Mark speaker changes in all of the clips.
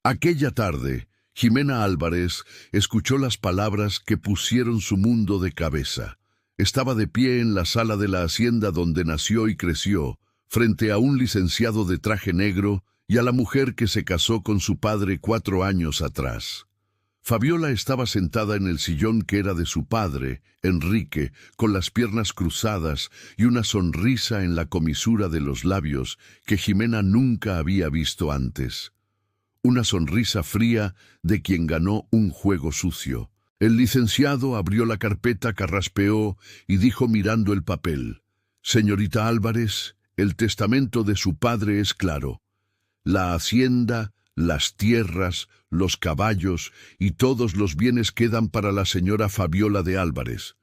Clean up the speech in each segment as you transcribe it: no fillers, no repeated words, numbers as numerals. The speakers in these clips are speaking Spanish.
Speaker 1: Aquella tarde, Jimena Álvarez escuchó las palabras que pusieron su mundo de cabeza. Estaba de pie en la sala de la hacienda donde nació y creció, frente a un licenciado de traje negro y a la mujer que se casó con su padre 4 años atrás. Fabiola estaba sentada en el sillón que era de su padre, Enrique, con las piernas cruzadas y una sonrisa en la comisura de los labios que Jimena nunca había visto antes. Una sonrisa fría de quien ganó un juego sucio. El licenciado abrió la carpeta, carraspeó y dijo mirando el papel: «Señorita Álvarez, el testamento de su padre es claro. La hacienda, las tierras, los caballos y todos los bienes quedan para la señora Fabiola de Álvarez.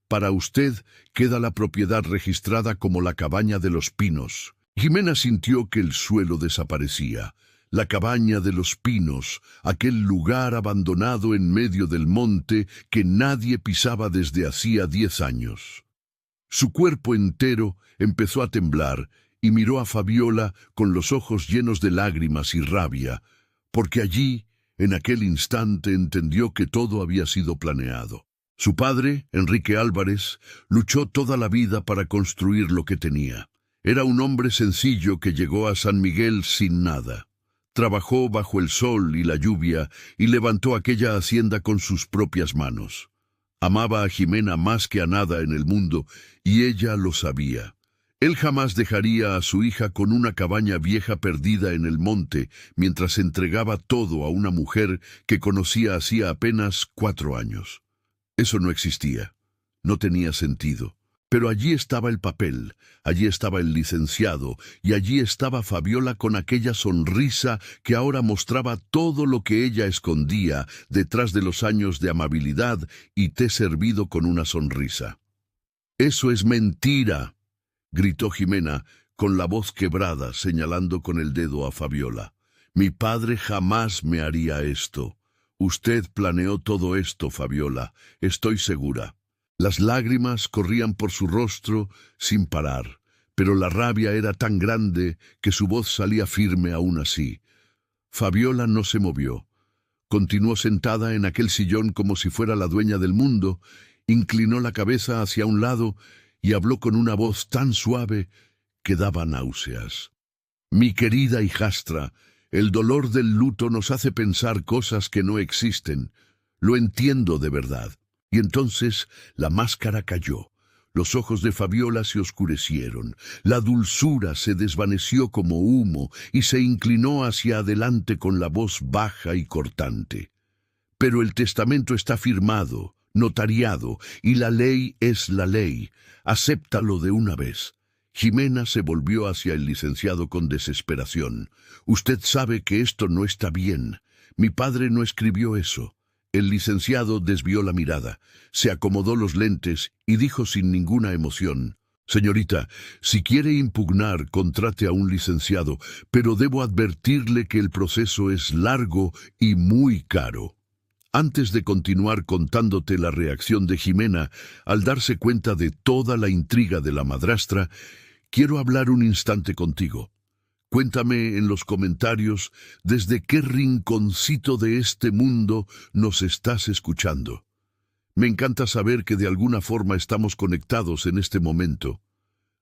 Speaker 1: Para usted queda la propiedad registrada como la Cabaña de los Pinos». Jimena sintió que el suelo desaparecía. La Cabaña de los Pinos, aquel lugar abandonado en medio del monte que nadie pisaba desde hacía 10 años. Su cuerpo entero empezó a temblar y miró a Fabiola con los ojos llenos de lágrimas y rabia, porque allí, en aquel instante, entendió que todo había sido planeado. Su padre, Enrique Álvarez, luchó toda la vida para construir lo que tenía. Era un hombre sencillo que llegó a San Miguel sin nada. Trabajó bajo el sol y la lluvia y levantó aquella hacienda con sus propias manos. Amaba a Jimena más que a nada en el mundo y ella lo sabía. Él jamás dejaría a su hija con una cabaña vieja perdida en el monte mientras entregaba todo a una mujer que conocía hacía apenas 4 años. Eso no existía. No tenía sentido. Pero allí estaba el papel, allí estaba el licenciado, y allí estaba Fabiola con aquella sonrisa que ahora mostraba todo lo que ella escondía detrás de los años de amabilidad y té servido con una sonrisa. «¡Eso es mentira!», gritó Jimena, con la voz quebrada, señalando con el dedo a Fabiola. «Mi padre jamás me haría esto. Usted planeó todo esto, Fabiola, estoy segura». Las lágrimas corrían por su rostro sin parar, pero la rabia era tan grande que su voz salía firme aún así. Fabiola no se movió. Continuó sentada en aquel sillón como si fuera la dueña del mundo, inclinó la cabeza hacia un lado y habló con una voz tan suave que daba náuseas. «Mi querida hijastra, el dolor del luto nos hace pensar cosas que no existen. Lo entiendo de verdad». Y entonces la máscara cayó. Los ojos de Fabiola se oscurecieron, la dulzura se desvaneció como humo y se inclinó hacia adelante con la voz baja y cortante. «Pero el testamento está firmado, notariado, y la ley es la ley. Acéptalo de una vez». Jimena se volvió hacia el licenciado con desesperación. «Usted sabe que esto no está bien. Mi padre no escribió eso». El licenciado desvió la mirada, se acomodó los lentes y dijo sin ninguna emoción: «Señorita, si quiere impugnar, contrate a un licenciado, pero debo advertirle que el proceso es largo y muy caro». Antes de continuar contándote la reacción de Jimena al darse cuenta de toda la intriga de la madrastra, quiero hablar un instante contigo. Cuéntame en los comentarios desde qué rinconcito de este mundo nos estás escuchando. Me encanta saber que de alguna forma estamos conectados en este momento.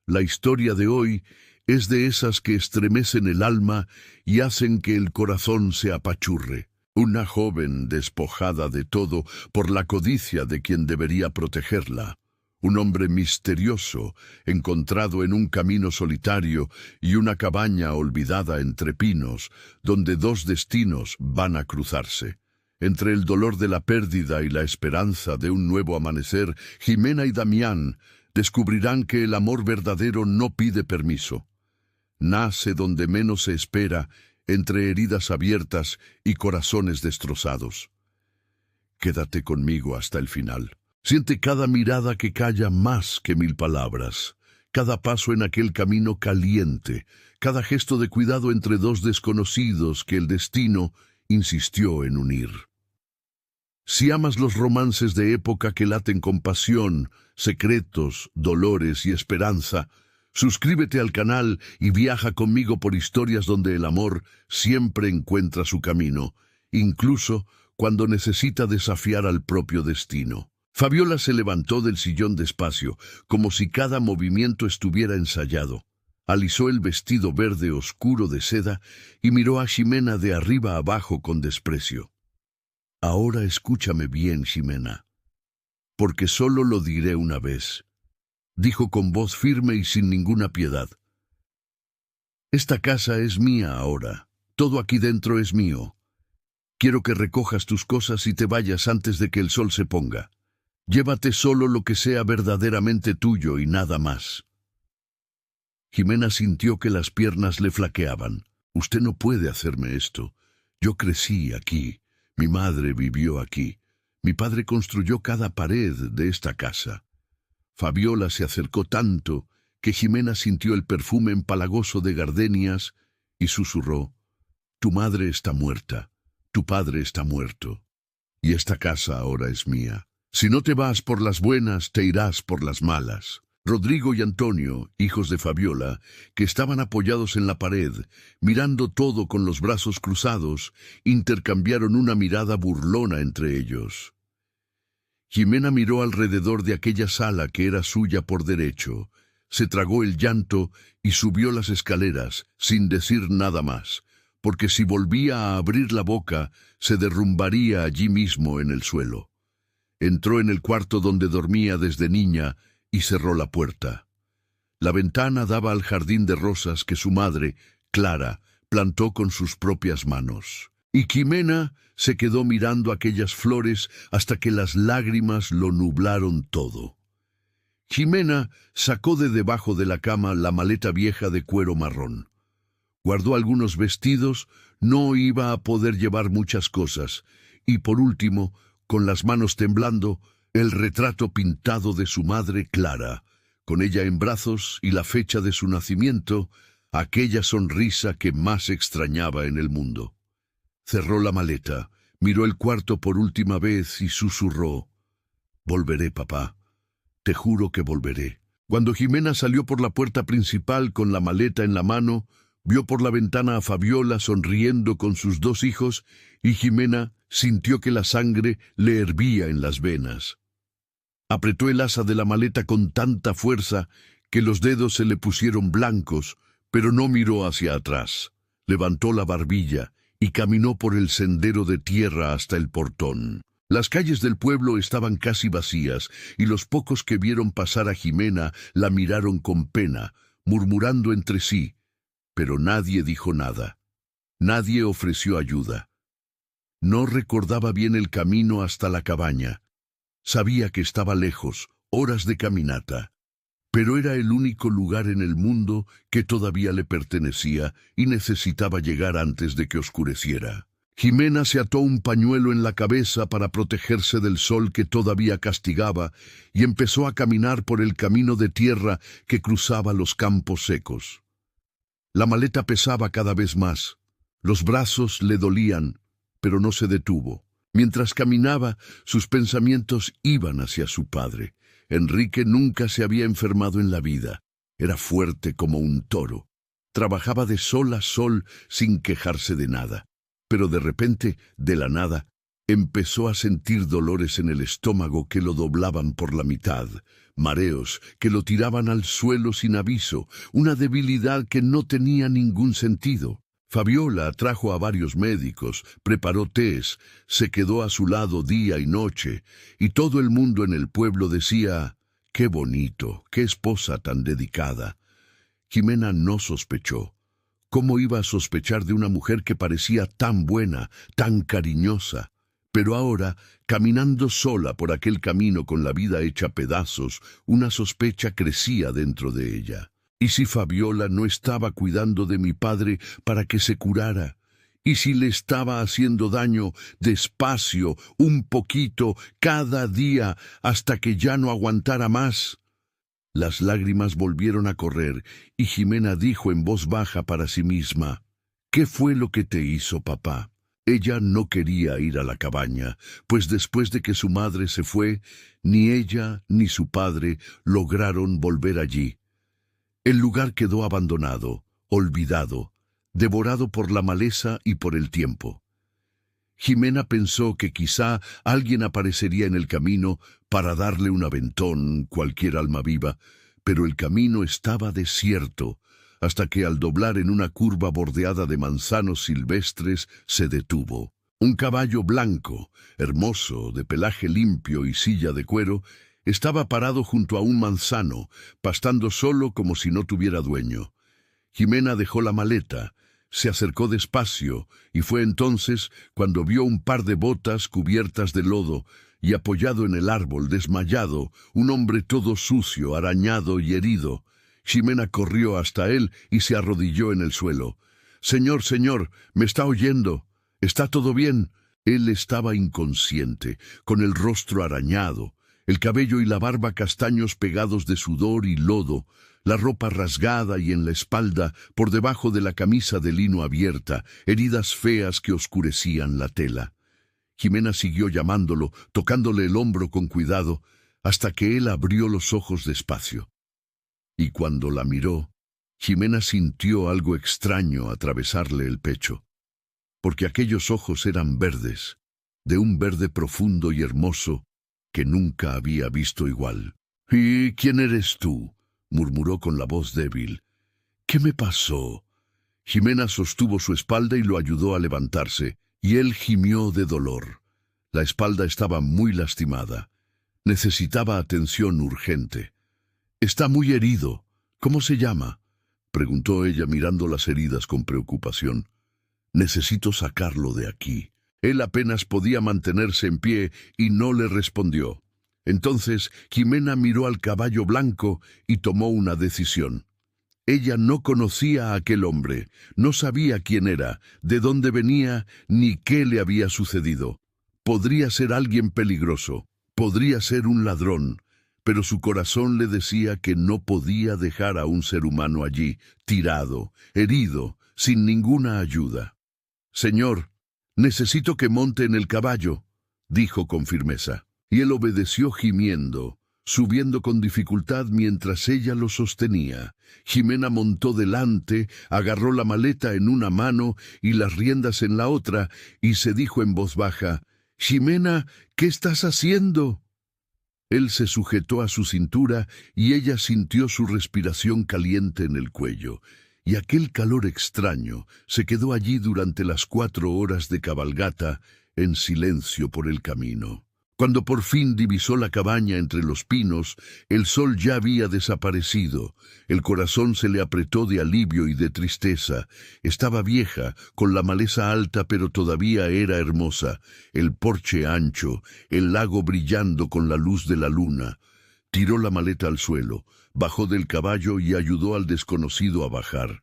Speaker 1: La historia de hoy es de esas que estremecen el alma y hacen que el corazón se apachurre. Una joven despojada de todo por la codicia de quien debería protegerla. Un hombre misterioso, encontrado en un camino solitario y una cabaña olvidada entre pinos, donde 2 destinos van a cruzarse. Entre el dolor de la pérdida y la esperanza de un nuevo amanecer, Jimena y Damián descubrirán que el amor verdadero no pide permiso. Nace donde menos se espera, entre heridas abiertas y corazones destrozados. Quédate conmigo hasta el final. Siente cada mirada que calla más que 1000 palabras, cada paso en aquel camino caliente, cada gesto de cuidado entre 2 desconocidos que el destino insistió en unir. Si amas los romances de época que laten con pasión, secretos, dolores y esperanza, Suscríbete al canal y viaja conmigo por historias donde el amor siempre encuentra su camino, incluso cuando necesita desafiar al propio destino. Fabiola se levantó del sillón despacio, como si cada movimiento estuviera ensayado. Alisó el vestido verde oscuro de seda y miró a Ximena de arriba abajo con desprecio. Ahora escúchame bien, Ximena, porque solo lo diré una vez, dijo con voz firme y sin ninguna piedad. Esta casa es mía ahora, todo aquí dentro es mío. Quiero que recojas tus cosas y te vayas antes de que el sol se ponga. Llévate solo lo que sea verdaderamente tuyo y nada más. Ximena sintió que las piernas le flaqueaban. Usted no puede hacerme esto. Yo crecí aquí. Mi madre vivió aquí. Mi padre construyó cada pared de esta casa. Fabiola se acercó tanto que Ximena sintió el perfume empalagoso de gardenias y susurró: Tu madre está muerta, tu padre está muerto, y esta casa ahora es mía. Si no te vas por las buenas, te irás por las malas. Rodrigo y Antonio, hijos de Fabiola, que estaban apoyados en la pared, mirando todo con los brazos cruzados, intercambiaron una mirada burlona entre ellos. Ximena miró alrededor de aquella sala que era suya por derecho, se tragó el llanto y subió las escaleras, sin decir nada más, porque si volvía a abrir la boca, se derrumbaría allí mismo en el suelo. Entró en el cuarto donde dormía desde niña y cerró la puerta. La ventana daba al jardín de rosas que su madre, Clara, plantó con sus propias manos. Y Ximena se quedó mirando aquellas flores hasta que las lágrimas lo nublaron todo. Ximena sacó de debajo de la cama la maleta vieja de cuero marrón. Guardó algunos vestidos, no iba a poder llevar muchas cosas, y por último, con las manos temblando, el retrato pintado de su madre Clara, con ella en brazos y la fecha de su nacimiento, aquella sonrisa que más extrañaba en el mundo. Cerró la maleta, miró el cuarto por última vez y susurró: Volveré, papá, te juro que volveré. Cuando Ximena salió por la puerta principal con la maleta en la mano, vio por la ventana a Fabiola sonriendo con sus dos hijos y Ximena sintió que la sangre le hervía en las venas. Apretó el asa de la maleta con tanta fuerza que los dedos se le pusieron blancos, pero no miró hacia atrás. Levantó la barbilla y caminó por el sendero de tierra hasta el portón. Las calles del pueblo estaban casi vacías, y los pocos que vieron pasar a Ximena la miraron con pena, murmurando entre sí, pero nadie dijo nada. Nadie ofreció ayuda. No recordaba bien el camino hasta la cabaña. Sabía que estaba lejos, horas de caminata, pero era el único lugar en el mundo que todavía le pertenecía y necesitaba llegar antes de que oscureciera. Ximena se ató un pañuelo en la cabeza para protegerse del sol que todavía castigaba y empezó a caminar por el camino de tierra que cruzaba los campos secos. La maleta pesaba cada vez más. Los brazos le dolían, pero no se detuvo. Mientras caminaba, sus pensamientos iban hacia su padre. Enrique nunca se había enfermado en la vida. Era fuerte como un toro. Trabajaba de sol a sol sin quejarse de nada. Pero de repente, de la nada, empezó a sentir dolores en el estómago que lo doblaban por la mitad, mareos que lo tiraban al suelo sin aviso, una debilidad que no tenía ningún sentido. Fabiola trajo a varios médicos, preparó tés, se quedó a su lado día y noche, y todo el mundo en el pueblo decía: «¡Qué bonito! ¡Qué esposa tan dedicada!». Ximena no sospechó. ¿Cómo iba a sospechar de una mujer que parecía tan buena, tan cariñosa? Pero ahora, caminando sola por aquel camino con la vida hecha pedazos, una sospecha crecía dentro de ella. ¿Y si Fabiola no estaba cuidando de mi padre para que se curara? ¿Y si le estaba haciendo daño despacio, un poquito, cada día, hasta que ya no aguantara más? Las lágrimas volvieron a correr y Ximena dijo en voz baja para sí misma: «¿Qué fue lo que te hizo, papá?». Ella no quería ir a la cabaña, pues después de que su madre se fue, ni ella ni su padre lograron volver allí. El lugar quedó abandonado, olvidado, devorado por la maleza y por el tiempo. Jimena pensó que quizá alguien aparecería en el camino para darle un aventón, cualquier alma viva, pero el camino estaba desierto, hasta que al doblar en una curva bordeada de manzanos silvestres se detuvo. Un caballo blanco, hermoso, de pelaje limpio y silla de cuero, estaba parado junto a un manzano, pastando solo como si no tuviera dueño. Jimena dejó la maleta, se acercó despacio, y fue entonces cuando vio un par de botas cubiertas de lodo, y apoyado en el árbol, desmayado, un hombre todo sucio, arañado y herido. Jimena corrió hasta él y se arrodilló en el suelo. «Señor, señor, ¿me está oyendo? ¿Está todo bien?» Él estaba inconsciente, con el rostro arañado, el cabello y la barba castaños pegados de sudor y lodo, la ropa rasgada y en la espalda, por debajo de la camisa de lino abierta, heridas feas que oscurecían la tela. Jimena siguió llamándolo, tocándole el hombro con cuidado, hasta que él abrió los ojos despacio. Y cuando la miró, Jimena sintió algo extraño atravesarle el pecho, porque aquellos ojos eran verdes, de un verde profundo y hermoso que nunca había visto igual. «¿Y quién eres tú?», murmuró con la voz débil. «¿Qué me pasó?». Jimena sostuvo su espalda y lo ayudó a levantarse, y él gimió de dolor. La espalda estaba muy lastimada. Necesitaba atención urgente. «Está muy herido. ¿Cómo se llama?», preguntó ella mirando las heridas con preocupación. «Necesito sacarlo de aquí». Él apenas podía mantenerse en pie y no le respondió. Entonces Jimena miró al caballo blanco y tomó una decisión. Ella no conocía a aquel hombre, no sabía quién era, de dónde venía, ni qué le había sucedido. Podría ser alguien peligroso, podría ser un ladrón, pero su corazón le decía que no podía dejar a un ser humano allí, tirado, herido, sin ninguna ayuda. «Señor, necesito que monte en el caballo», dijo con firmeza. Y él obedeció gimiendo, subiendo con dificultad mientras ella lo sostenía. Jimena montó delante, agarró la maleta en una mano y las riendas en la otra, y se dijo en voz baja: «Jimena, ¿qué estás haciendo?». Él se sujetó a su cintura y ella sintió su respiración caliente en el cuello, y aquel calor extraño se quedó allí durante las 4 horas de cabalgata, en silencio por el camino. Cuando por fin divisó la cabaña entre los pinos, el sol ya había desaparecido. El corazón se le apretó de alivio y de tristeza. Estaba vieja, con la maleza alta, pero todavía era hermosa. El porche ancho, el lago brillando con la luz de la luna. Tiró la maleta al suelo, bajó del caballo y ayudó al desconocido a bajar.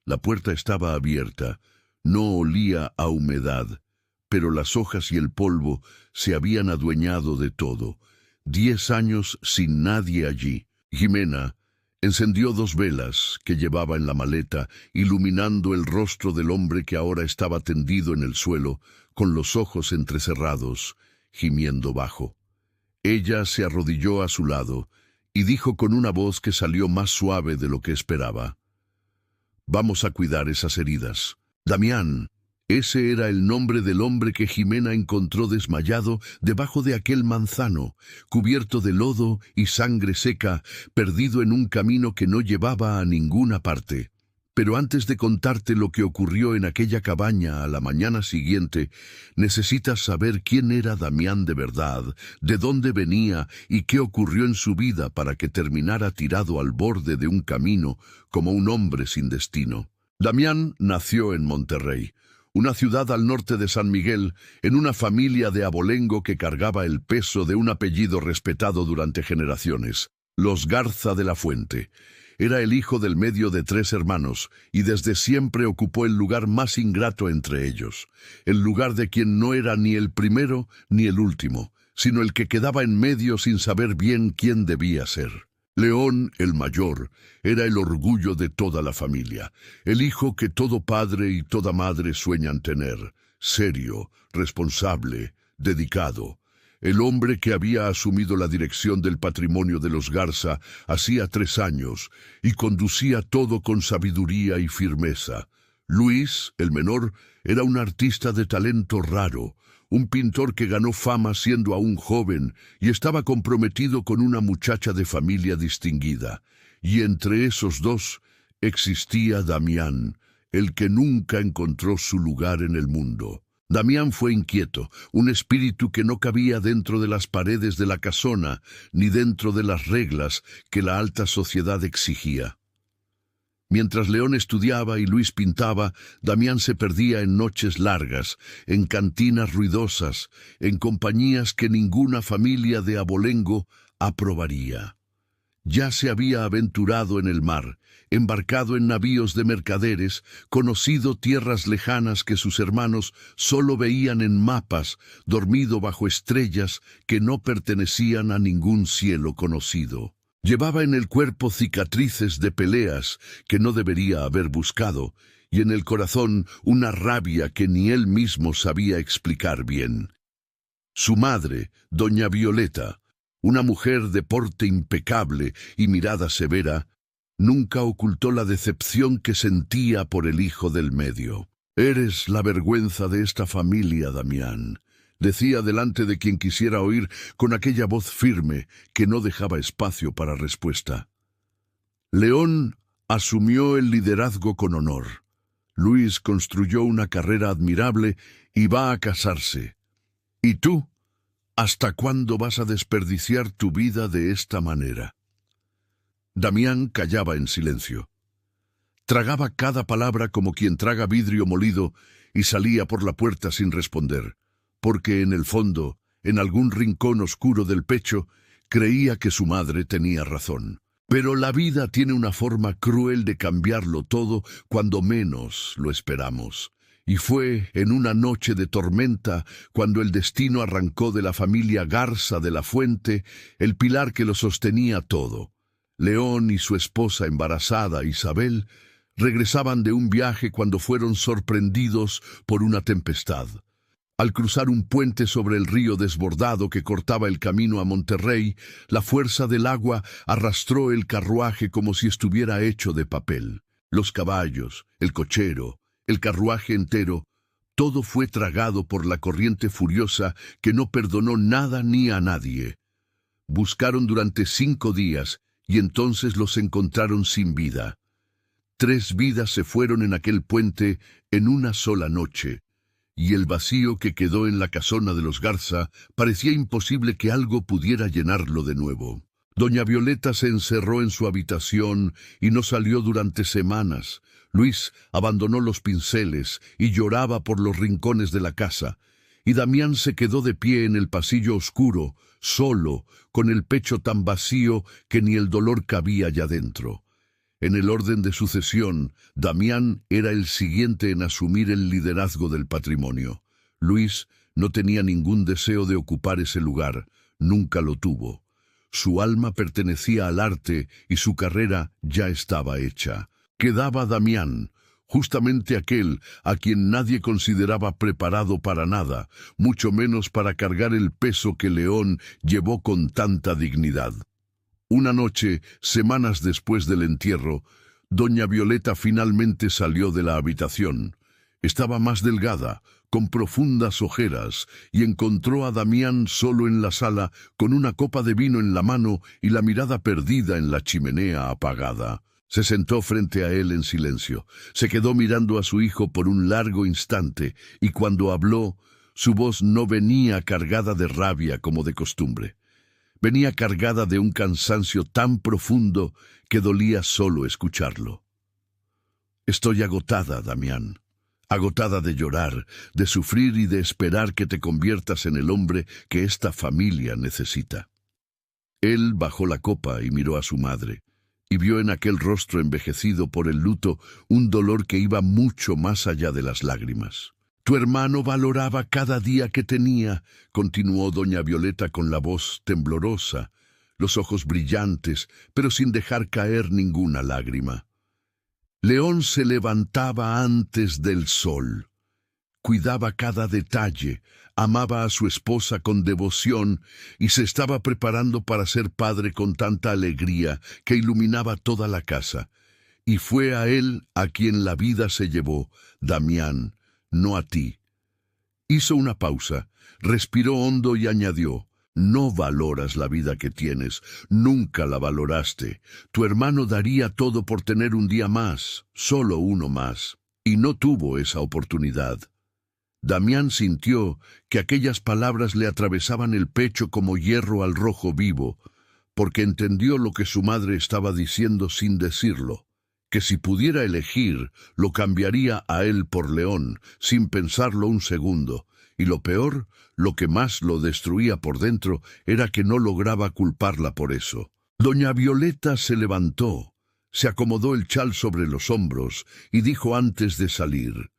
Speaker 1: La puerta estaba abierta. No olía a humedad, pero las hojas y el polvo se habían adueñado de todo. 10 años sin nadie allí. Jimena encendió 2 velas que llevaba en la maleta, iluminando el rostro del hombre que ahora estaba tendido en el suelo, con los ojos entrecerrados, gimiendo bajo. Ella se arrodilló a su lado y dijo con una voz que salió más suave de lo que esperaba: «Vamos a cuidar esas heridas. Damián». Ese era el nombre del hombre que Jimena encontró desmayado debajo de aquel manzano, cubierto de lodo y sangre seca, perdido en un camino que no llevaba a ninguna parte. Pero antes de contarte lo que ocurrió en aquella cabaña a la mañana siguiente, necesitas saber quién era Damián de verdad, de dónde venía y qué ocurrió en su vida para que terminara tirado al borde de un camino como un hombre sin destino. Damián nació en Monterrey, una ciudad al norte de San Miguel, en una familia de abolengo que cargaba el peso de un apellido respetado durante generaciones: los Garza de la Fuente. Era el hijo del medio de 3 hermanos, y desde siempre ocupó el lugar más ingrato entre ellos, el lugar de quien no era ni el primero ni el último, sino el que quedaba en medio sin saber bien quién debía ser. León, el mayor, era el orgullo de toda la familia, el hijo que todo padre y toda madre sueñan tener: serio, responsable, dedicado. el hombre que había asumido la dirección del patrimonio de los Garza hacía 3 años y conducía todo con sabiduría y firmeza. Luis, el menor, era un artista de talento raro, un pintor que ganó fama siendo aún joven y estaba comprometido con una muchacha de familia distinguida. Y entre esos dos existía Damián, el que nunca encontró su lugar en el mundo. Damián fue inquieto, un espíritu que no cabía dentro de las paredes de la casona, ni dentro de las reglas que la alta sociedad exigía. Mientras León estudiaba y Luis pintaba, Damián se perdía en noches largas, en cantinas ruidosas, en compañías que ninguna familia de abolengo aprobaría. Ya se había aventurado en el mar, embarcado en navíos de mercaderes, conocido tierras lejanas que sus hermanos solo veían en mapas, dormido bajo estrellas que no pertenecían a ningún cielo conocido. Llevaba en el cuerpo cicatrices de peleas que no debería haber buscado, y en el corazón una rabia que ni él mismo sabía explicar bien. Su madre, doña Violeta, una mujer de porte impecable y mirada severa, nunca ocultó la decepción que sentía por el hijo del medio. «Eres la vergüenza de esta familia, Damián», decía delante de quien quisiera oír con aquella voz firme que no dejaba espacio para respuesta. León asumió el liderazgo con honor. Luis construyó una carrera admirable y va a casarse. ¿Y tú? ¿Hasta cuándo vas a desperdiciar tu vida de esta manera? Damián callaba en silencio. Tragaba cada palabra como quien traga vidrio molido y salía por la puerta sin responder, porque en el fondo, en algún rincón oscuro del pecho, creía que su madre tenía razón. Pero la vida tiene una forma cruel de cambiarlo todo cuando menos lo esperamos. Y fue en una noche de tormenta cuando el destino arrancó de la familia Garza de la Fuente el pilar que lo sostenía todo. León y su esposa embarazada, Isabel, regresaban de un viaje cuando fueron sorprendidos por una tempestad. Al cruzar un puente sobre el río desbordado que cortaba el camino a Monterrey, la fuerza del agua arrastró el carruaje como si estuviera hecho de papel. Los caballos, el cochero, el carruaje entero, todo fue tragado por la corriente furiosa que no perdonó nada ni a nadie. Buscaron durante 5 días y entonces los encontraron sin vida. 3 vidas se fueron en aquel puente en una sola noche, y el vacío que quedó en la casona de los Garza parecía imposible que algo pudiera llenarlo de nuevo. Doña Violeta se encerró en su habitación y no salió durante semanas. Luis abandonó los pinceles y lloraba por los rincones de la casa, y Damián se quedó de pie en el pasillo oscuro, solo, con el pecho tan vacío que ni el dolor cabía allá dentro. En el orden de sucesión, Damián era el siguiente en asumir el liderazgo del patrimonio. Luis no tenía ningún deseo de ocupar ese lugar, nunca lo tuvo. Su alma pertenecía al arte y su carrera ya estaba hecha. Quedaba Damián, justamente aquel a quien nadie consideraba preparado para nada, mucho menos para cargar el peso que León llevó con tanta dignidad. Una noche, semanas después del entierro, doña Violeta finalmente salió de la habitación. Estaba más delgada, con profundas ojeras, y encontró a Damián solo en la sala, con una copa de vino en la mano y la mirada perdida en la chimenea apagada. Se sentó frente a él en silencio. Se quedó mirando a su hijo por un largo instante, y cuando habló, su voz no venía cargada de rabia como de costumbre. Venía cargada de un cansancio tan profundo que dolía solo escucharlo. Estoy agotada, Damián. Agotada de llorar, de sufrir y de esperar que te conviertas en el hombre que esta familia necesita. Él bajó la copa y miró a su madre, y vio en aquel rostro envejecido por el luto un dolor que iba mucho más allá de las lágrimas. Tu hermano valoraba cada día que tenía, continuó doña Violeta con la voz temblorosa, los ojos brillantes, pero sin dejar caer ninguna lágrima. León se levantaba antes del sol. cuidaba cada detalle, amaba a su esposa con devoción y se estaba preparando para ser padre con tanta alegría que iluminaba toda la casa. Y fue a él a quien la vida se llevó, Damián, no a ti. Hizo una pausa, respiró hondo y añadió: no valoras la vida que tienes, nunca la valoraste. Tu hermano daría todo por tener un día más, solo uno más, y no tuvo esa oportunidad. Damián sintió que aquellas palabras le atravesaban el pecho como hierro al rojo vivo, porque entendió lo que su madre estaba diciendo sin decirlo, que si pudiera elegir, lo cambiaría a él por León, sin pensarlo un segundo, y lo peor, lo que más lo destruía por dentro, era que no lograba culparla por eso. Doña Violeta se levantó, se acomodó el chal sobre los hombros y dijo antes de salir: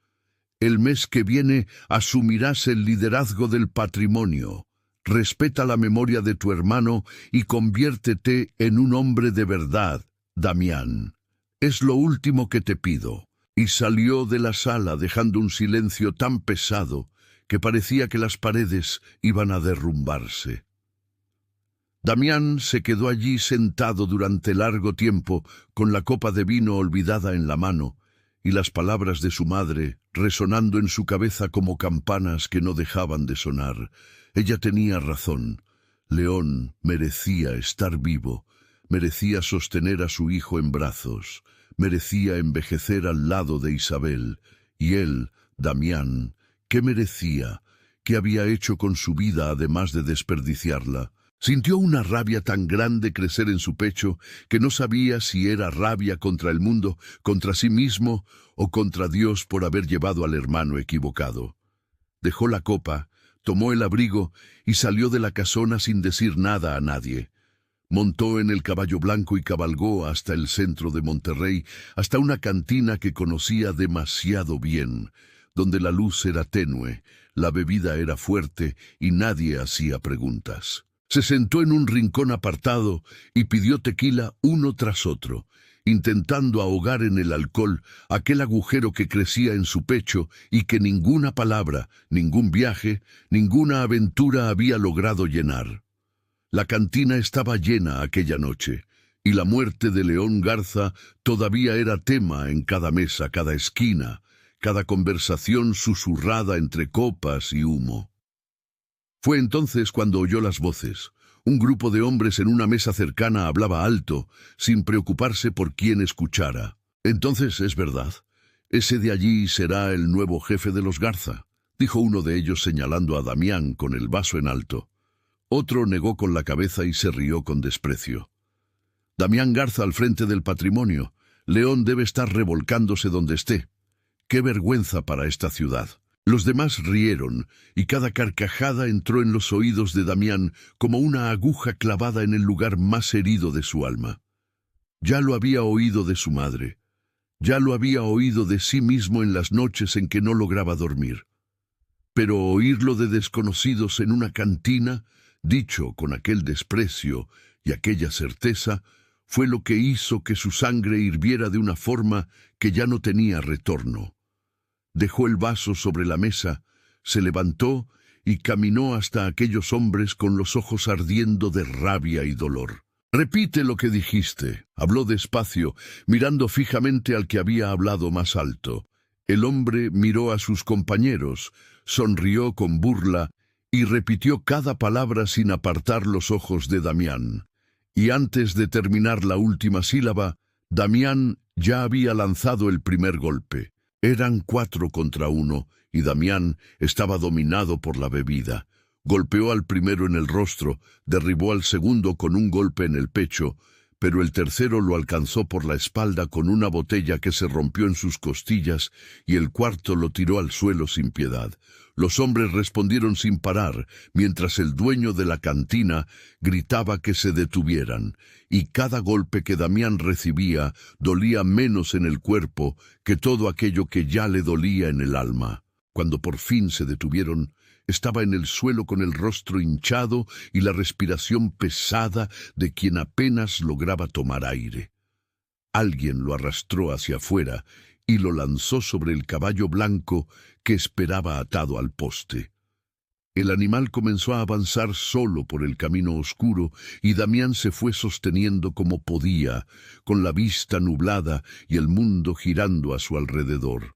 Speaker 1: el mes que viene asumirás el liderazgo del patrimonio. Respeta la memoria de tu hermano y conviértete en un hombre de verdad, Damián. Es lo último que te pido. Y salió de la sala dejando un silencio tan pesado que parecía que las paredes iban a derrumbarse. Damián se quedó allí sentado durante largo tiempo, con la copa de vino olvidada en la mano, y las palabras de su madre resonando en su cabeza como campanas que no dejaban de sonar. Ella tenía razón. León merecía estar vivo, merecía sostener a su hijo en brazos, merecía envejecer al lado de Isabel, y él, Damián, ¿qué merecía? ¿Qué había hecho con su vida además de desperdiciarla? Sintió una rabia tan grande crecer en su pecho que no sabía si era rabia contra el mundo, contra sí mismo o contra Dios por haber llevado al hermano equivocado. Dejó la copa, tomó el abrigo y salió de la casona sin decir nada a nadie. Montó en el caballo blanco y cabalgó hasta el centro de Monterrey, hasta una cantina que conocía demasiado bien, donde la luz era tenue, la bebida era fuerte y nadie hacía preguntas. Se sentó en un rincón apartado y pidió tequila uno tras otro, intentando ahogar en el alcohol aquel agujero que crecía en su pecho y que ninguna palabra, ningún viaje, ninguna aventura había logrado llenar. La cantina estaba llena aquella noche, y la muerte de León Garza todavía era tema en cada mesa, cada esquina, cada conversación susurrada entre copas y humo. Fue entonces cuando oyó las voces. Un grupo de hombres en una mesa cercana hablaba alto, sin preocuparse por quién escuchara. Entonces es verdad, ese de allí será el nuevo jefe de los Garza, dijo uno de ellos señalando a Damián con el vaso en alto. Otro negó con la cabeza y se rió con desprecio. Damián Garza al frente del patrimonio. León debe estar revolcándose donde esté. ¡Qué vergüenza para esta ciudad! Los demás rieron, y cada carcajada entró en los oídos de Damián como una aguja clavada en el lugar más herido de su alma. Ya lo había oído de su madre. Ya lo había oído de sí mismo en las noches en que no lograba dormir. Pero oírlo de desconocidos en una cantina, dicho con aquel desprecio y aquella certeza, fue lo que hizo que su sangre hirviera de una forma que ya no tenía retorno. Dejó el vaso sobre la mesa, se levantó y caminó hasta aquellos hombres con los ojos ardiendo de rabia y dolor. «Repite lo que dijiste», habló despacio, mirando fijamente al que había hablado más alto. El hombre miró a sus compañeros, sonrió con burla y repitió cada palabra sin apartar los ojos de Damián. Y antes de terminar la última sílaba, Damián ya había lanzado el primer golpe. Eran 4 contra 1, y Damián estaba dominado por la bebida. Golpeó al primero en el rostro, derribó al segundo con un golpe en el pecho, pero el tercero lo alcanzó por la espalda con una botella que se rompió en sus costillas, y el cuarto lo tiró al suelo sin piedad. Los hombres respondieron sin parar, mientras el dueño de la cantina gritaba que se detuvieran, y cada golpe que Damián recibía dolía menos en el cuerpo que todo aquello que ya le dolía en el alma. Cuando por fin se detuvieron, estaba en el suelo con el rostro hinchado y la respiración pesada de quien apenas lograba tomar aire. Alguien lo arrastró hacia afuera y lo lanzó sobre el caballo blanco que esperaba atado al poste. El animal comenzó a avanzar solo por el camino oscuro y Damián se fue sosteniendo como podía, con la vista nublada y el mundo girando a su alrededor.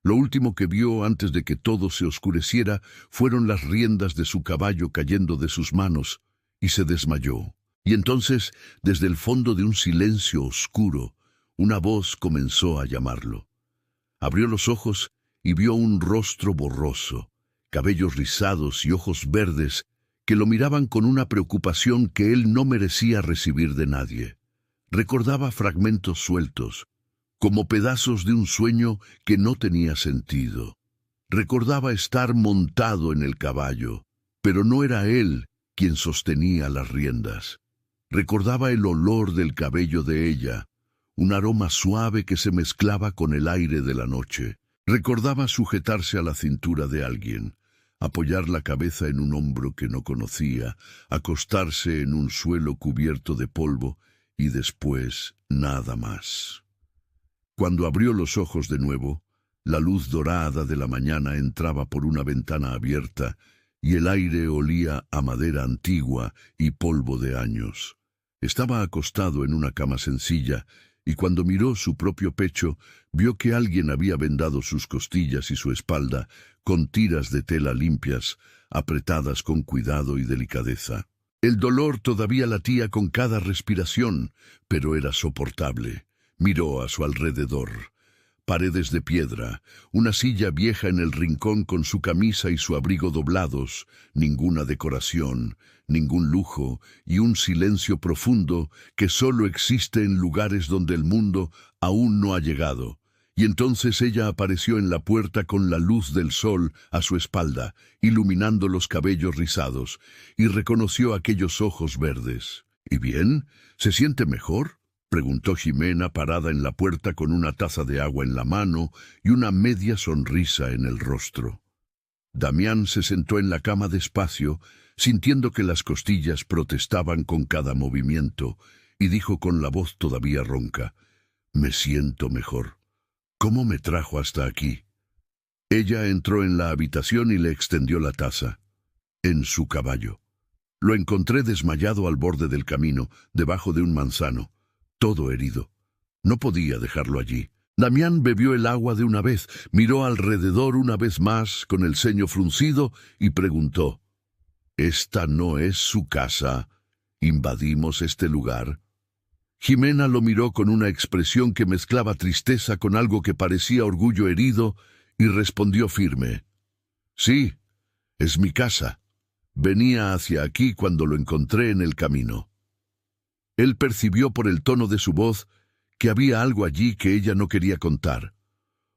Speaker 1: Lo último que vio antes de que todo se oscureciera fueron las riendas de su caballo cayendo de sus manos, y se desmayó. Y entonces, desde el fondo de un silencio oscuro, una voz comenzó a llamarlo. Abrió los ojos y vio un rostro borroso, cabellos rizados y ojos verdes que lo miraban con una preocupación que él no merecía recibir de nadie. Recordaba fragmentos sueltos, como pedazos de un sueño que no tenía sentido. Recordaba estar montado en el caballo, pero no era él quien sostenía las riendas. Recordaba el olor del cabello de ella, un aroma suave que se mezclaba con el aire de la noche. Recordaba sujetarse a la cintura de alguien, apoyar la cabeza en un hombro que no conocía, acostarse en un suelo cubierto de polvo y después nada más. Cuando abrió los ojos de nuevo, la luz dorada de la mañana entraba por una ventana abierta y el aire olía a madera antigua y polvo de años. Estaba acostado en una cama sencilla y cuando miró su propio pecho, vio que alguien había vendado sus costillas y su espalda con tiras de tela limpias, apretadas con cuidado y delicadeza. El dolor todavía latía con cada respiración, pero era soportable. Miró a su alrededor. Paredes de piedra, una silla vieja en el rincón con su camisa y su abrigo doblados, ninguna decoración, ningún lujo y un silencio profundo que solo existe en lugares donde el mundo aún no ha llegado. Y entonces ella apareció en la puerta con la luz del sol a su espalda, iluminando los cabellos rizados, y reconoció aquellos ojos verdes. ¿Y bien? ¿Se siente mejor?, preguntó Jimena parada en la puerta con una taza de agua en la mano y una media sonrisa en el rostro. Damián se sentó en la cama despacio, sintiendo que las costillas protestaban con cada movimiento, y dijo con la voz todavía ronca: «Me siento mejor. ¿Cómo me trajo hasta aquí?» Ella entró en la habitación y le extendió la taza. «En su caballo. Lo encontré desmayado al borde del camino, debajo de un manzano, todo herido. No podía dejarlo allí». Damián bebió el agua de una vez, miró alrededor una vez más con el ceño fruncido y preguntó: «¿Esta no es su casa? ¿Invadimos este lugar?» Jimena lo miró con una expresión que mezclaba tristeza con algo que parecía orgullo herido y respondió firme: «Sí, es mi casa. Venía hacia aquí cuando lo encontré en el camino». Él percibió por el tono de su voz que había algo allí que ella no quería contar.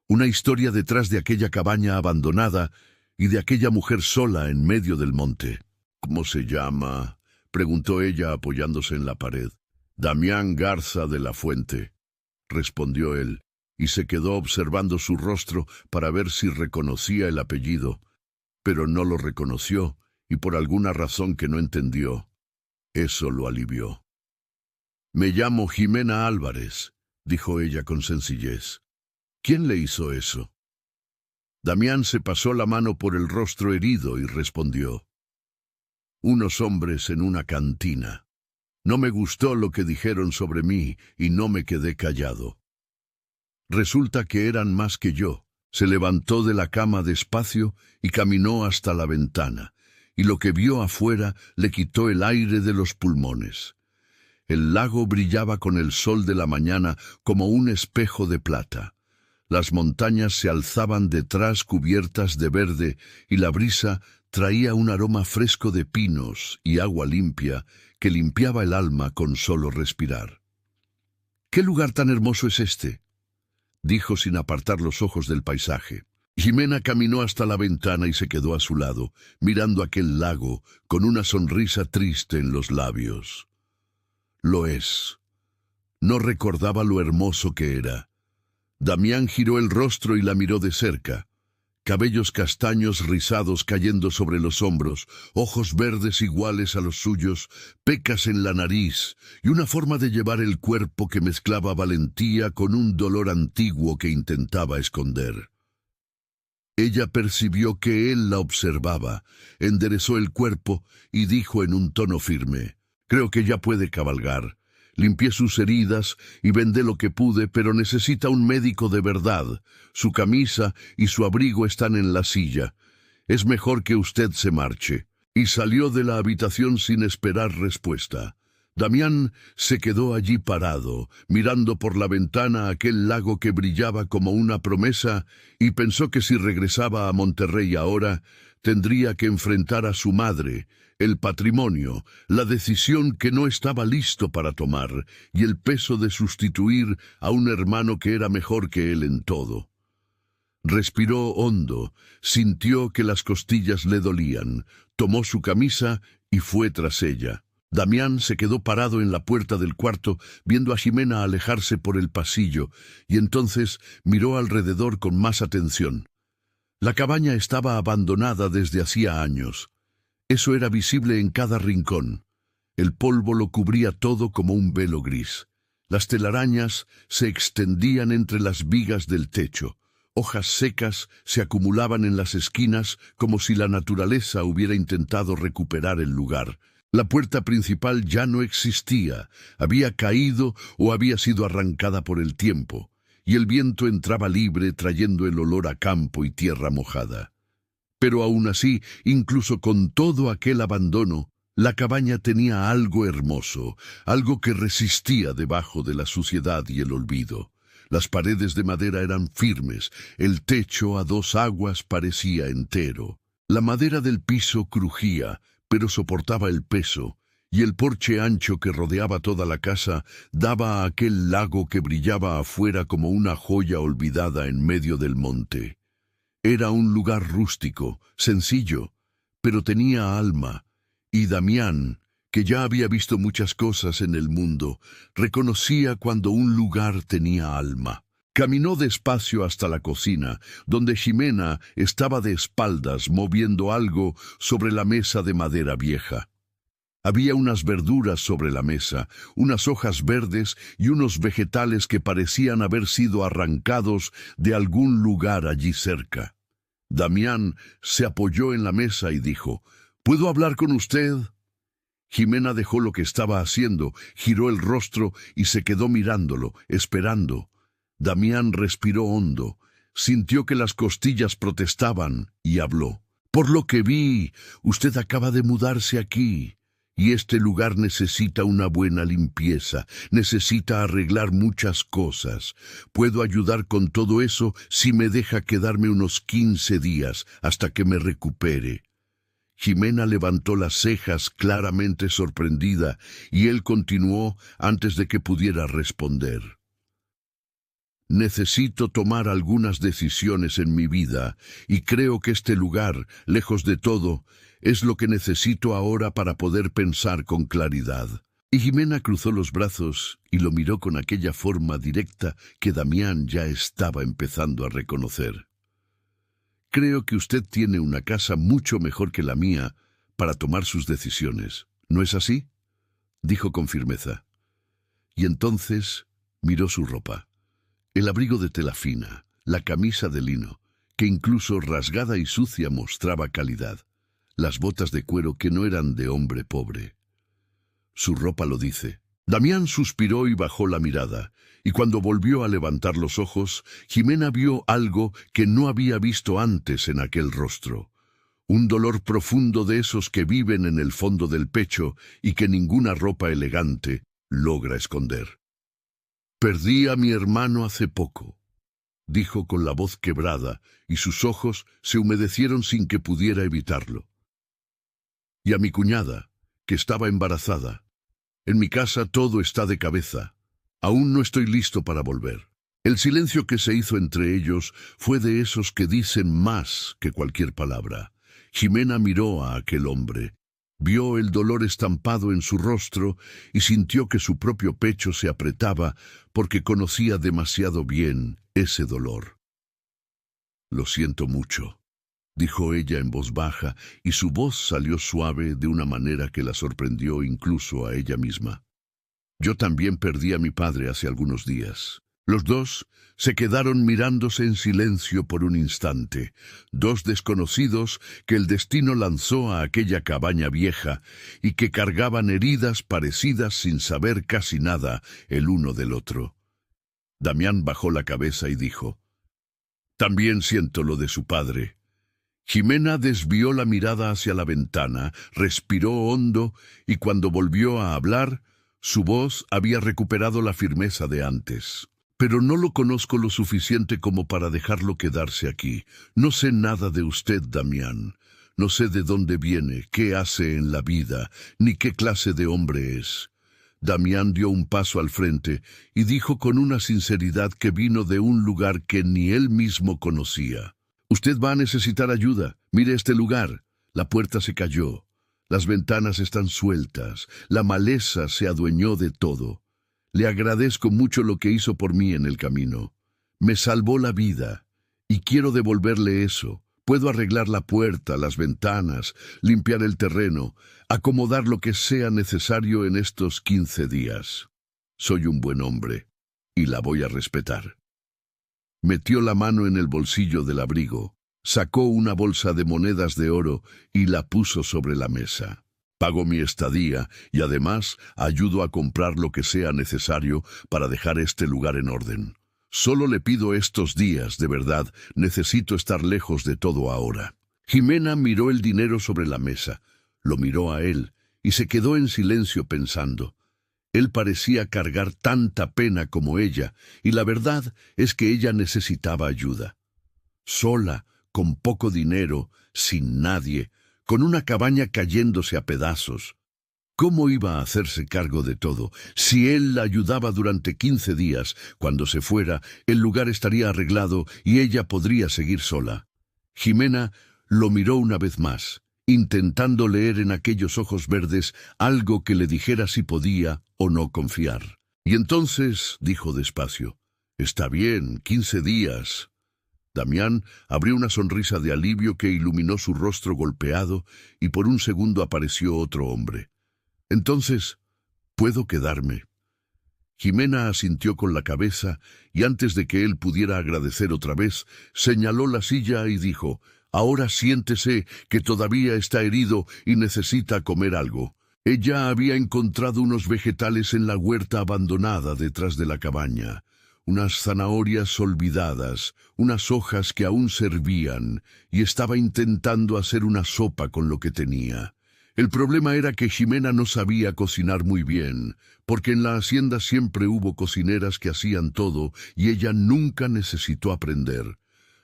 Speaker 1: Una historia detrás de aquella cabaña abandonada y de aquella mujer sola en medio del monte. «¿Cómo se llama?», preguntó ella apoyándose en la pared. «Damián Garza de la Fuente», respondió él, y se quedó observando su rostro para ver si reconocía el apellido, pero no lo reconoció, y por alguna razón que no entendió. Eso lo alivió. «Me llamo Jimena Álvarez», dijo ella con sencillez. «¿Quién le hizo eso?». Damián se pasó la mano por el rostro herido y respondió: «Unos hombres en una cantina. No me gustó lo que dijeron sobre mí y no me quedé callado. Resulta que eran más que yo». Se levantó de la cama despacio y caminó hasta la ventana, y lo que vio afuera le quitó el aire de los pulmones. El lago brillaba con el sol de la mañana como un espejo de plata. Las montañas se alzaban detrás cubiertas de verde y la brisa traía un aroma fresco de pinos y agua limpia que limpiaba el alma con solo respirar. «¿Qué lugar tan hermoso es este?», dijo sin apartar los ojos del paisaje. Jimena caminó hasta la ventana y se quedó a su lado, mirando aquel lago con una sonrisa triste en los labios. «Lo es». No recordaba lo hermoso que era. Damián giró el rostro y la miró de cerca. cabellos castaños rizados cayendo sobre los hombros, ojos verdes iguales a los suyos, pecas en la nariz y una forma de llevar el cuerpo que mezclaba valentía con un dolor antiguo que intentaba esconder. Ella percibió que él la observaba, enderezó el cuerpo y dijo en un tono firme: «Creo que ya puede cabalgar. Limpié sus heridas y vendé lo que pude, pero necesita un médico de verdad. Su camisa y su abrigo están en la silla. Es mejor que usted se marche». Y salió de la habitación sin esperar respuesta. Damián se quedó allí parado, mirando por la ventana aquel lago que brillaba como una promesa, y pensó que si regresaba a Monterrey ahora, tendría que enfrentar a su madre, el patrimonio, la decisión que no estaba listo para tomar, y el peso de sustituir a un hermano que era mejor que él en todo. Respiró hondo, sintió que las costillas le dolían, tomó su camisa y fue tras ella. Damián se quedó parado en la puerta del cuarto, viendo a Ximena alejarse por el pasillo, y entonces miró alrededor con más atención. La cabaña estaba abandonada desde hacía años. Eso era visible en cada rincón. El polvo lo cubría todo como un velo gris. Las telarañas se extendían entre las vigas del techo. Hojas secas se acumulaban en las esquinas como si la naturaleza hubiera intentado recuperar el lugar. La puerta principal ya no existía, había caído o había sido arrancada por el tiempo, y el viento entraba libre trayendo el olor a campo y tierra mojada. Pero aún así, incluso con todo aquel abandono, la cabaña tenía algo hermoso, algo que resistía debajo de la suciedad y el olvido. Las paredes de madera eran firmes, el techo a dos aguas parecía entero. La madera del piso crujía, pero soportaba el peso, y el porche ancho que rodeaba toda la casa daba a aquel lago que brillaba afuera como una joya olvidada en medio del monte. Era un lugar rústico, sencillo, pero tenía alma, y Damián, que ya había visto muchas cosas en el mundo, reconocía cuando un lugar tenía alma. Caminó despacio hasta la cocina, donde Ximena estaba de espaldas moviendo algo sobre la mesa de madera vieja. Había unas verduras sobre la mesa, unas hojas verdes y unos vegetales que parecían haber sido arrancados de algún lugar allí cerca. Damián se apoyó en la mesa y dijo: «¿Puedo hablar con usted?». Ximena dejó lo que estaba haciendo, giró el rostro y se quedó mirándolo, esperando. Damián respiró hondo, sintió que las costillas protestaban y habló: «Por lo que vi, usted acaba de mudarse aquí, y este lugar necesita una buena limpieza, necesita arreglar muchas cosas. Puedo ayudar con todo eso si me deja quedarme unos 15 días hasta que me recupere». Ximena levantó las cejas claramente sorprendida, y él continuó antes de que pudiera responder: «Necesito tomar algunas decisiones en mi vida, y creo que este lugar, lejos de todo, es lo que necesito ahora para poder pensar con claridad». Y Ximena cruzó los brazos y lo miró con aquella forma directa que Damián ya estaba empezando a reconocer. «Creo que usted tiene una casa mucho mejor que la mía para tomar sus decisiones, ¿no es así?», dijo con firmeza. Y entonces miró su ropa. El abrigo de tela fina, la camisa de lino, que incluso rasgada y sucia mostraba calidad, las botas de cuero que no eran de hombre pobre. Su ropa lo dice. Damián suspiró y bajó la mirada, y cuando volvió a levantar los ojos, Ximena vio algo que no había visto antes en aquel rostro. Un dolor profundo de esos que viven en el fondo del pecho y que ninguna ropa elegante logra esconder. «Perdí a mi hermano hace poco», dijo con la voz quebrada, y sus ojos se humedecieron sin que pudiera evitarlo. «Y a mi cuñada, que estaba embarazada. En mi casa todo está de cabeza. Aún no estoy listo para volver». El silencio que se hizo entre ellos fue de esos que dicen más que cualquier palabra. Ximena miró a aquel hombre, vio el dolor estampado en su rostro y sintió que su propio pecho se apretaba porque conocía demasiado bien ese dolor. «Lo siento mucho», dijo ella en voz baja, y su voz salió suave de una manera que la sorprendió incluso a ella misma. Yo también perdí a mi padre hace algunos días. Los dos se quedaron mirándose en silencio por un instante, dos desconocidos que el destino lanzó a aquella cabaña vieja y que cargaban heridas parecidas sin saber casi nada el uno del otro. Damián bajó la cabeza y dijo: «También siento lo de su padre». Jimena desvió la mirada hacia la ventana, respiró hondo y cuando volvió a hablar, su voz había recuperado la firmeza de antes. «Pero no lo conozco lo suficiente como para dejarlo quedarse aquí. No sé nada de usted, Damián. No sé de dónde viene, qué hace en la vida, ni qué clase de hombre es». Damián dio un paso al frente y dijo con una sinceridad que vino de un lugar que ni él mismo conocía: «Usted va a necesitar ayuda. Mire este lugar. La puerta se cayó. Las ventanas están sueltas. La maleza se adueñó de todo. Le agradezco mucho lo que hizo por mí en el camino. Me salvó la vida y quiero devolverle eso. Puedo arreglar la puerta, las ventanas, limpiar el terreno, acomodar lo que sea necesario en estos 15 días. Soy un buen hombre y la voy a respetar». Metió la mano en el bolsillo del abrigo, sacó una bolsa de monedas de oro y la puso sobre la mesa. «Pago mi estadía y además ayudo a comprar lo que sea necesario para dejar este lugar en orden. Solo le pido estos días, de verdad, necesito estar lejos de todo ahora». Jimena miró el dinero sobre la mesa, lo miró a él y se quedó en silencio pensando. Él parecía cargar tanta pena como ella, y la verdad es que ella necesitaba ayuda. Sola, con poco dinero, sin nadie, con una cabaña cayéndose a pedazos. ¿Cómo iba a hacerse cargo de todo? Si él la ayudaba durante 15 días, cuando se fuera, el lugar estaría arreglado y ella podría seguir sola. Jimena lo miró una vez más, intentando leer en aquellos ojos verdes algo que le dijera si podía o no confiar. Y entonces dijo despacio: «Está bien, 15 días». Damián abrió una sonrisa de alivio que iluminó su rostro golpeado y por un segundo apareció otro hombre. «Entonces, ¿puedo quedarme?». Jimena asintió con la cabeza y antes de que él pudiera agradecer otra vez, señaló la silla y dijo: «Ahora siéntese, que todavía está herido y necesita comer algo». Ella había encontrado unos vegetales en la huerta abandonada detrás de la cabaña, unas zanahorias olvidadas, unas hojas que aún servían, y estaba intentando hacer una sopa con lo que tenía. El problema era que Jimena no sabía cocinar muy bien, porque en la hacienda siempre hubo cocineras que hacían todo y ella nunca necesitó aprender.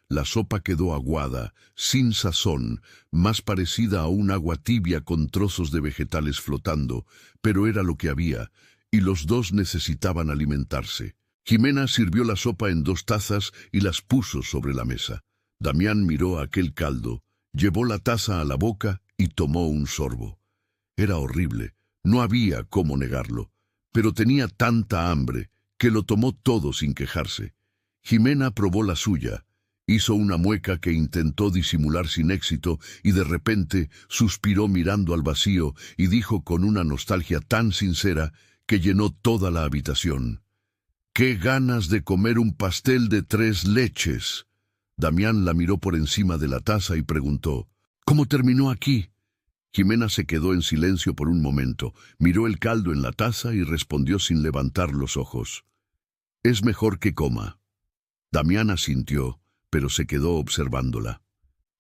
Speaker 1: La sopa quedó aguada, sin sazón, más parecida a un agua tibia con trozos de vegetales flotando, pero era lo que había, y los dos necesitaban alimentarse. Jimena sirvió la sopa en 2 tazas y las puso sobre la mesa. Damián miró aquel caldo, llevó la taza a la boca y tomó un sorbo. Era horrible, no había cómo negarlo, pero tenía tanta hambre que lo tomó todo sin quejarse. Jimena probó la suya. Hizo una mueca que intentó disimular sin éxito y de repente suspiró mirando al vacío y dijo con una nostalgia tan sincera que llenó toda la habitación: «¡Qué ganas de comer un pastel de 3 leches!». Damián la miró por encima de la taza y preguntó: «¿Cómo terminó aquí?». Jimena se quedó en silencio por un momento, miró el caldo en la taza y respondió sin levantar los ojos: «Es mejor que coma». Damián asintió, pero se quedó observándola.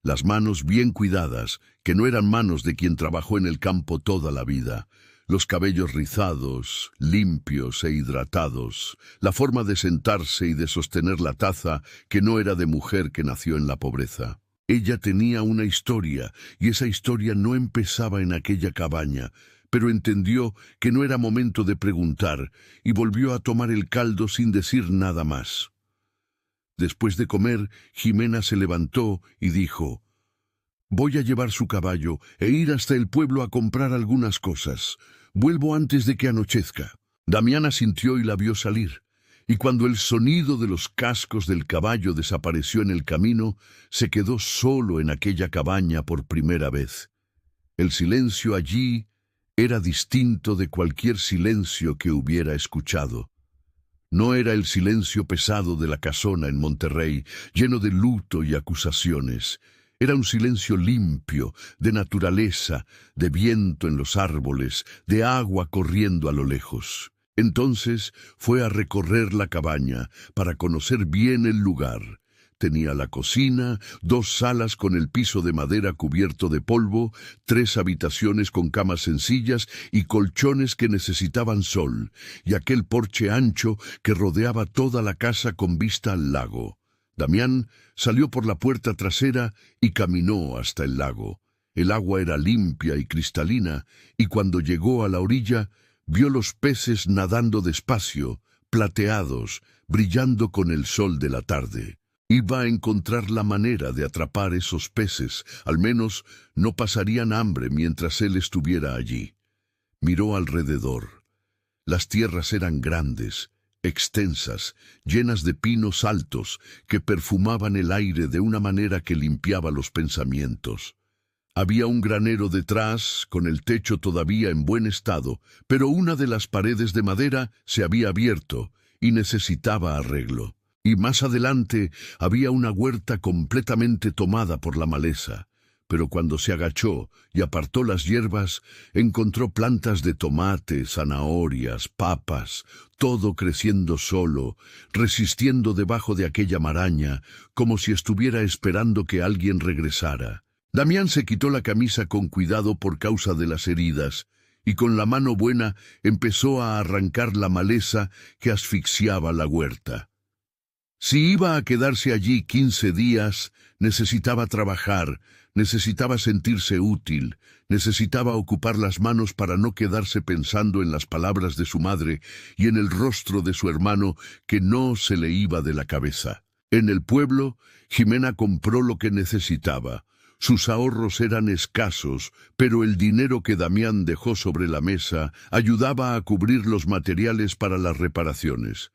Speaker 1: Las manos bien cuidadas, que no eran manos de quien trabajó en el campo toda la vida, los cabellos rizados, limpios e hidratados, la forma de sentarse y de sostener la taza, que no era de mujer que nació en la pobreza. Ella tenía una historia, y esa historia no empezaba en aquella cabaña, pero entendió que no era momento de preguntar, y volvió a tomar el caldo sin decir nada más. Después de comer, Jimena se levantó y dijo: «Voy a llevar su caballo e ir hasta el pueblo a comprar algunas cosas. Vuelvo antes de que anochezca». Damián asintió y la vio salir. y cuando el sonido de los cascos del caballo desapareció en el camino, se quedó solo en aquella cabaña por primera vez. El silencio allí era distinto de cualquier silencio que hubiera escuchado. No era el silencio pesado de la casona en Monterrey, lleno de luto y acusaciones. Era un silencio limpio, de naturaleza, de viento en los árboles, de agua corriendo a lo lejos. Entonces fue a recorrer la cabaña para conocer bien el lugar. Tenía la cocina, 2 salas con el piso de madera cubierto de polvo, 3 habitaciones con camas sencillas y colchones que necesitaban sol, y aquel porche ancho que rodeaba toda la casa con vista al lago. Damián salió por la puerta trasera y caminó hasta el lago. El agua era limpia y cristalina, y cuando llegó a la orilla, vio los peces nadando despacio, plateados, brillando con el sol de la tarde. Iba a encontrar la manera de atrapar esos peces, al menos no pasarían hambre mientras él estuviera allí. Miró alrededor. Las tierras eran grandes, extensas, llenas de pinos altos que perfumaban el aire de una manera que limpiaba los pensamientos. Había un granero detrás, con el techo todavía en buen estado, pero una de las paredes de madera se había abierto y necesitaba arreglo. Y más adelante había una huerta completamente tomada por la maleza. Pero cuando se agachó y apartó las hierbas, encontró plantas de tomate, zanahorias, papas, todo creciendo solo, resistiendo debajo de aquella maraña, como si estuviera esperando que alguien regresara. Damián se quitó la camisa con cuidado por causa de las heridas, y con la mano buena empezó a arrancar la maleza que asfixiaba la huerta. Si iba a quedarse allí 15 días, necesitaba trabajar, necesitaba sentirse útil, necesitaba ocupar las manos para no quedarse pensando en las palabras de su madre y en el rostro de su hermano que no se le iba de la cabeza. En el pueblo, Ximena compró lo que necesitaba. Sus ahorros eran escasos, pero el dinero que Damián dejó sobre la mesa ayudaba a cubrir los materiales para las reparaciones.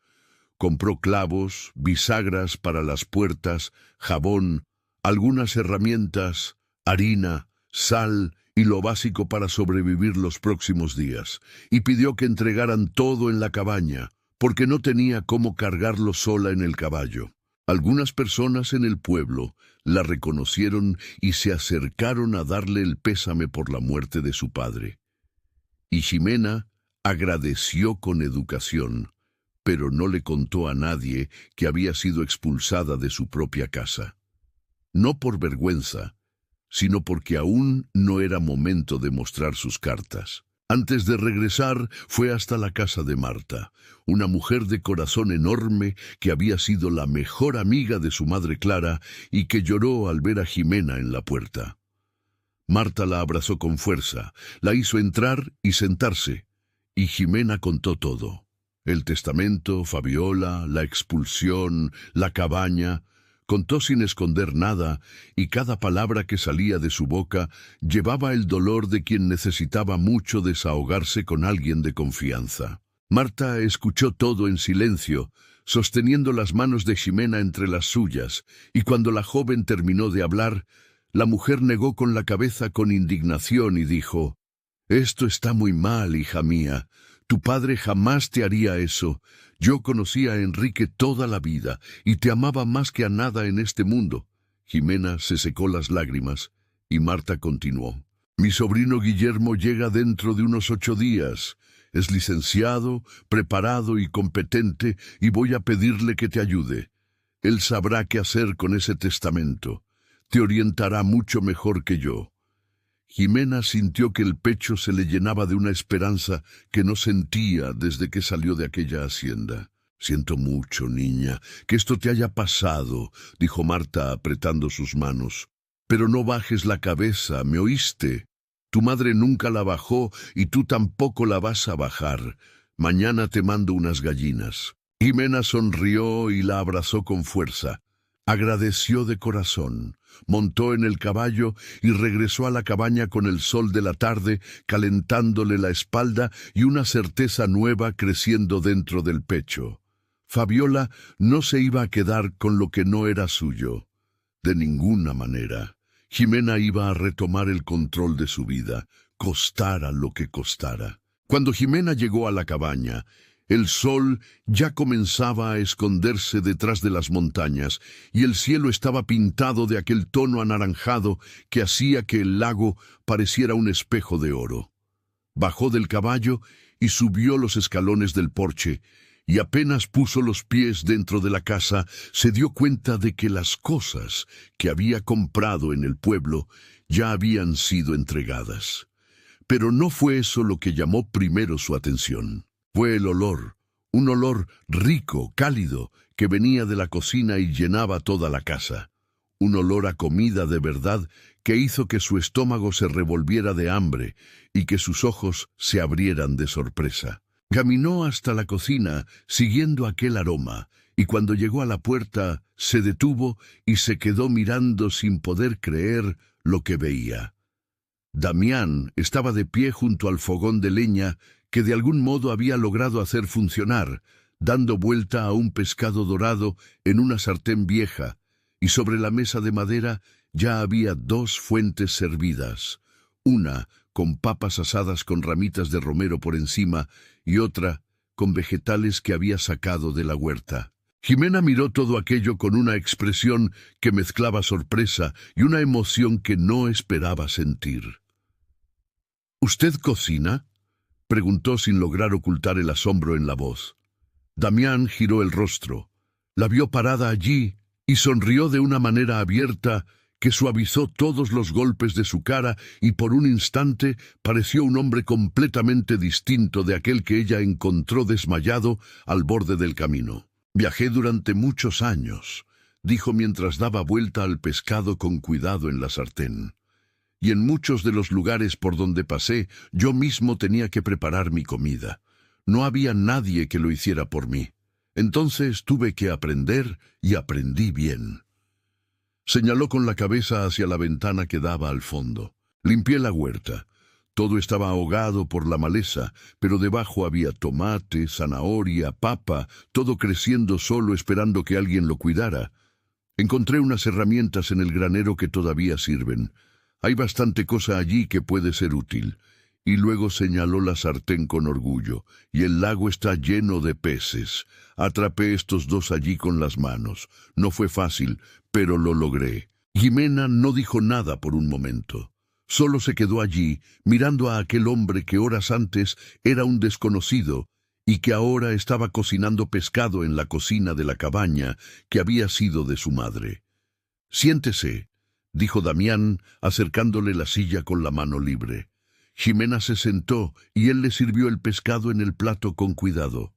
Speaker 1: Compró clavos, bisagras para las puertas, jabón, algunas herramientas, harina, sal y lo básico para sobrevivir los próximos días, y pidió que entregaran todo en la cabaña, porque no tenía cómo cargarlo sola en el caballo. Algunas personas en el pueblo la reconocieron y se acercaron a darle el pésame por la muerte de su padre. Y Ximena agradeció con educación, pero no le contó a nadie que había sido expulsada de su propia casa. No por vergüenza, sino porque aún no era momento de mostrar sus cartas. Antes de regresar, fue hasta la casa de Marta, una mujer de corazón enorme que había sido la mejor amiga de su madre Clara y que lloró al ver a Ximena en la puerta. Marta la abrazó con fuerza, la hizo entrar y sentarse, y Ximena contó todo. El testamento, Fabiola, la expulsión, la cabaña. Contó sin esconder nada, y cada palabra que salía de su boca llevaba el dolor de quien necesitaba mucho desahogarse con alguien de confianza. Marta escuchó todo en silencio, sosteniendo las manos de Ximena entre las suyas, y cuando la joven terminó de hablar, la mujer negó con la cabeza con indignación y dijo: «Esto está muy mal, hija mía. Tu padre jamás te haría eso. Yo conocí a Enrique toda la vida y te amaba más que a nada en este mundo». Ximena se secó las lágrimas y Marta continuó: «Mi sobrino Guillermo llega dentro de unos 8 días. Es licenciado, preparado y competente y voy a pedirle que te ayude. Él sabrá qué hacer con ese testamento. Te orientará mucho mejor que yo». Ximena sintió que el pecho se le llenaba de una esperanza que no sentía desde que salió de aquella hacienda. «Siento mucho, niña, que esto te haya pasado», dijo Marta apretando sus manos. «Pero no bajes la cabeza, ¿me oíste? Tu madre nunca la bajó y tú tampoco la vas a bajar. Mañana te mando unas gallinas». Ximena sonrió y la abrazó con fuerza. Agradeció de corazón, montó en el caballo y regresó a la cabaña con el sol de la tarde calentándole la espalda y una certeza nueva creciendo dentro del pecho. Fabiola no se iba a quedar con lo que no era suyo. De ninguna manera. Jimena iba a retomar el control de su vida, costara lo que costara. Cuando Jimena llegó a la cabaña, el sol ya comenzaba a esconderse detrás de las montañas y el cielo estaba pintado de aquel tono anaranjado que hacía que el lago pareciera un espejo de oro. Bajó del caballo y subió los escalones del porche, y apenas puso los pies dentro de la casa, se dio cuenta de que las cosas que había comprado en el pueblo ya habían sido entregadas. Pero no fue eso lo que llamó primero su atención. Fue el olor, un olor rico, cálido, que venía de la cocina y llenaba toda la casa. Un olor a comida de verdad que hizo que su estómago se revolviera de hambre y que sus ojos se abrieran de sorpresa. Caminó hasta la cocina siguiendo aquel aroma, y cuando llegó a la puerta se detuvo y se quedó mirando sin poder creer lo que veía. Damián estaba de pie junto al fogón de leña que de algún modo había logrado hacer funcionar, dando vuelta a un pescado dorado en una sartén vieja, y sobre la mesa de madera ya había 2 fuentes servidas, una con papas asadas con ramitas de romero por encima y otra con vegetales que había sacado de la huerta. Jimena miró todo aquello con una expresión que mezclaba sorpresa y una emoción que no esperaba sentir. ¿Usted cocina?, preguntó sin lograr ocultar el asombro en la voz. Damián giró el rostro, la vio parada allí y sonrió de una manera abierta que suavizó todos los golpes de su cara y por un instante pareció un hombre completamente distinto de aquel que ella encontró desmayado al borde del camino. «Viajé durante muchos años», dijo mientras daba vuelta al pescado con cuidado en la sartén. «Y en muchos de los lugares por donde pasé, yo mismo tenía que preparar mi comida. No había nadie que lo hiciera por mí. Entonces tuve que aprender y aprendí bien». Señaló con la cabeza hacia la ventana que daba al fondo. «Limpié la huerta. Todo estaba ahogado por la maleza, pero debajo había tomate, zanahoria, papa, todo creciendo solo esperando que alguien lo cuidara. Encontré unas herramientas en el granero que todavía sirven. Hay bastante cosa allí que puede ser útil». Y luego señaló la sartén con orgullo. «Y el lago está lleno de peces. Atrapé estos 2 allí con las manos. No fue fácil, pero lo logré». Jimena no dijo nada por un momento. Solo se quedó allí, mirando a aquel hombre que horas antes era un desconocido y que ahora estaba cocinando pescado en la cocina de la cabaña que había sido de su madre. «Siéntese», dijo Damián, acercándole la silla con la mano libre. Jimena se sentó y él le sirvió el pescado en el plato con cuidado.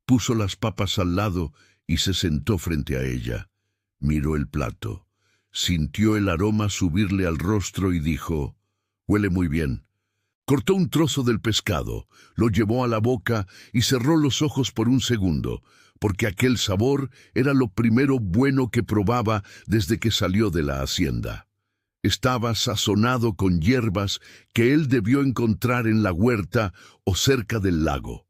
Speaker 1: Puso las papas al lado y se sentó frente a ella. Miró el plato. Sintió el aroma subirle al rostro y dijo: «Huele muy bien». Cortó un trozo del pescado, lo llevó a la boca y cerró los ojos por un segundo, porque aquel sabor era lo primero bueno que probaba desde que salió de la hacienda. Estaba sazonado con hierbas que él debió encontrar en la huerta o cerca del lago.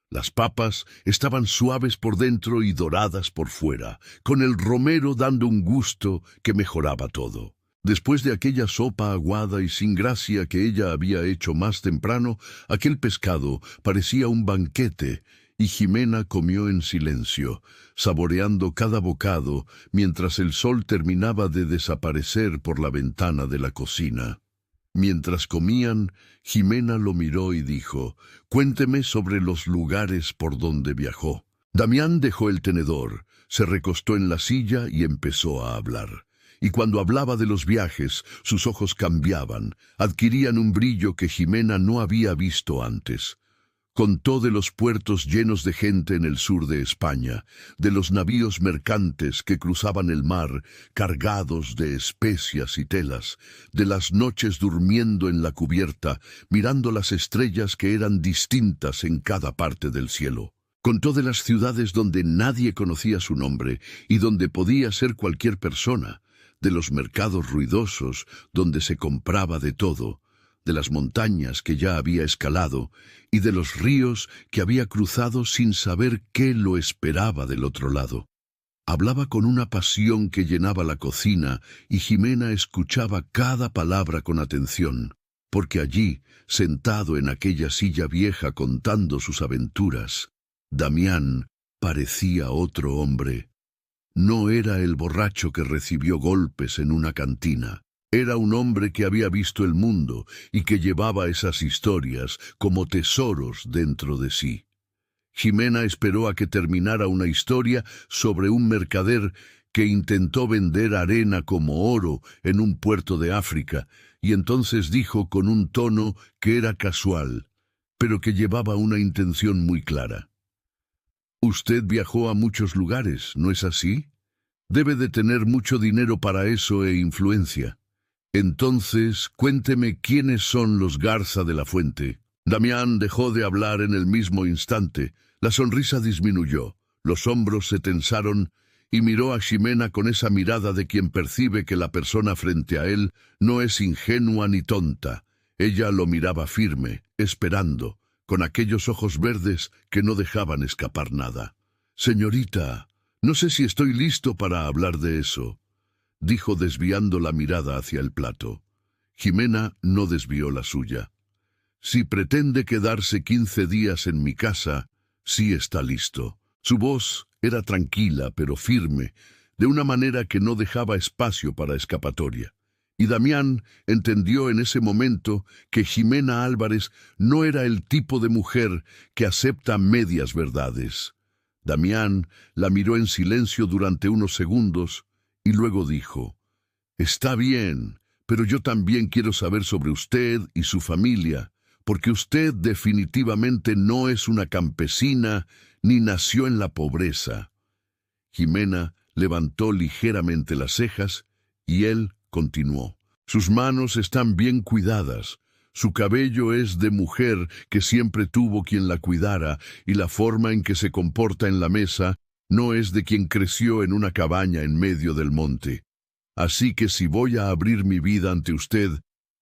Speaker 1: Las papas estaban suaves por dentro y doradas por fuera, con el romero dando un gusto que mejoraba todo. Después de aquella sopa aguada y sin gracia que ella había hecho más temprano, aquel pescado parecía un banquete, y Jimena comió en silencio, saboreando cada bocado mientras el sol terminaba de desaparecer por la ventana de la cocina. Mientras comían, Jimena lo miró y dijo: «Cuénteme sobre los lugares por donde viajó». Damián dejó el tenedor, se recostó en la silla y empezó a hablar. Y cuando hablaba de los viajes, sus ojos cambiaban, adquirían un brillo que Jimena no había visto antes. Contó de los puertos llenos de gente en el sur de España, de los navíos mercantes que cruzaban el mar cargados de especias y telas, de las noches durmiendo en la cubierta, mirando las estrellas que eran distintas en cada parte del cielo. Contó de las ciudades donde nadie conocía su nombre y donde podía ser cualquier persona, de los mercados ruidosos donde se compraba de todo, de las montañas que ya había escalado y de los ríos que había cruzado sin saber qué lo esperaba del otro lado. Hablaba con una pasión que llenaba la cocina y Ximena escuchaba cada palabra con atención, porque allí, sentado en aquella silla vieja contando sus aventuras, Damián parecía otro hombre. No era el borracho que recibió golpes en una cantina. Era un hombre que había visto el mundo y que llevaba esas historias como tesoros dentro de sí. Ximena esperó a que terminara una historia sobre un mercader que intentó vender arena como oro en un puerto de África, y entonces dijo con un tono que era casual, pero que llevaba una intención muy clara. «Usted viajó a muchos lugares, ¿no es así? Debe de tener mucho dinero para eso e influencia. Entonces, cuénteme quiénes son los Garza de la Fuente». Damián dejó de hablar en el mismo instante. La sonrisa disminuyó, los hombros se tensaron y miró a Ximena con esa mirada de quien percibe que la persona frente a él no es ingenua ni tonta. Ella lo miraba firme, esperando, con aquellos ojos verdes que no dejaban escapar nada. «Señorita, no sé si estoy listo para hablar de eso», dijo desviando la mirada hacia el plato. Ximena no desvió la suya. «Si pretende quedarse 15 días en mi casa, sí está listo». Su voz era tranquila pero firme, de una manera que no dejaba espacio para escapatoria. Y Damián entendió en ese momento que Ximena Álvarez no era el tipo de mujer que acepta medias verdades. Damián la miró en silencio durante unos segundos y luego dijo: «Está bien, pero yo también quiero saber sobre usted y su familia, porque usted definitivamente no es una campesina ni nació en la pobreza». Ximena levantó ligeramente las cejas y él continuó: «Sus manos están bien cuidadas, su cabello es de mujer que siempre tuvo quien la cuidara y la forma en que se comporta en la mesa no es de quien creció en una cabaña en medio del monte. Así que si voy a abrir mi vida ante usted,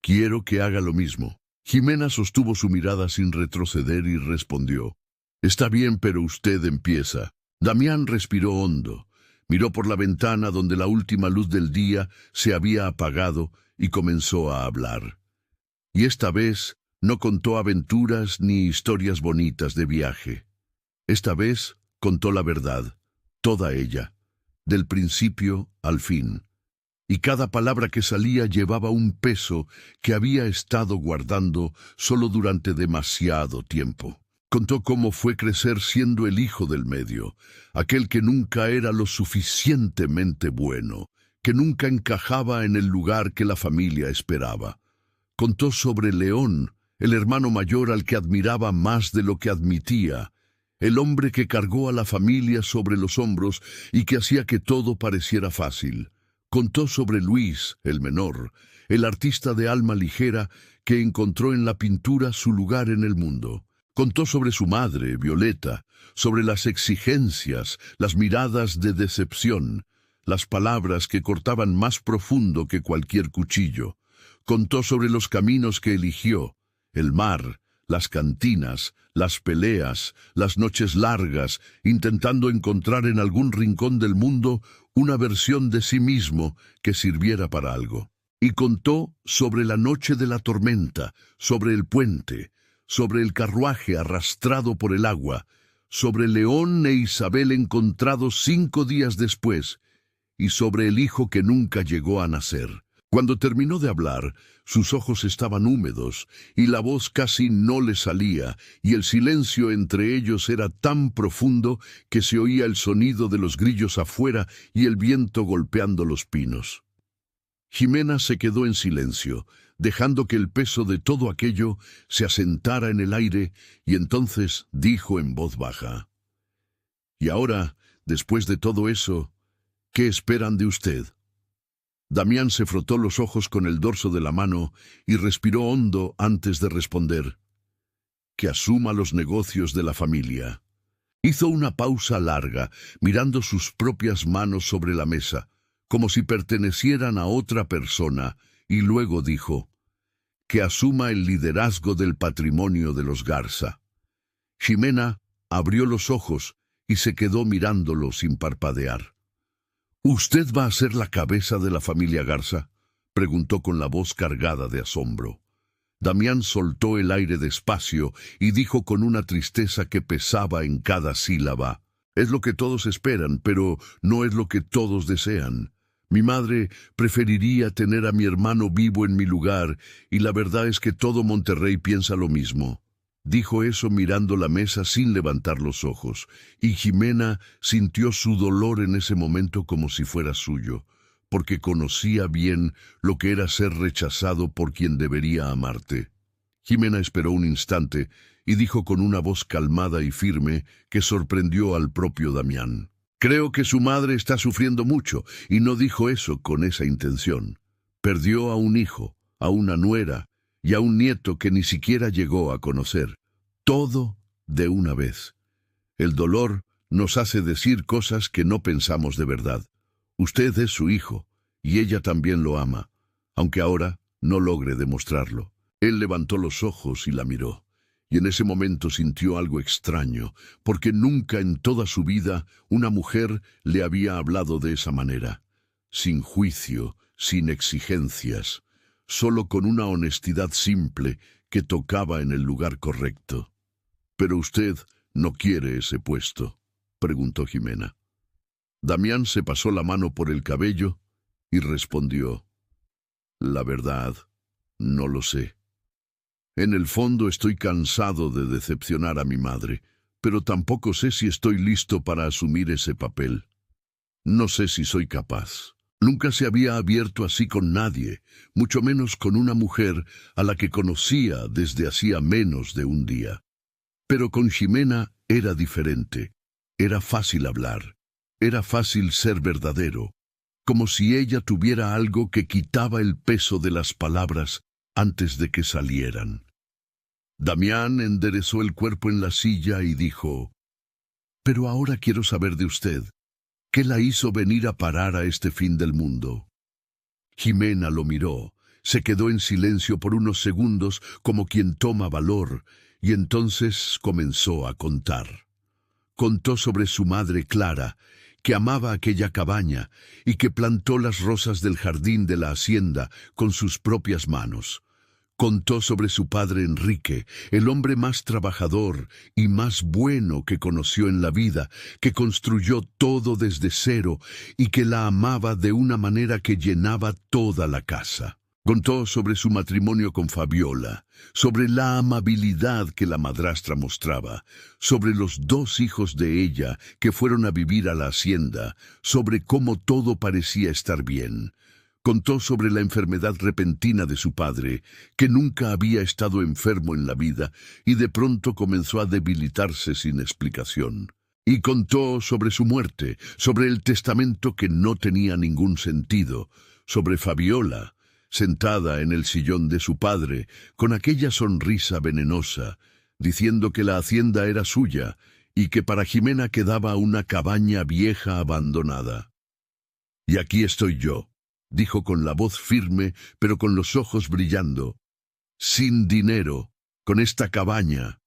Speaker 1: quiero que haga lo mismo». Ximena sostuvo su mirada sin retroceder y respondió: «Está bien, pero usted empieza». Damián respiró hondo, miró por la ventana donde la última luz del día se había apagado y comenzó a hablar. Y esta vez no contó aventuras ni historias bonitas de viaje. Esta vez contó la verdad, toda ella, del principio al fin. Y cada palabra que salía llevaba un peso que había estado guardando solo durante demasiado tiempo. Contó cómo fue crecer siendo el hijo del medio, aquel que nunca era lo suficientemente bueno, que nunca encajaba en el lugar que la familia esperaba. Contó sobre León, el hermano mayor al que admiraba más de lo que admitía, el hombre que cargó a la familia sobre los hombros y que hacía que todo pareciera fácil. Contó sobre Luis, el menor, el artista de alma ligera que encontró en la pintura su lugar en el mundo. Contó sobre su madre, Violeta, sobre las exigencias, las miradas de decepción, las palabras que cortaban más profundo que cualquier cuchillo. Contó sobre los caminos que eligió, el mar, las cantinas, las peleas, las noches largas, intentando encontrar en algún rincón del mundo una versión de sí mismo que sirviera para algo. Y contó sobre la noche de la tormenta, sobre el puente, sobre el carruaje arrastrado por el agua, sobre León e Isabel encontrados 5 días después, y sobre el hijo que nunca llegó a nacer. Cuando terminó de hablar, sus ojos estaban húmedos y la voz casi no le salía, y el silencio entre ellos era tan profundo que se oía el sonido de los grillos afuera y el viento golpeando los pinos. Ximena se quedó en silencio, dejando que el peso de todo aquello se asentara en el aire, y entonces dijo en voz baja: «Y ahora, después de todo eso, ¿qué esperan de usted?». Damián se frotó los ojos con el dorso de la mano y respiró hondo antes de responder: «Que asuma los negocios de la familia». Hizo una pausa larga, mirando sus propias manos sobre la mesa, como si pertenecieran a otra persona, y luego dijo: que asuma el liderazgo del patrimonio de los Garza. Ximena abrió los ojos y se quedó mirándolo sin parpadear. —¿Usted va a ser la cabeza de la familia Garza? —preguntó con la voz cargada de asombro. Damián soltó el aire despacio y dijo con una tristeza que pesaba en cada sílaba: «Es lo que todos esperan, pero no es lo que todos desean. Mi madre preferiría tener a mi hermano vivo en mi lugar, y la verdad es que todo Monterrey piensa lo mismo». Dijo eso mirando la mesa sin levantar los ojos, y Ximena sintió su dolor en ese momento como si fuera suyo, porque conocía bien lo que era ser rechazado por quien debería amarte. Ximena esperó un instante y dijo con una voz calmada y firme que sorprendió al propio Damián: «Creo que su madre está sufriendo mucho, y no dijo eso con esa intención. Perdió a un hijo, a una nuera y a un nieto que ni siquiera llegó a conocer. Todo de una vez. El dolor nos hace decir cosas que no pensamos de verdad. Usted es su hijo, y ella también lo ama, aunque ahora no logre demostrarlo». Él levantó los ojos y la miró, y en ese momento sintió algo extraño, porque nunca en toda su vida una mujer le había hablado de esa manera, sin juicio, sin exigencias, solo con una honestidad simple que tocaba en el lugar correcto. «¿Pero usted no quiere ese puesto?», preguntó Ximena. Damián se pasó la mano por el cabello y respondió: «La verdad, no lo sé. En el fondo estoy cansado de decepcionar a mi madre, pero tampoco sé si estoy listo para asumir ese papel. No sé si soy capaz». Nunca se había abierto así con nadie, mucho menos con una mujer a la que conocía desde hacía menos de un día. Pero con Ximena era diferente. Era fácil hablar. Era fácil ser verdadero, como si ella tuviera algo que quitaba el peso de las palabras antes de que salieran. Damián enderezó el cuerpo en la silla y dijo: «Pero ahora quiero saber de usted. ¿Qué la hizo venir a parar a este fin del mundo?». Ximena lo miró, se quedó en silencio por unos segundos como quien toma valor, y entonces comenzó a contar. Contó sobre su madre Clara, que amaba aquella cabaña y que plantó las rosas del jardín de la hacienda con sus propias manos. Contó sobre su padre Enrique, el hombre más trabajador y más bueno que conoció en la vida, que construyó todo desde cero y que la amaba de una manera que llenaba toda la casa. Contó sobre su matrimonio con Fabiola, sobre la amabilidad que la madrastra mostraba, sobre los 2 hijos de ella que fueron a vivir a la hacienda, sobre cómo todo parecía estar bien. Contó sobre la enfermedad repentina de su padre, que nunca había estado enfermo en la vida y de pronto comenzó a debilitarse sin explicación. Y contó sobre su muerte, sobre el testamento que no tenía ningún sentido, sobre Fabiola, sentada en el sillón de su padre, con aquella sonrisa venenosa, diciendo que la hacienda era suya y que para Ximena quedaba una cabaña vieja abandonada. «Y aquí estoy yo», dijo con la voz firme, pero con los ojos brillando, «sin dinero, con esta cabaña,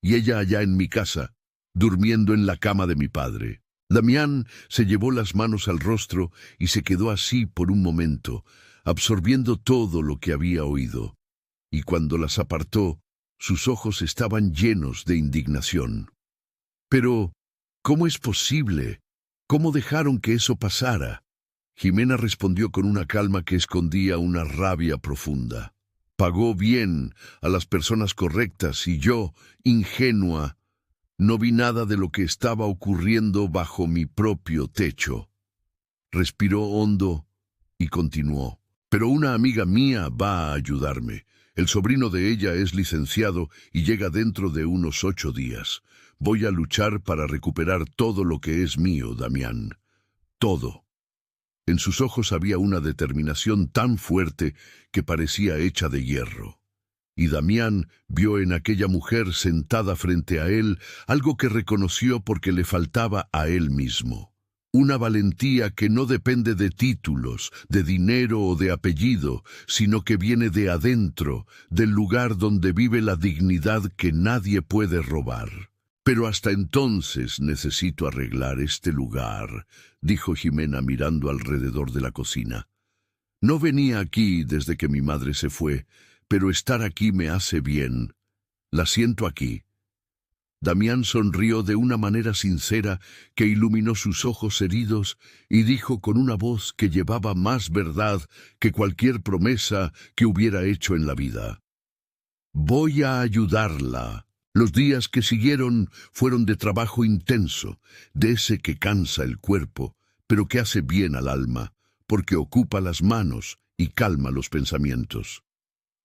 Speaker 1: y ella allá en mi casa, durmiendo en la cama de mi padre». Damián se llevó las manos al rostro y se quedó así por un momento, absorbiendo todo lo que había oído. Y cuando las apartó, sus ojos estaban llenos de indignación. «Pero, ¿cómo es posible? ¿Cómo dejaron que eso pasara?». Ximena respondió con una calma que escondía una rabia profunda. «Pagó bien a las personas correctas y yo, ingenua, no vi nada de lo que estaba ocurriendo bajo mi propio techo». Respiró hondo y continuó: «Pero una amiga mía va a ayudarme. El sobrino de ella es licenciado y llega dentro de unos 8 días. Voy a luchar para recuperar todo lo que es mío, Damián. Todo». En sus ojos había una determinación tan fuerte que parecía hecha de hierro. Y Damián vio en aquella mujer sentada frente a él algo que reconoció porque le faltaba a él mismo: Una valentía que no depende de títulos, de dinero o de apellido, sino que viene de adentro, del lugar donde vive la dignidad que nadie puede robar. Pero hasta entonces necesito arreglar este lugar, dijo Jimena mirando alrededor de la cocina. No venía aquí desde que mi madre se fue, pero estar aquí me hace bien. La siento aquí. Damián sonrió de una manera sincera que iluminó sus ojos heridos y dijo con una voz que llevaba más verdad que cualquier promesa que hubiera hecho en la vida: «Voy a ayudarla». Los días que siguieron fueron de trabajo intenso, de ese que cansa el cuerpo, pero que hace bien al alma, porque ocupa las manos y calma los pensamientos.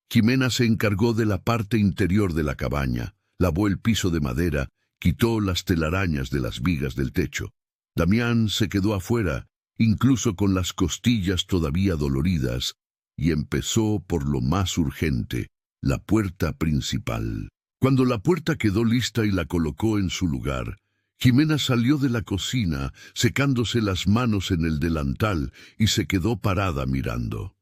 Speaker 1: Jimena se encargó de la parte interior de la cabaña, lavó el piso de madera, quitó las telarañas de las vigas del techo. Damián se quedó afuera, incluso con las costillas todavía doloridas, y empezó por lo más urgente, la puerta principal. Cuando la puerta quedó lista y la colocó en su lugar, Jimena salió de la cocina, secándose las manos en el delantal, y se quedó parada mirando.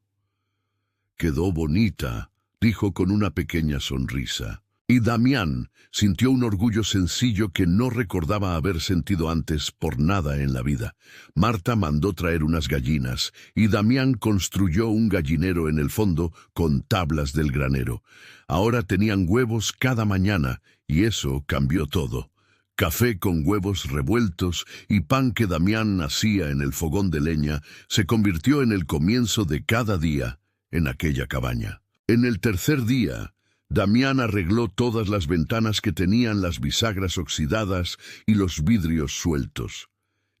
Speaker 1: «Quedó bonita», dijo con una pequeña sonrisa. Y Damián sintió un orgullo sencillo que no recordaba haber sentido antes por nada en la vida. Marta mandó traer unas gallinas, y Damián construyó un gallinero en el fondo con tablas del granero. Ahora tenían huevos cada mañana, y eso cambió todo. Café con huevos revueltos y pan que Damián hacía en el fogón de leña se convirtió en el comienzo de cada día en aquella cabaña. En el tercer día, Damián arregló todas las ventanas que tenían las bisagras oxidadas y los vidrios sueltos.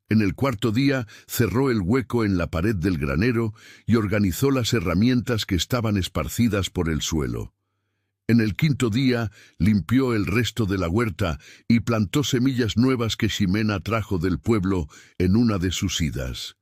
Speaker 1: En el cuarto día cerró el hueco en la pared del granero y organizó las herramientas que estaban esparcidas por el suelo. En el quinto día limpió el resto de la huerta y plantó semillas nuevas que Ximena trajo del pueblo en una de sus idas.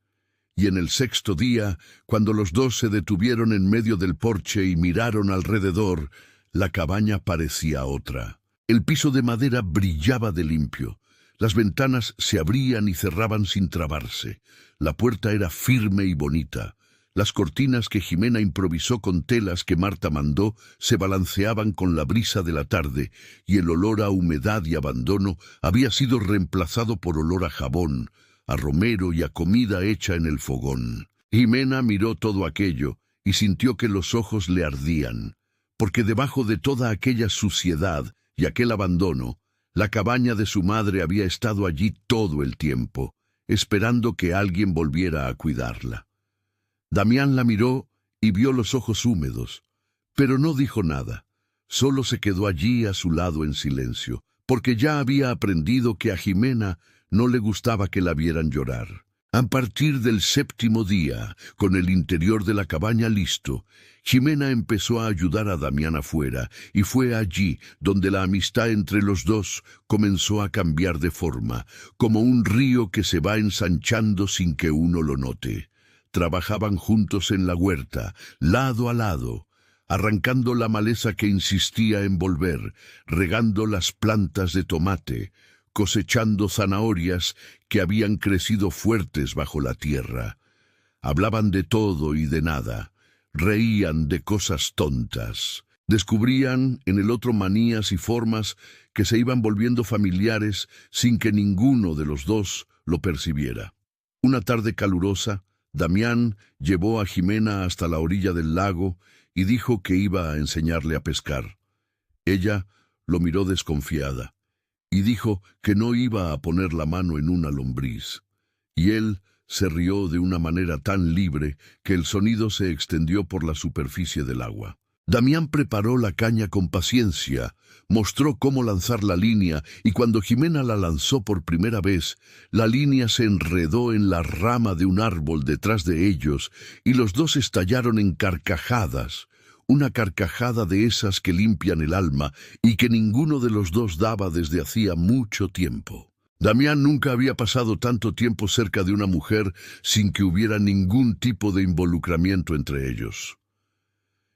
Speaker 1: Y en el sexto día, cuando los dos se detuvieron en medio del porche y miraron alrededor, la cabaña parecía otra. El piso de madera brillaba de limpio. Las ventanas se abrían y cerraban sin trabarse. La puerta era firme y bonita. Las cortinas que Ximena improvisó con telas que Marta mandó se balanceaban con la brisa de la tarde, y el olor a humedad y abandono había sido reemplazado por olor a jabón, a romero y a comida hecha en el fogón. Ximena miró todo aquello y sintió que los ojos le ardían, porque debajo de toda aquella suciedad y aquel abandono, la cabaña de su madre había estado allí todo el tiempo, esperando que alguien volviera a cuidarla. Damián la miró y vio los ojos húmedos, pero no dijo nada. Solo se quedó allí a su lado en silencio, porque ya había aprendido que a Ximena no le gustaba que la vieran llorar. A partir del séptimo día, con el interior de la cabaña listo, Ximena empezó a ayudar a Damián afuera, y fue allí donde la amistad entre los dos comenzó a cambiar de forma, como un río que se va ensanchando sin que uno lo note. Trabajaban juntos en la huerta, lado a lado, arrancando la maleza que insistía en volver, regando las plantas de tomate, cosechando zanahorias que habían crecido fuertes bajo la tierra. Hablaban de todo y de nada, reían de cosas tontas, descubrían en el otro manías y formas que se iban volviendo familiares sin que ninguno de los dos lo percibiera. Una tarde calurosa, Damián llevó a Ximena hasta la orilla del lago y dijo que iba a enseñarle a pescar. Ella lo miró desconfiada y dijo que no iba a poner la mano en una lombriz. Y él se rió de una manera tan libre que el sonido se extendió por la superficie del agua. Damián preparó la caña con paciencia, mostró cómo lanzar la línea, y cuando Ximena la lanzó por primera vez, la línea se enredó en la rama de un árbol detrás de ellos, y los dos estallaron en carcajadas, una carcajada de esas que limpian el alma y que ninguno de los dos daba desde hacía mucho tiempo. Damián nunca había pasado tanto tiempo cerca de una mujer sin que hubiera ningún tipo de involucramiento entre ellos.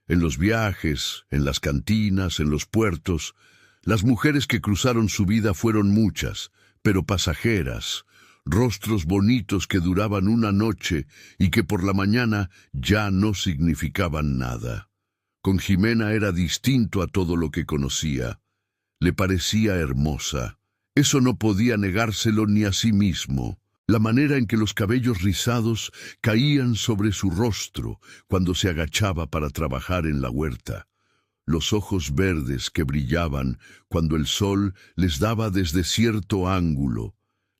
Speaker 1: En los viajes, en las cantinas, en los puertos, las mujeres que cruzaron su vida fueron muchas, pero pasajeras. rostros bonitos que duraban una noche y que por la mañana ya no significaban nada. Con Jimena era distinto a todo lo que conocía. Le parecía hermosa. Eso no podía negárselo ni a sí mismo. La manera en que los cabellos rizados caían sobre su rostro cuando se agachaba para trabajar en la huerta. Los ojos verdes que brillaban cuando el sol les daba desde cierto ángulo.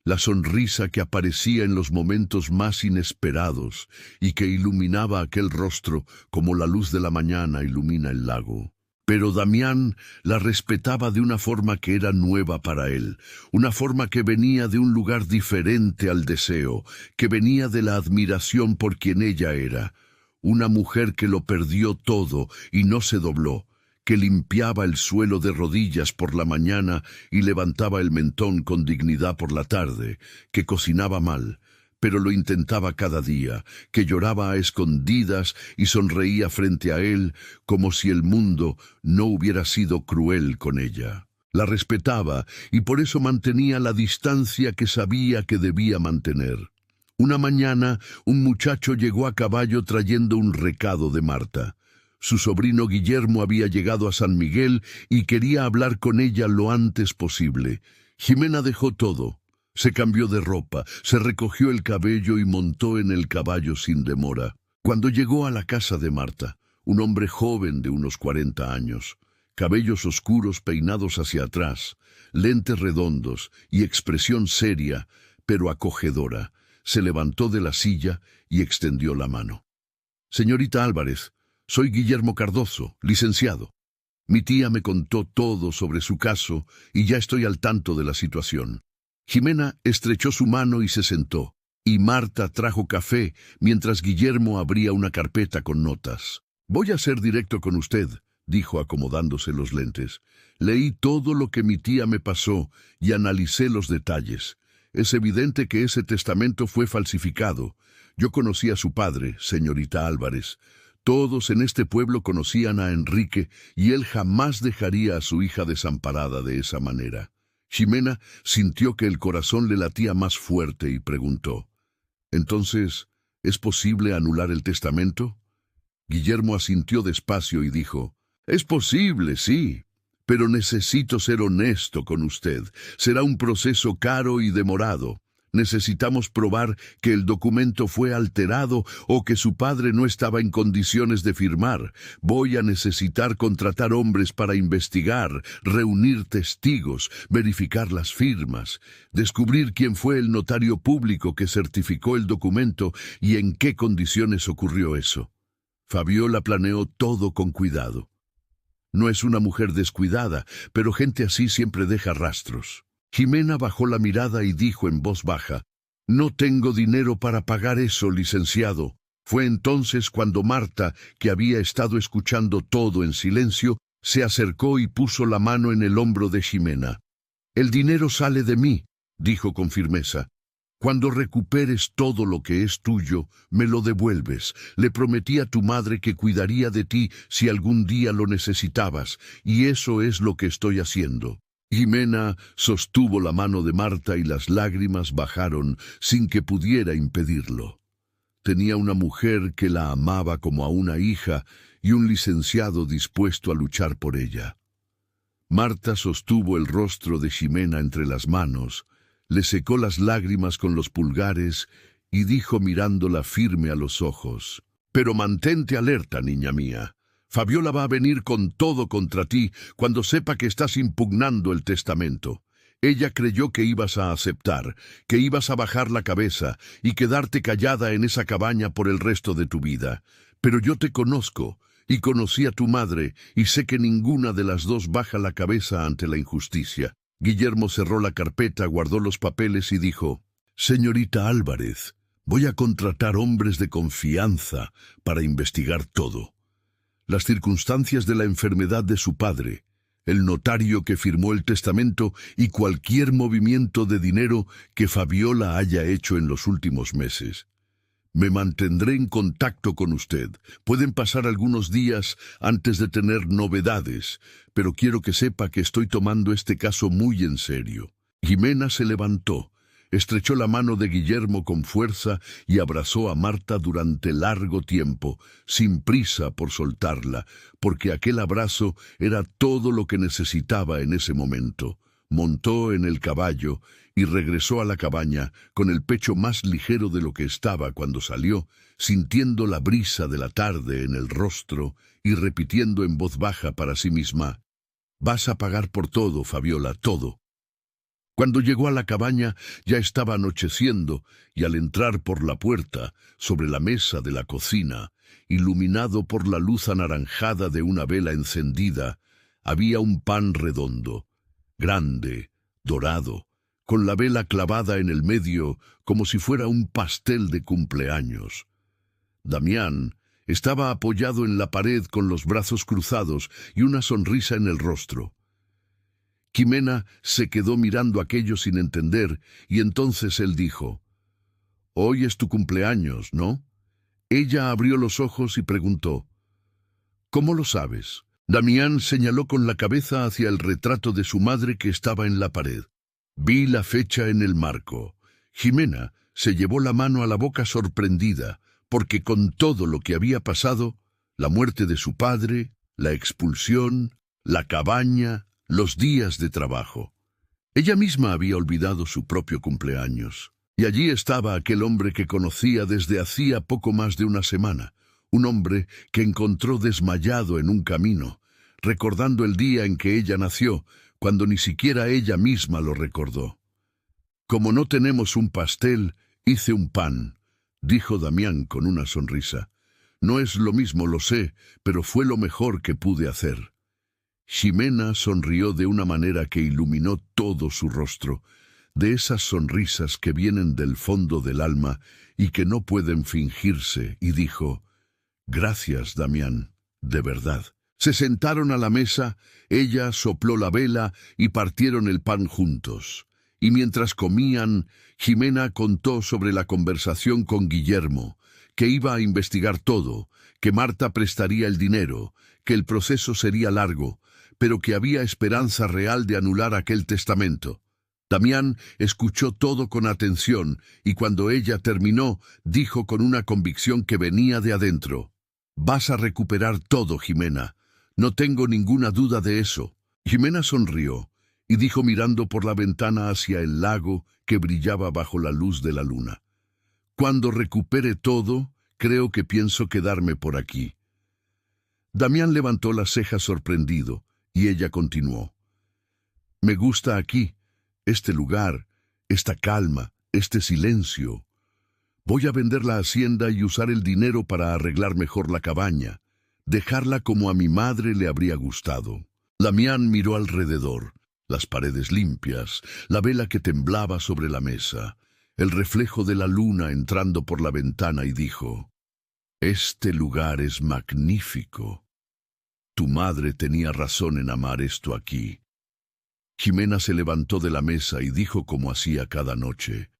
Speaker 1: La sonrisa que aparecía en los momentos más inesperados y que iluminaba aquel rostro como la luz de la mañana ilumina el lago. Pero Damián la respetaba de una forma que era nueva para él, una forma que venía de un lugar diferente al deseo, que venía de la admiración por quien ella era, una mujer que lo perdió todo y no se dobló, que limpiaba el suelo de rodillas por la mañana y levantaba el mentón con dignidad por la tarde, que cocinaba mal, pero lo intentaba cada día, que lloraba a escondidas y sonreía frente a él como si el mundo no hubiera sido cruel con ella. La respetaba y por eso mantenía la distancia que sabía que debía mantener. Una mañana, un muchacho llegó a caballo trayendo un recado de Marta. Su sobrino Guillermo había llegado a San Miguel y quería hablar con ella lo antes posible. Jimena dejó todo. Se cambió de ropa, se recogió el cabello y montó en el caballo sin demora. Cuando llegó a la casa de Marta, un hombre joven de unos 40 años, cabellos oscuros peinados hacia atrás, lentes redondos y expresión seria, pero acogedora, se levantó de la silla y extendió la mano. «Señorita Álvarez, soy Guillermo Cardozo, licenciado. Mi tía me contó todo sobre su caso y ya estoy al tanto de la situación». Jimena estrechó su mano y se sentó, y Marta trajo café mientras Guillermo abría una carpeta con notas. «Voy a ser directo con usted», dijo acomodándose los lentes. «Leí todo lo que mi tía me pasó y analicé los detalles. Es evidente que ese testamento fue falsificado. Yo conocí a su padre, señorita Álvarez. Todos en este pueblo conocían a Enrique y él jamás dejaría a su hija desamparada de esa manera». Jimena sintió que el corazón le latía más fuerte y preguntó: «¿Entonces, es posible anular el testamento?» Guillermo asintió despacio y dijo: «Es posible, sí, pero necesito ser honesto con usted. Será un proceso caro y demorado. Necesitamos probar que el documento fue alterado o que su padre no estaba en condiciones de firmar. Voy a necesitar contratar hombres para investigar, reunir testigos, verificar las firmas, descubrir quién fue el notario público que certificó el documento y en qué condiciones ocurrió eso». Fabiola planeó todo con cuidado. No es una mujer descuidada, pero gente así siempre deja rastros. Jimena bajó la mirada y dijo en voz baja: «No tengo dinero para pagar eso, licenciado». Fue entonces cuando Marta, que había estado escuchando todo en silencio, se acercó y puso la mano en el hombro de Jimena. «El dinero sale de mí», dijo con firmeza. «Cuando recuperes todo lo que es tuyo, me lo devuelves. Le prometí a tu madre que cuidaría de ti si algún día lo necesitabas, y eso es lo que estoy haciendo». Jimena sostuvo la mano de Marta y las lágrimas bajaron sin que pudiera impedirlo. Tenía una mujer que la amaba como a una hija y un licenciado dispuesto a luchar por ella. Marta sostuvo el rostro de Jimena entre las manos, le secó las lágrimas con los pulgares y dijo mirándola firme a los ojos: «Pero mantente alerta, niña mía. Fabiola va a venir con todo contra ti cuando sepa que estás impugnando el testamento. Ella creyó que ibas a aceptar, que ibas a bajar la cabeza y quedarte callada en esa cabaña por el resto de tu vida. Pero yo te conozco y conocí a tu madre y sé que ninguna de las dos baja la cabeza ante la injusticia». Guillermo cerró la carpeta, guardó los papeles y dijo: «Señorita Álvarez, voy a contratar hombres de confianza para investigar todo. Las circunstancias de la enfermedad de su padre, el notario que firmó el testamento y cualquier movimiento de dinero que Fabiola haya hecho en los últimos meses. Me mantendré en contacto con usted. Pueden pasar algunos días antes de tener novedades, pero quiero que sepa que estoy tomando este caso muy en serio». Jimena se levantó. Estrechó la mano de Guillermo con fuerza y abrazó a Marta durante largo tiempo, sin prisa por soltarla, porque aquel abrazo era todo lo que necesitaba en ese momento. Montó en el caballo y regresó a la cabaña con el pecho más ligero de lo que estaba cuando salió, sintiendo la brisa de la tarde en el rostro y repitiendo en voz baja para sí misma: «Vas a pagar por todo, Fabiola, todo». Cuando llegó a la cabaña ya estaba anocheciendo y al entrar por la puerta, sobre la mesa de la cocina, iluminado por la luz anaranjada de una vela encendida, había un pan redondo, grande, dorado, con la vela clavada en el medio como si fuera un pastel de cumpleaños. Damián estaba apoyado en la pared con los brazos cruzados y una sonrisa en el rostro. Ximena se quedó mirando aquello sin entender, y entonces él dijo: «Hoy es tu cumpleaños, ¿no?». Ella abrió los ojos y preguntó: «¿Cómo lo sabes?». Damián señaló con la cabeza hacia el retrato de su madre que estaba en la pared. «Vi la fecha en el marco». Ximena se llevó la mano a la boca sorprendida, porque con todo lo que había pasado, la muerte de su padre, la expulsión, la cabaña, los días de trabajo, ella misma había olvidado su propio cumpleaños. Y allí estaba aquel hombre que conocía desde hacía poco más de una semana, un hombre que encontró desmayado en un camino, recordando el día en que ella nació, cuando ni siquiera ella misma lo recordó. «Como no tenemos un pastel, hice un pan», dijo Damián con una sonrisa. «No es lo mismo, lo sé, pero fue lo mejor que pude hacer». Ximena sonrió de una manera que iluminó todo su rostro, de esas sonrisas que vienen del fondo del alma y que no pueden fingirse, y dijo: «Gracias, Damián, de verdad». Se sentaron a la mesa, ella sopló la vela y partieron el pan juntos. Y mientras comían, Ximena contó sobre la conversación con Guillermo, que iba a investigar todo, que Marta prestaría el dinero, que el proceso sería largo, pero que había esperanza real de anular aquel testamento. Damián escuchó todo con atención y cuando ella terminó, dijo con una convicción que venía de adentro: «Vas a recuperar todo, Ximena. No tengo ninguna duda de eso». Ximena sonrió y dijo mirando por la ventana hacia el lago que brillaba bajo la luz de la luna: «Cuando recupere todo, creo que pienso quedarme por aquí». Damián levantó las cejas sorprendido y ella continuó: «Me gusta aquí, este lugar, esta calma, este silencio. Voy a vender la hacienda y usar el dinero para arreglar mejor la cabaña, dejarla como a mi madre le habría gustado». Damián miró alrededor, las paredes limpias, la vela que temblaba sobre la mesa, el reflejo de la luna entrando por la ventana y dijo: «Este lugar es magnífico. Tu madre tenía razón en amar esto aquí». Ximena se levantó de la mesa y dijo como hacía cada noche: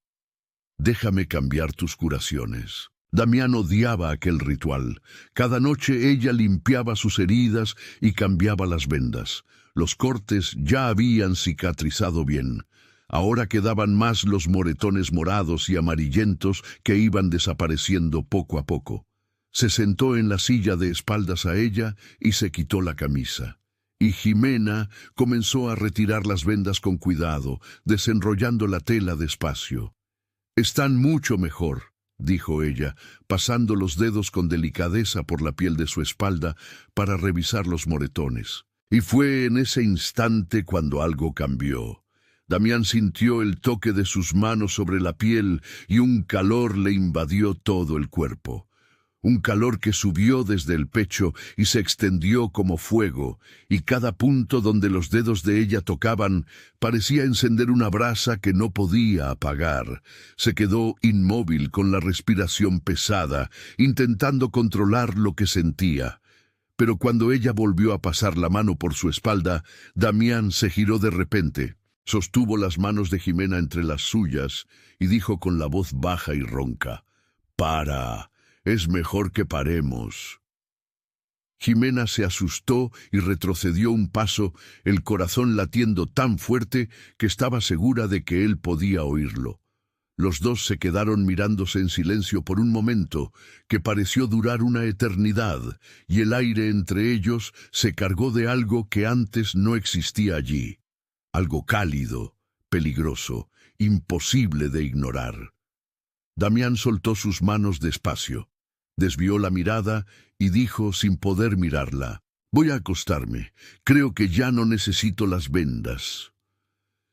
Speaker 1: «Déjame cambiar tus curaciones». Damián odiaba aquel ritual. Cada noche ella limpiaba sus heridas y cambiaba las vendas. Los cortes ya habían cicatrizado bien. Ahora quedaban más los moretones morados y amarillentos que iban desapareciendo poco a poco. Se sentó en la silla de espaldas a ella y se quitó la camisa. Y Ximena comenzó a retirar las vendas con cuidado, desenrollando la tela despacio. «Están mucho mejor», dijo ella, pasando los dedos con delicadeza por la piel de su espalda para revisar los moretones. Y fue en ese instante cuando algo cambió. Damián sintió el toque de sus manos sobre la piel y un calor le invadió todo el cuerpo. Un calor que subió desde el pecho y se extendió como fuego, y cada punto donde los dedos de ella tocaban parecía encender una brasa que no podía apagar. Se quedó inmóvil con la respiración pesada, intentando controlar lo que sentía. Pero cuando ella volvió a pasar la mano por su espalda, Damián se giró de repente, sostuvo las manos de Ximena entre las suyas y dijo con la voz baja y ronca: «Para. Es mejor que paremos». Ximena se asustó y retrocedió un paso, el corazón latiendo tan fuerte que estaba segura de que él podía oírlo. Los dos se quedaron mirándose en silencio por un momento que pareció durar una eternidad, y el aire entre ellos se cargó de algo que antes no existía allí. Algo cálido, peligroso, imposible de ignorar. Damián soltó sus manos despacio, desvió la mirada y dijo sin poder mirarla: «Voy a acostarme. Creo que ya no necesito las vendas».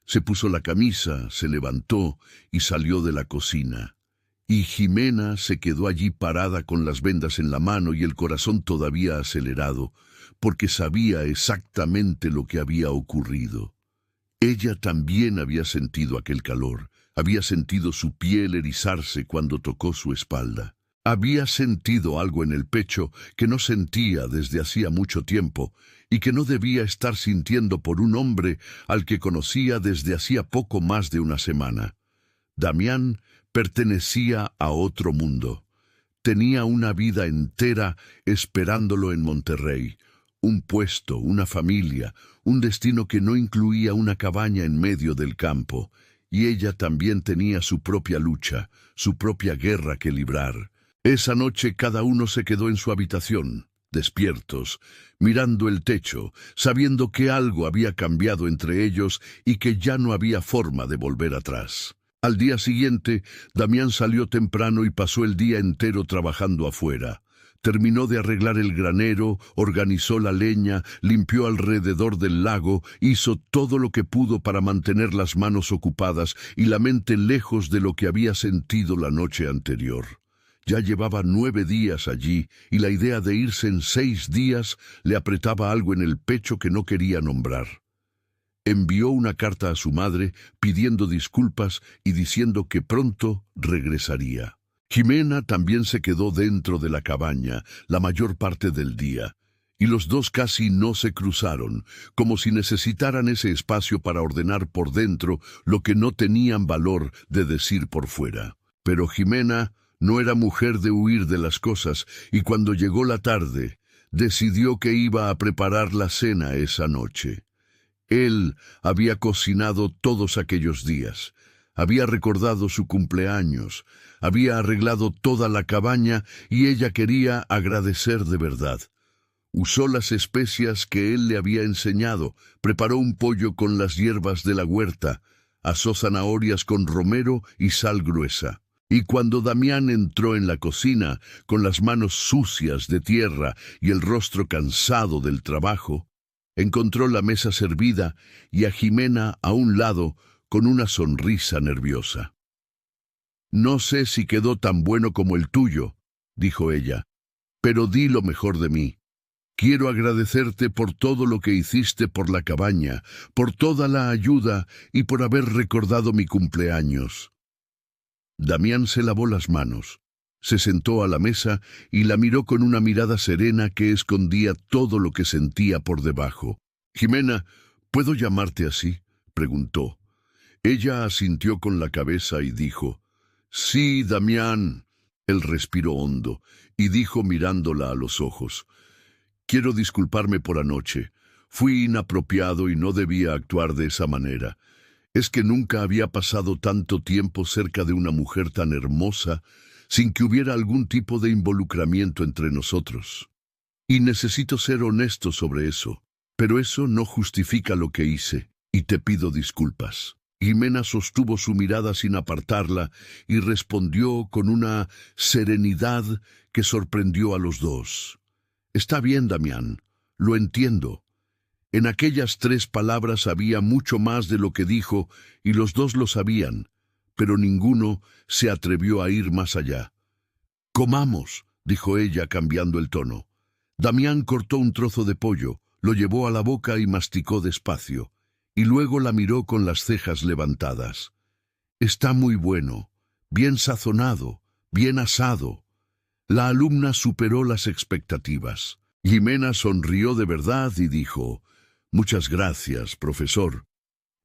Speaker 1: Se puso la camisa, se levantó y salió de la cocina. Y Jimena se quedó allí parada con las vendas en la mano y el corazón todavía acelerado, porque sabía exactamente lo que había ocurrido. Ella también había sentido aquel calor, había sentido su piel erizarse cuando tocó su espalda. Había sentido algo en el pecho que no sentía desde hacía mucho tiempo y que no debía estar sintiendo por un hombre al que conocía desde hacía poco más de una semana. Damián pertenecía a otro mundo. Tenía una vida entera esperándolo en Monterrey, un puesto, una familia, un destino que no incluía una cabaña en medio del campo, y ella también tenía su propia lucha, su propia guerra que librar. Esa noche cada uno se quedó en su habitación, despiertos, mirando el techo, sabiendo que algo había cambiado entre ellos y que ya no había forma de volver atrás. Al día siguiente, Damián salió temprano y pasó el día entero trabajando afuera. Terminó de arreglar el granero, organizó la leña, limpió alrededor del lago, hizo todo lo que pudo para mantener las manos ocupadas y la mente lejos de lo que había sentido la noche anterior. Ya llevaba 9 días allí, y la idea de irse en 6 días le apretaba algo en el pecho que no quería nombrar. Envió una carta a su madre pidiendo disculpas y diciendo que pronto regresaría. Jimena también se quedó dentro de la cabaña la mayor parte del día, y los dos casi no se cruzaron, como si necesitaran ese espacio para ordenar por dentro lo que no tenían valor de decir por fuera. Pero Jimena no era mujer de huir de las cosas, y cuando llegó la tarde, decidió que iba a preparar la cena esa noche. Él había cocinado todos aquellos días, había recordado su cumpleaños, había arreglado toda la cabaña y ella quería agradecer de verdad. Usó las especias que él le había enseñado, preparó un pollo con las hierbas de la huerta, asó zanahorias con romero y sal gruesa. Y cuando Damián entró en la cocina, con las manos sucias de tierra y el rostro cansado del trabajo, encontró la mesa servida y a Jimena a un lado con una sonrisa nerviosa. «No sé si quedó tan bueno como el tuyo», dijo ella, «pero di lo mejor de mí. Quiero agradecerte por todo lo que hiciste por la cabaña, por toda la ayuda y por haber recordado mi cumpleaños». Damián se lavó las manos, se sentó a la mesa y la miró con una mirada serena que escondía todo lo que sentía por debajo. «Jimena, ¿puedo llamarte así?», preguntó. Ella asintió con la cabeza y dijo: «Sí, Damián». Él respiró hondo y dijo mirándola a los ojos: «Quiero disculparme por anoche. Fui inapropiado y no debía actuar de esa manera. Es que nunca había pasado tanto tiempo cerca de una mujer tan hermosa sin que hubiera algún tipo de involucramiento entre nosotros. Y necesito ser honesto sobre eso, pero eso no justifica lo que hice, y te pido disculpas». Jimena sostuvo su mirada sin apartarla y respondió con una serenidad que sorprendió a los dos: «Está bien, Damián, lo entiendo». En aquellas 3 palabras había mucho más de lo que dijo, y los dos lo sabían, pero ninguno se atrevió a ir más allá. «Comamos», dijo ella cambiando el tono. Damián cortó un trozo de pollo, lo llevó a la boca y masticó despacio, y luego la miró con las cejas levantadas. «Está muy bueno, bien sazonado, bien asado». La alumna superó las expectativas. Jimena sonrió de verdad y dijo: «Muchas gracias, profesor».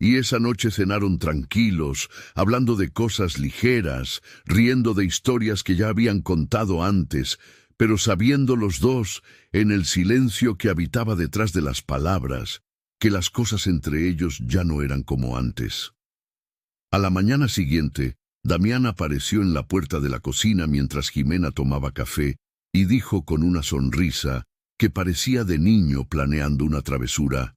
Speaker 1: Y esa noche cenaron tranquilos, hablando de cosas ligeras, riendo de historias que ya habían contado antes, pero sabiendo los dos, en el silencio que habitaba detrás de las palabras, que las cosas entre ellos ya no eran como antes. A la mañana siguiente, Damián apareció en la puerta de la cocina mientras Jimena tomaba café y dijo con una sonrisa que parecía de niño planeando una travesura: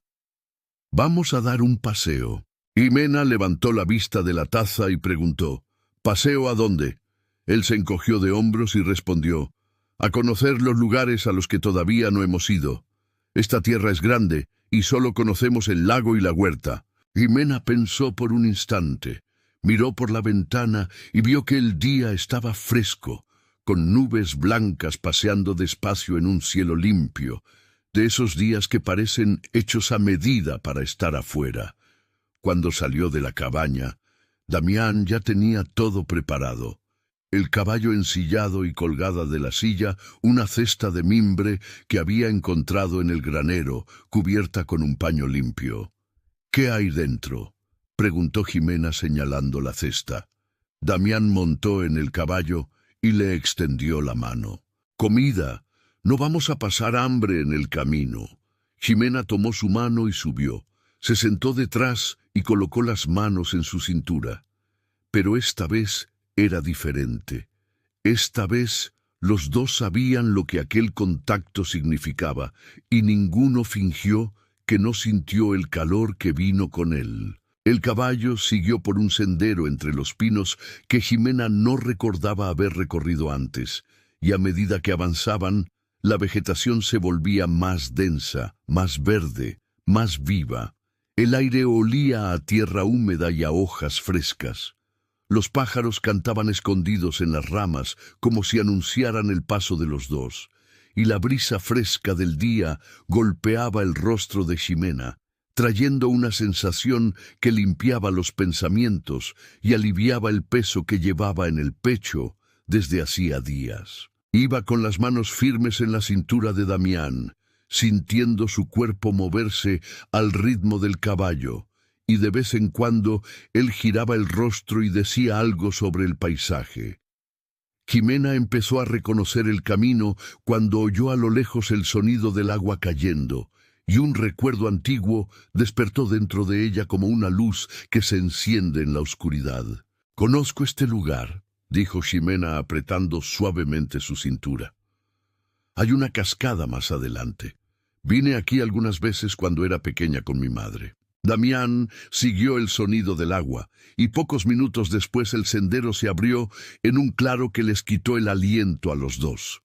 Speaker 1: «Vamos a dar un paseo». Jimena levantó la vista de la taza y preguntó: «¿Paseo a dónde?». Él se encogió de hombros y respondió: «A conocer los lugares a los que todavía no hemos ido. Esta tierra es grande y solo conocemos el lago y la huerta». Jimena pensó por un instante, miró por la ventana y vio que el día estaba fresco, con nubes blancas paseando despacio en un cielo limpio, de esos días que parecen hechos a medida para estar afuera. Cuando salió de la cabaña, Damián ya tenía todo preparado: el caballo ensillado y colgada de la silla una cesta de mimbre que había encontrado en el granero, cubierta con un paño limpio. «¿Qué hay dentro?», preguntó Jimena señalando la cesta. Damián montó en el caballo y le extendió la mano. «Comida. No vamos a pasar hambre en el camino». Jimena tomó su mano y subió. Se sentó detrás y colocó las manos en su cintura. Pero esta vez era diferente. Esta vez los dos sabían lo que aquel contacto significaba, y ninguno fingió que no sintió el calor que vino con él. El caballo siguió por un sendero entre los pinos que Jimena no recordaba haber recorrido antes, y a medida que avanzaban, la vegetación se volvía más densa, más verde, más viva. El aire olía a tierra húmeda y a hojas frescas. Los pájaros cantaban escondidos en las ramas, como si anunciaran el paso de los dos, y la brisa fresca del día golpeaba el rostro de Jimena, trayendo una sensación que limpiaba los pensamientos y aliviaba el peso que llevaba en el pecho desde hacía días. Iba con las manos firmes en la cintura de Damián, sintiendo su cuerpo moverse al ritmo del caballo, y de vez en cuando él giraba el rostro y decía algo sobre el paisaje. Jimena empezó a reconocer el camino cuando oyó a lo lejos el sonido del agua cayendo, y un recuerdo antiguo despertó dentro de ella como una luz que se enciende en la oscuridad. «Conozco este lugar», dijo Jimena apretando suavemente su cintura. «Hay una cascada más adelante. Vine aquí algunas veces cuando era pequeña con mi madre». Damián siguió el sonido del agua, y pocos minutos después el sendero se abrió en un claro que les quitó el aliento a los dos.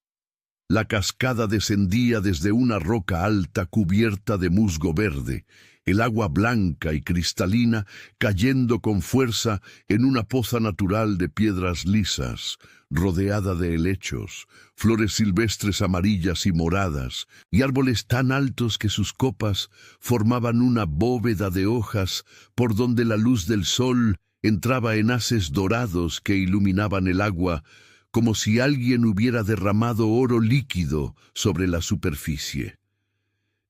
Speaker 1: La cascada descendía desde una roca alta cubierta de musgo verde, el agua blanca y cristalina cayendo con fuerza en una poza natural de piedras lisas, rodeada de helechos, flores silvestres amarillas y moradas, y árboles tan altos que sus copas formaban una bóveda de hojas por donde la luz del sol entraba en haces dorados que iluminaban el agua, como si alguien hubiera derramado oro líquido sobre la superficie.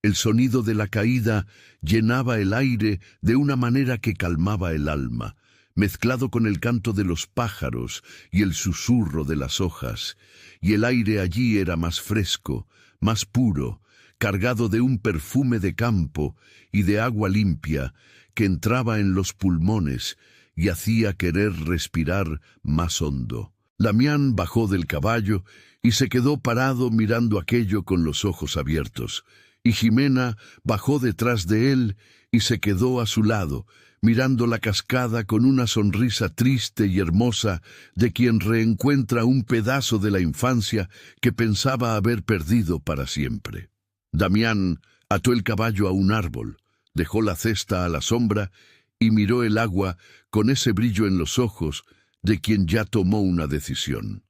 Speaker 1: El sonido de la caída llenaba el aire de una manera que calmaba el alma, mezclado con el canto de los pájaros y el susurro de las hojas, y el aire allí era más fresco, más puro, cargado de un perfume de campo y de agua limpia que entraba en los pulmones y hacía querer respirar más hondo. Damián bajó del caballo y se quedó parado mirando aquello con los ojos abiertos, y Jimena bajó detrás de él y se quedó a su lado, mirando la cascada con una sonrisa triste y hermosa de quien reencuentra un pedazo de la infancia que pensaba haber perdido para siempre. Damián ató el caballo a un árbol, dejó la cesta a la sombra y miró el agua con ese brillo en los ojos de quien ya tomó una decisión.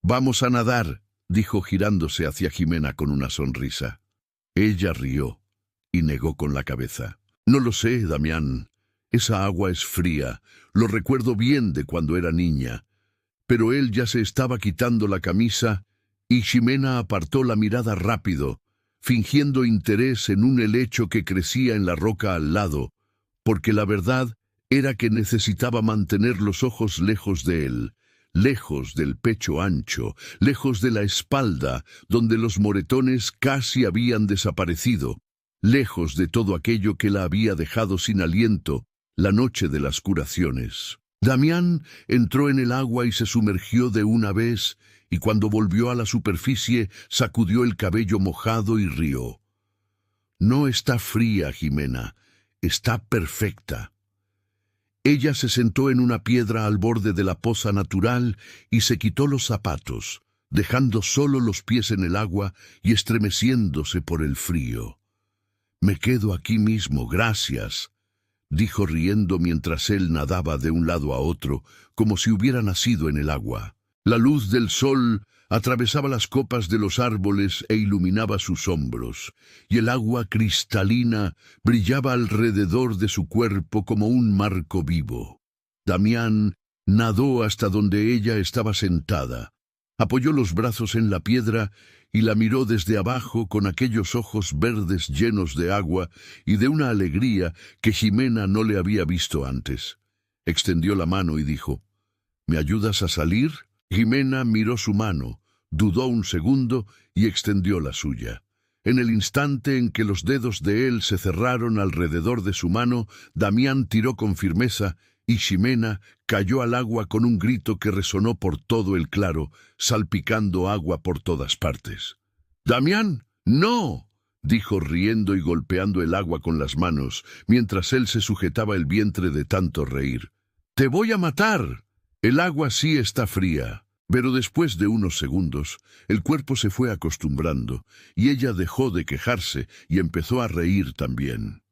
Speaker 1: «Vamos a nadar», dijo girándose hacia Jimena con una sonrisa. Ella rió y negó con la cabeza. «No lo sé, Damián. Esa agua es fría. Lo recuerdo bien de cuando era niña». Pero él ya se estaba quitando la camisa y Jimena apartó la mirada rápido, fingiendo interés en un helecho que crecía en la roca al lado, porque la verdad era que necesitaba mantener los ojos lejos de él, lejos del pecho ancho, lejos de la espalda, donde los moretones casi habían desaparecido, lejos de todo aquello que la había dejado sin aliento la noche de las curaciones. Damián entró en el agua y se sumergió de una vez, y cuando volvió a la superficie sacudió el cabello mojado y rió. No está fría, Jimena, está perfecta. Ella se sentó en una piedra al borde de la poza natural y se quitó los zapatos, dejando solo los pies en el agua y estremeciéndose por el frío. «Me quedo aquí mismo, gracias», dijo riendo mientras él nadaba de un lado a otro, como si hubiera nacido en el agua. La luz del sol atravesaba las copas de los árboles e iluminaba sus hombros, y el agua cristalina brillaba alrededor de su cuerpo como un marco vivo. Damián nadó hasta donde ella estaba sentada, apoyó los brazos en la piedra y la miró desde abajo con aquellos ojos verdes llenos de agua y de una alegría que Jimena no le había visto antes. Extendió la mano y dijo: «¿Me ayudas a salir?». Jimena miró su mano, dudó un segundo y extendió la suya. En el instante en que los dedos de él se cerraron alrededor de su mano, Damián tiró con firmeza y Jimena cayó al agua con un grito que resonó por todo el claro, salpicando agua por todas partes. «¡Damián, no!», dijo riendo y golpeando el agua con las manos, mientras él se sujetaba el vientre de tanto reír. «¡Te voy a matar! El agua sí está fría». Pero después de unos segundos, el cuerpo se fue acostumbrando, y ella dejó de quejarse y empezó a reír también.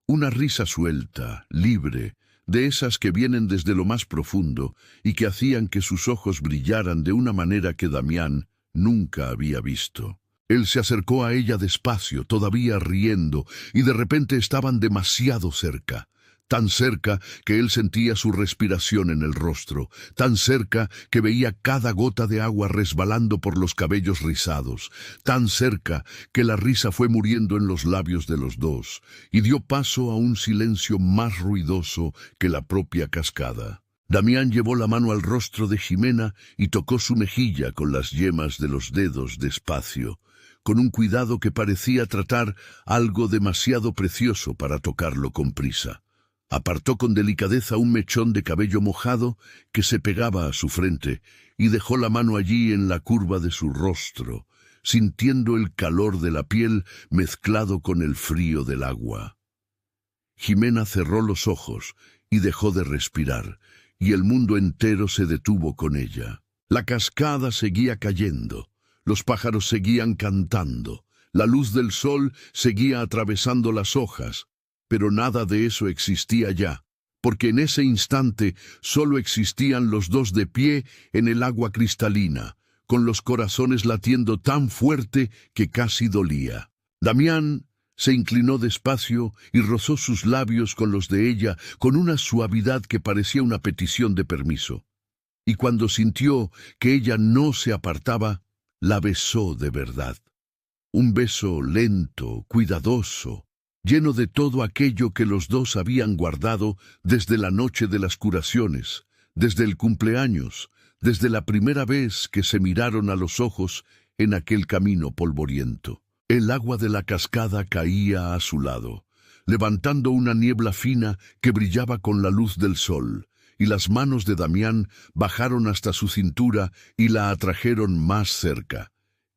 Speaker 1: Una risa suelta, libre, de esas que vienen desde lo más profundo y que hacían que sus ojos brillaran de una manera que Damián nunca había visto. Él se acercó a ella despacio, todavía riendo, y de repente estaban demasiado cerca. Tan cerca que él sentía su respiración en el rostro, tan cerca que veía cada gota de agua resbalando por los cabellos rizados, tan cerca que la risa fue muriendo en los labios de los dos, y dio paso a un silencio más ruidoso que la propia cascada. Damián llevó la mano al rostro de Jimena y tocó su mejilla con las yemas de los dedos despacio, con un cuidado que parecía tratar algo demasiado precioso para tocarlo con prisa. Apartó con delicadeza un mechón de cabello mojado que se pegaba a su frente y dejó la mano allí en la curva de su rostro, sintiendo el calor de la piel mezclado con el frío del agua. Jimena cerró los ojos y dejó de respirar, y el mundo entero se detuvo con ella. La cascada seguía cayendo, los pájaros seguían cantando, la luz del sol seguía atravesando las hojas, pero nada de eso existía ya, porque en ese instante solo existían los dos de pie en el agua cristalina, con los corazones latiendo tan fuerte que casi dolía. Damián se inclinó despacio y rozó sus labios con los de ella con una suavidad que parecía una petición de permiso. Y cuando sintió que ella no se apartaba, la besó de verdad. Un beso lento, cuidadoso, lleno de todo aquello que los dos habían guardado desde la noche de las curaciones, desde el cumpleaños, desde la primera vez que se miraron a los ojos en aquel camino polvoriento. El agua de la cascada caía a su lado, levantando una niebla fina que brillaba con la luz del sol, y las manos de Damián bajaron hasta su cintura y la atrajeron más cerca.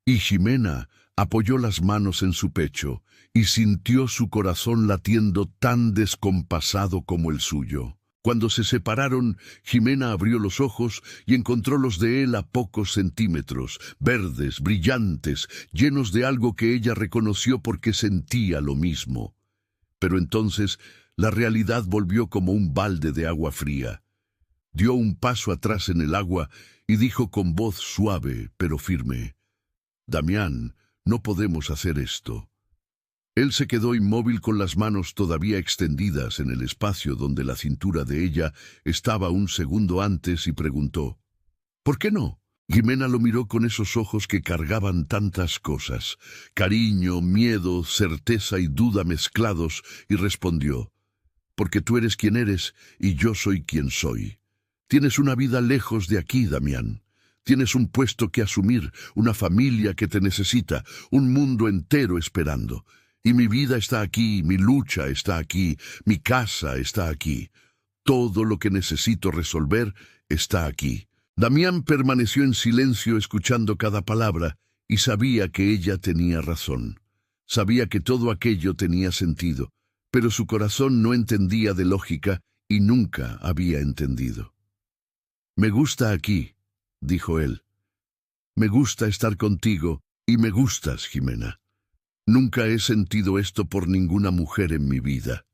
Speaker 1: Y Jimena apoyó las manos en su pecho y sintió su corazón latiendo tan descompasado como el suyo. Cuando se separaron, Jimena abrió los ojos y encontró los de él a pocos centímetros, verdes, brillantes, llenos de algo que ella reconoció porque sentía lo mismo. Pero entonces la realidad volvió como un balde de agua fría. Dio un paso atrás en el agua y dijo con voz suave pero firme: «Damián, no podemos hacer esto». Él se quedó inmóvil con las manos todavía extendidas en el espacio donde la cintura de ella estaba un segundo antes y preguntó: «¿Por qué no?». Jimena lo miró con esos ojos que cargaban tantas cosas, cariño, miedo, certeza y duda mezclados, y respondió: «Porque tú eres quien eres y yo soy quien soy. Tienes una vida lejos de aquí, Damián. Tienes un puesto que asumir, una familia que te necesita, un mundo entero esperando. Y mi vida está aquí, mi lucha está aquí, mi casa está aquí. Todo lo que necesito resolver está aquí. Damián permaneció en silencio escuchando cada palabra y sabía que ella tenía razón. Sabía que todo aquello tenía sentido, pero su corazón no entendía de lógica y nunca había entendido. «Me gusta aquí», dijo él. «Me gusta estar contigo y me gustas, Jimena. Nunca he sentido esto por ninguna mujer en mi vida».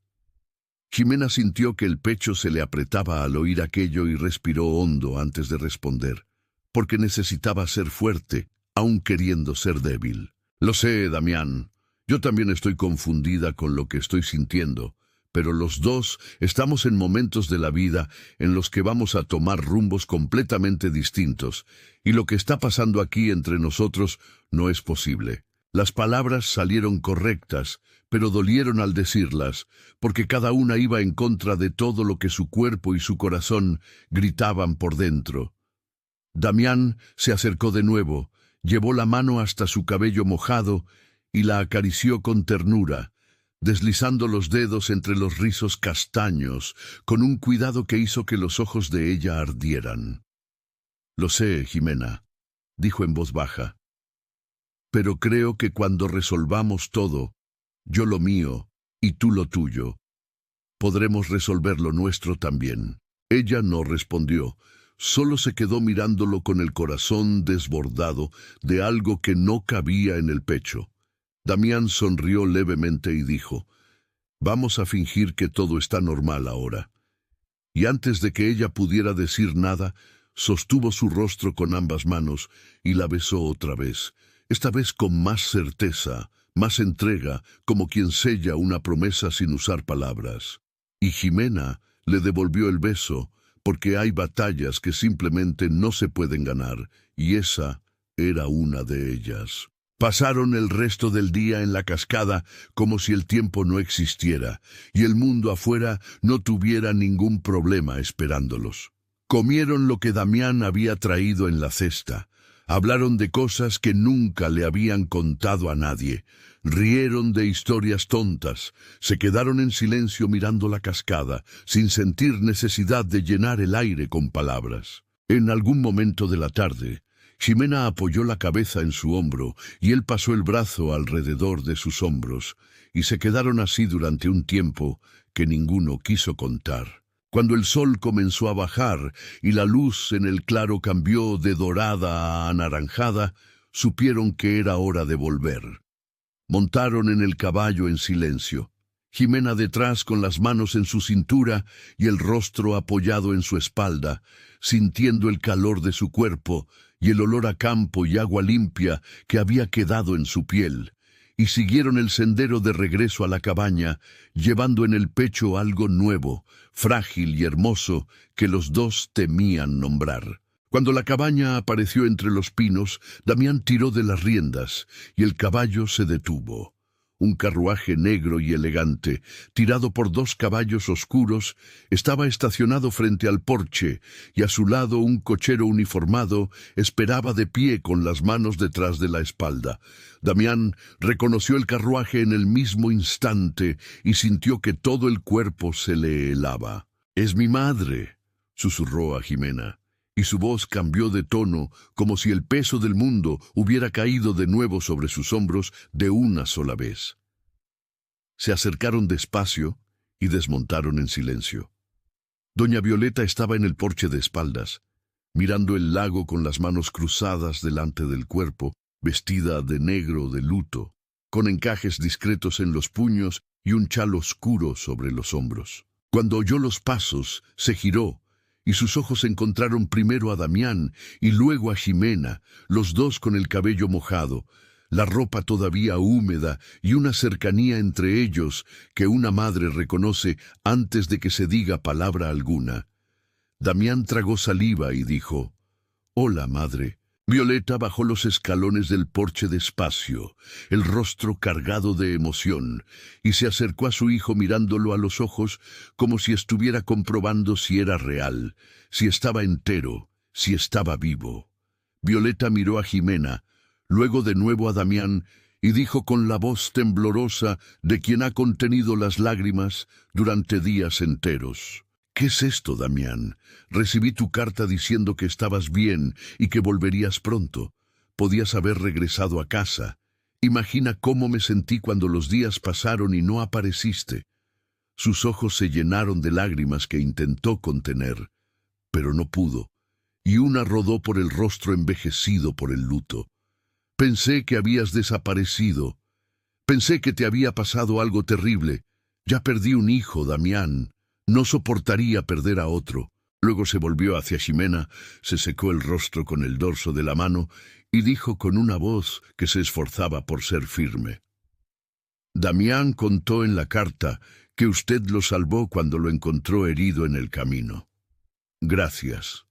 Speaker 1: Jimena sintió que el pecho se le apretaba al oír aquello y respiró hondo antes de responder, porque necesitaba ser fuerte, aun queriendo ser débil. «Lo sé, Damián. Yo también estoy confundida con lo que estoy sintiendo, pero los dos estamos en momentos de la vida en los que vamos a tomar rumbos completamente distintos, y lo que está pasando aquí entre nosotros no es posible». Las palabras salieron correctas, pero dolieron al decirlas, porque cada una iba en contra de todo lo que su cuerpo y su corazón gritaban por dentro. Damián se acercó de nuevo, llevó la mano hasta su cabello mojado y la acarició con ternura, deslizando los dedos entre los rizos castaños, con un cuidado que hizo que los ojos de ella ardieran. «Lo sé, Jimena», dijo en voz baja, «pero creo que cuando resolvamos todo, yo lo mío y tú lo tuyo, podremos resolver lo nuestro también». Ella no respondió, solo se quedó mirándolo con el corazón desbordado de algo que no cabía en el pecho. Damián sonrió levemente y dijo, «Vamos a fingir que todo está normal ahora». Y antes de que ella pudiera decir nada, sostuvo su rostro con ambas manos y la besó otra vez, esta vez con más certeza, más entrega, como quien sella una promesa sin usar palabras. Y Jimena le devolvió el beso, porque hay batallas que simplemente no se pueden ganar, y esa era una de ellas. Pasaron el resto del día en la cascada como si el tiempo no existiera, y el mundo afuera no tuviera ningún problema esperándolos. Comieron lo que Damián había traído en la cesta. Hablaron de cosas que nunca le habían contado a nadie. Rieron de historias tontas. Se quedaron en silencio mirando la cascada, sin sentir necesidad de llenar el aire con palabras. En algún momento de la tarde, Jimena apoyó la cabeza en su hombro y él pasó el brazo alrededor de sus hombros, y se quedaron así durante un tiempo que ninguno quiso contar. Cuando el sol comenzó a bajar y la luz en el claro cambió de dorada a anaranjada, supieron que era hora de volver. Montaron en el caballo en silencio, Jimena detrás con las manos en su cintura y el rostro apoyado en su espalda, sintiendo el calor de su cuerpo y el olor a campo y agua limpia que había quedado en su piel, y siguieron el sendero de regreso a la cabaña, llevando en el pecho algo nuevo, frágil y hermoso, que los dos temían nombrar. Cuando la cabaña apareció entre los pinos, Damián tiró de las riendas, y el caballo se detuvo. Un carruaje negro y elegante, tirado por dos caballos oscuros, estaba estacionado frente al porche, y a su lado un cochero uniformado esperaba de pie con las manos detrás de la espalda. Damián reconoció el carruaje en el mismo instante y sintió que todo el cuerpo se le helaba. «Es mi madre», susurró a Jimena, y su voz cambió de tono como si el peso del mundo hubiera caído de nuevo sobre sus hombros de una sola vez. Se acercaron despacio y desmontaron en silencio. Doña Violeta estaba en el porche de espaldas, mirando el lago con las manos cruzadas delante del cuerpo, vestida de negro de luto, con encajes discretos en los puños y un chal oscuro sobre los hombros. Cuando oyó los pasos, se giró, y sus ojos encontraron primero a Damián y luego a Jimena, los dos con el cabello mojado, la ropa todavía húmeda y una cercanía entre ellos que una madre reconoce antes de que se diga palabra alguna. Damián tragó saliva y dijo, «Hola, madre». Violeta bajó los escalones del porche despacio, el rostro cargado de emoción, y se acercó a su hijo mirándolo a los ojos como si estuviera comprobando si era real, si estaba entero, si estaba vivo. Violeta miró a Jimena, luego de nuevo a Damián, y dijo con la voz temblorosa de quien ha contenido las lágrimas durante días enteros, ¿Qué es esto, Damián? Recibí tu carta diciendo que estabas bien y que volverías pronto. Podías haber regresado a casa. Imagina cómo me sentí cuando los días pasaron y no apareciste. Sus ojos se llenaron de lágrimas que intentó contener, pero no pudo, y una rodó por el rostro envejecido por el luto. Pensé que habías desaparecido. Pensé que te había pasado algo terrible. Ya perdí un hijo, Damián. No soportaría perder a otro. Luego se volvió hacia Ximena, se secó el rostro con el dorso de la mano y dijo con una voz que se esforzaba por ser firme: Damián contó en la carta que usted lo salvó cuando lo encontró herido en el camino. Gracias.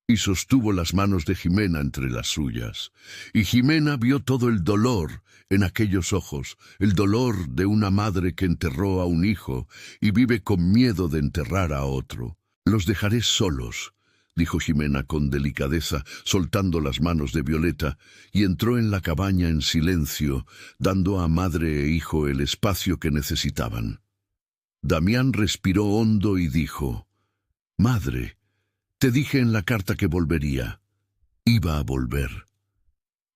Speaker 1: Y sostuvo las manos de Ximena entre las suyas. Y Ximena vio todo el dolor en aquellos ojos, el dolor de una madre que enterró a un hijo y vive con miedo de enterrar a otro. Los dejaré solos, dijo Ximena con delicadeza, soltando las manos de Violeta, y entró en la cabaña en silencio, dando a madre e hijo el espacio que necesitaban. Damián respiró hondo y dijo: Madre, te dije en la carta que volvería. Iba a volver.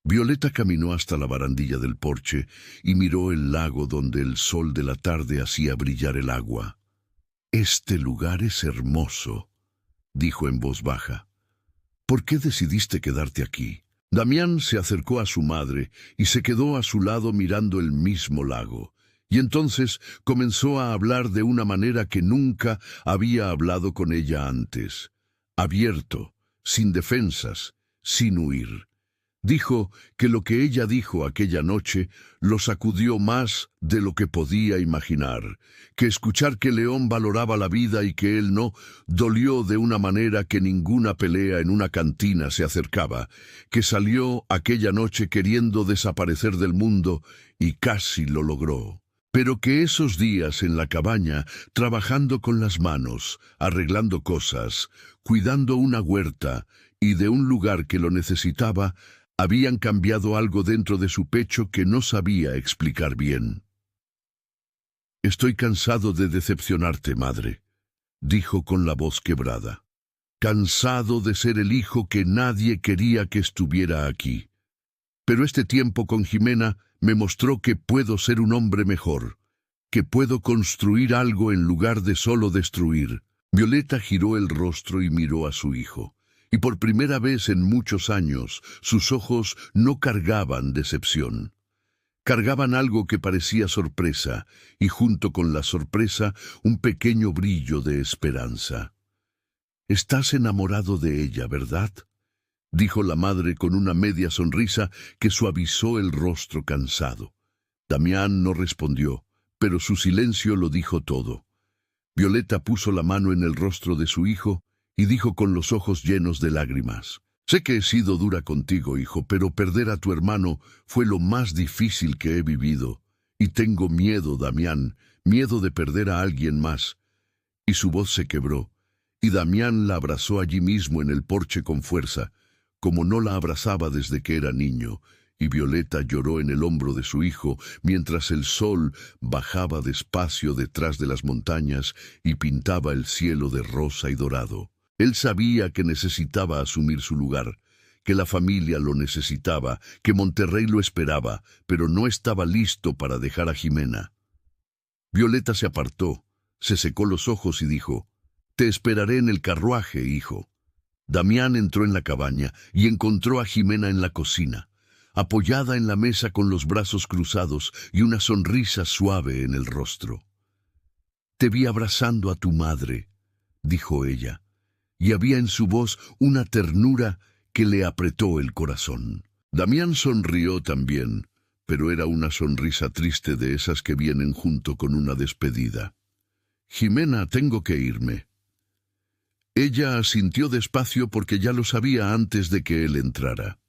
Speaker 1: Violeta caminó hasta la barandilla del porche y miró el lago donde el sol de la tarde hacía brillar el agua. Este lugar es hermoso, dijo en voz baja. ¿Por qué decidiste quedarte aquí? Damián se acercó a su madre y se quedó a su lado mirando el mismo lago. Y entonces comenzó a hablar de una manera que nunca había hablado con ella antes. Abierto, sin defensas, sin huir. Dijo que lo que ella dijo aquella noche lo sacudió más de lo que podía imaginar, que escuchar que León valoraba la vida y que él no, dolió de una manera que ninguna pelea en una cantina se acercaba, que salió aquella noche queriendo desaparecer del mundo y casi lo logró. Pero que esos días en la cabaña, trabajando con las manos, arreglando cosas, cuidando una huerta y de un lugar que lo necesitaba, habían cambiado algo dentro de su pecho que no sabía explicar bien. Estoy cansado de decepcionarte, madre, dijo con la voz quebrada. Cansado de ser el hijo que nadie quería que estuviera aquí. Pero este tiempo con Ximena me mostró que puedo ser un hombre mejor, que puedo construir algo en lugar de solo destruir. Violeta giró el rostro y miró a su hijo, y por primera vez en muchos años sus ojos no cargaban decepción. Cargaban algo que parecía sorpresa, y junto con la sorpresa un pequeño brillo de esperanza. «Estás enamorado de ella, ¿verdad?», dijo la madre con una media sonrisa que suavizó el rostro cansado. Damián no respondió, pero su silencio lo dijo todo. Violeta puso la mano en el rostro de su hijo y dijo con los ojos llenos de lágrimas: «Sé que he sido dura contigo, hijo, pero perder a tu hermano fue lo más difícil que he vivido. Y tengo miedo, Damián, miedo de perder a alguien más». Y su voz se quebró, y Damián la abrazó allí mismo en el porche con fuerza, como no la abrazaba desde que era niño, y Violeta lloró en el hombro de su hijo mientras el sol bajaba despacio detrás de las montañas y pintaba el cielo de rosa y dorado. Él sabía que necesitaba asumir su lugar, que la familia lo necesitaba, que Monterrey lo esperaba, pero no estaba listo para dejar a Ximena. Violeta se apartó, se secó los ojos y dijo: «Te esperaré en el carruaje, hijo». Damián entró en la cabaña y encontró a Ximena en la cocina, apoyada en la mesa con los brazos cruzados y una sonrisa suave en el rostro. «Te vi abrazando a tu madre», dijo ella, y había en su voz una ternura que le apretó el corazón. Damián sonrió también, pero era una sonrisa triste de esas que vienen junto con una despedida. «Ximena, tengo que irme». Ella asintió despacio porque ya lo sabía antes de que él entrara.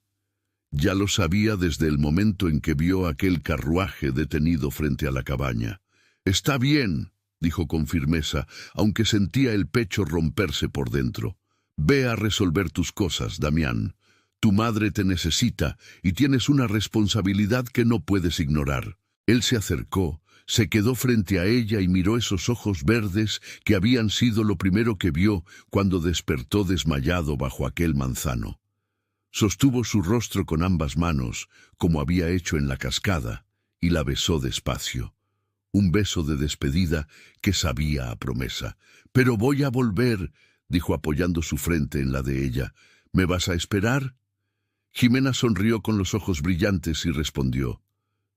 Speaker 1: Ya lo sabía desde el momento en que vio aquel carruaje detenido frente a la cabaña. «Está bien», dijo con firmeza, aunque sentía el pecho romperse por dentro. «Ve a resolver tus cosas, Damián. Tu madre te necesita y tienes una responsabilidad que no puedes ignorar». Él se acercó, se quedó frente a ella y miró esos ojos verdes que habían sido lo primero que vio cuando despertó desmayado bajo aquel manzano. Sostuvo su rostro con ambas manos, como había hecho en la cascada, y la besó despacio. Un beso de despedida que sabía a promesa. «Pero voy a volver», dijo apoyando su frente en la de ella. «¿Me vas a esperar?» Jimena sonrió con los ojos brillantes y respondió: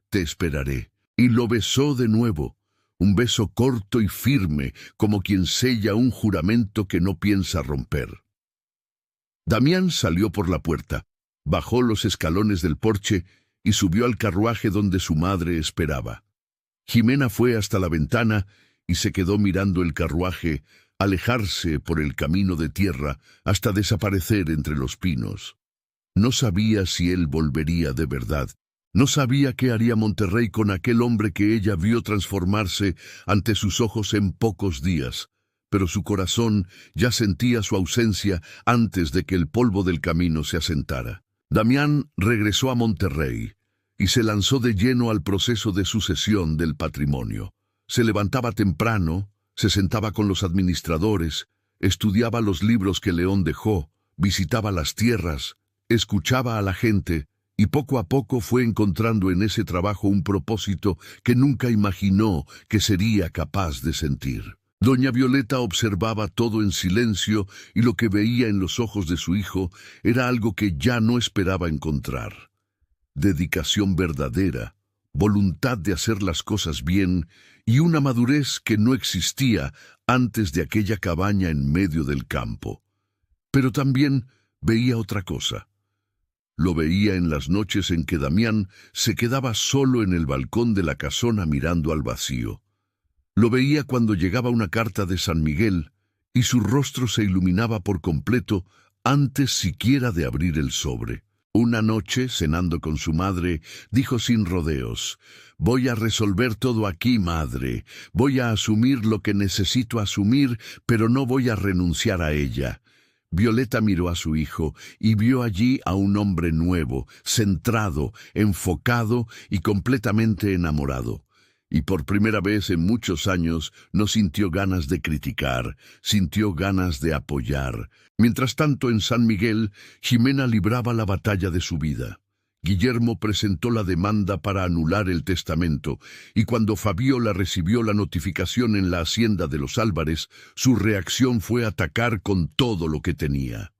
Speaker 1: «Te esperaré». Y lo besó de nuevo, un beso corto y firme, como quien sella un juramento que no piensa romper. Damián salió por la puerta, bajó los escalones del porche y subió al carruaje donde su madre esperaba. Jimena fue hasta la ventana y se quedó mirando el carruaje alejarse por el camino de tierra hasta desaparecer entre los pinos. No sabía si él volvería de verdad. No sabía qué haría Monterrey con aquel hombre que ella vio transformarse ante sus ojos en pocos días, pero su corazón ya sentía su ausencia antes de que el polvo del camino se asentara. Damián regresó a Monterrey y se lanzó de lleno al proceso de sucesión del patrimonio. Se levantaba temprano, se sentaba con los administradores, estudiaba los libros que León dejó, visitaba las tierras, escuchaba a la gente, y poco a poco fue encontrando en ese trabajo un propósito que nunca imaginó que sería capaz de sentir. Doña Violeta observaba todo en silencio y lo que veía en los ojos de su hijo era algo que ya no esperaba encontrar. Dedicación verdadera, voluntad de hacer las cosas bien y una madurez que no existía antes de aquella cabaña en medio del campo. Pero también veía otra cosa. Lo veía en las noches en que Damián se quedaba solo en el balcón de la casona mirando al vacío. Lo veía cuando llegaba una carta de San Miguel y su rostro se iluminaba por completo antes siquiera de abrir el sobre. Una noche, cenando con su madre, dijo sin rodeos: «Voy a resolver todo aquí, madre. Voy a asumir lo que necesito asumir, pero no voy a renunciar a ella». Violeta miró a su hijo y vio allí a un hombre nuevo, centrado, enfocado y completamente enamorado. Y por primera vez en muchos años no sintió ganas de criticar, sintió ganas de apoyar. Mientras tanto, en San Miguel, Jimena libraba la batalla de su vida. Guillermo presentó la demanda para anular el testamento, y cuando Fabiola recibió la notificación en la hacienda de los Álvarez, su reacción fue atacar con todo lo que tenía.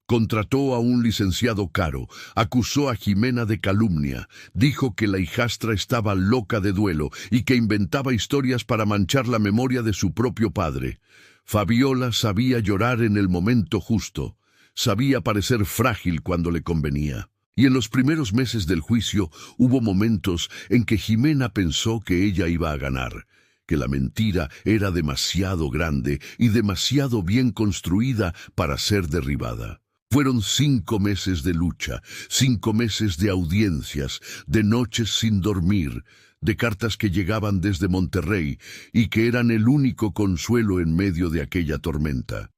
Speaker 1: Contrató a un licenciado caro, acusó a Jimena de calumnia, dijo que la hijastra estaba loca de duelo y que inventaba historias para manchar la memoria de su propio padre. Fabiola sabía llorar en el momento justo, sabía parecer frágil cuando le convenía. Y en los primeros meses del juicio hubo momentos en que Jimena pensó que ella iba a ganar, que la mentira era demasiado grande y demasiado bien construida para ser derribada. Fueron 5 meses de lucha, 5 meses de audiencias, de noches sin dormir, de cartas que llegaban desde Monterrey y que eran el único consuelo en medio de aquella tormenta.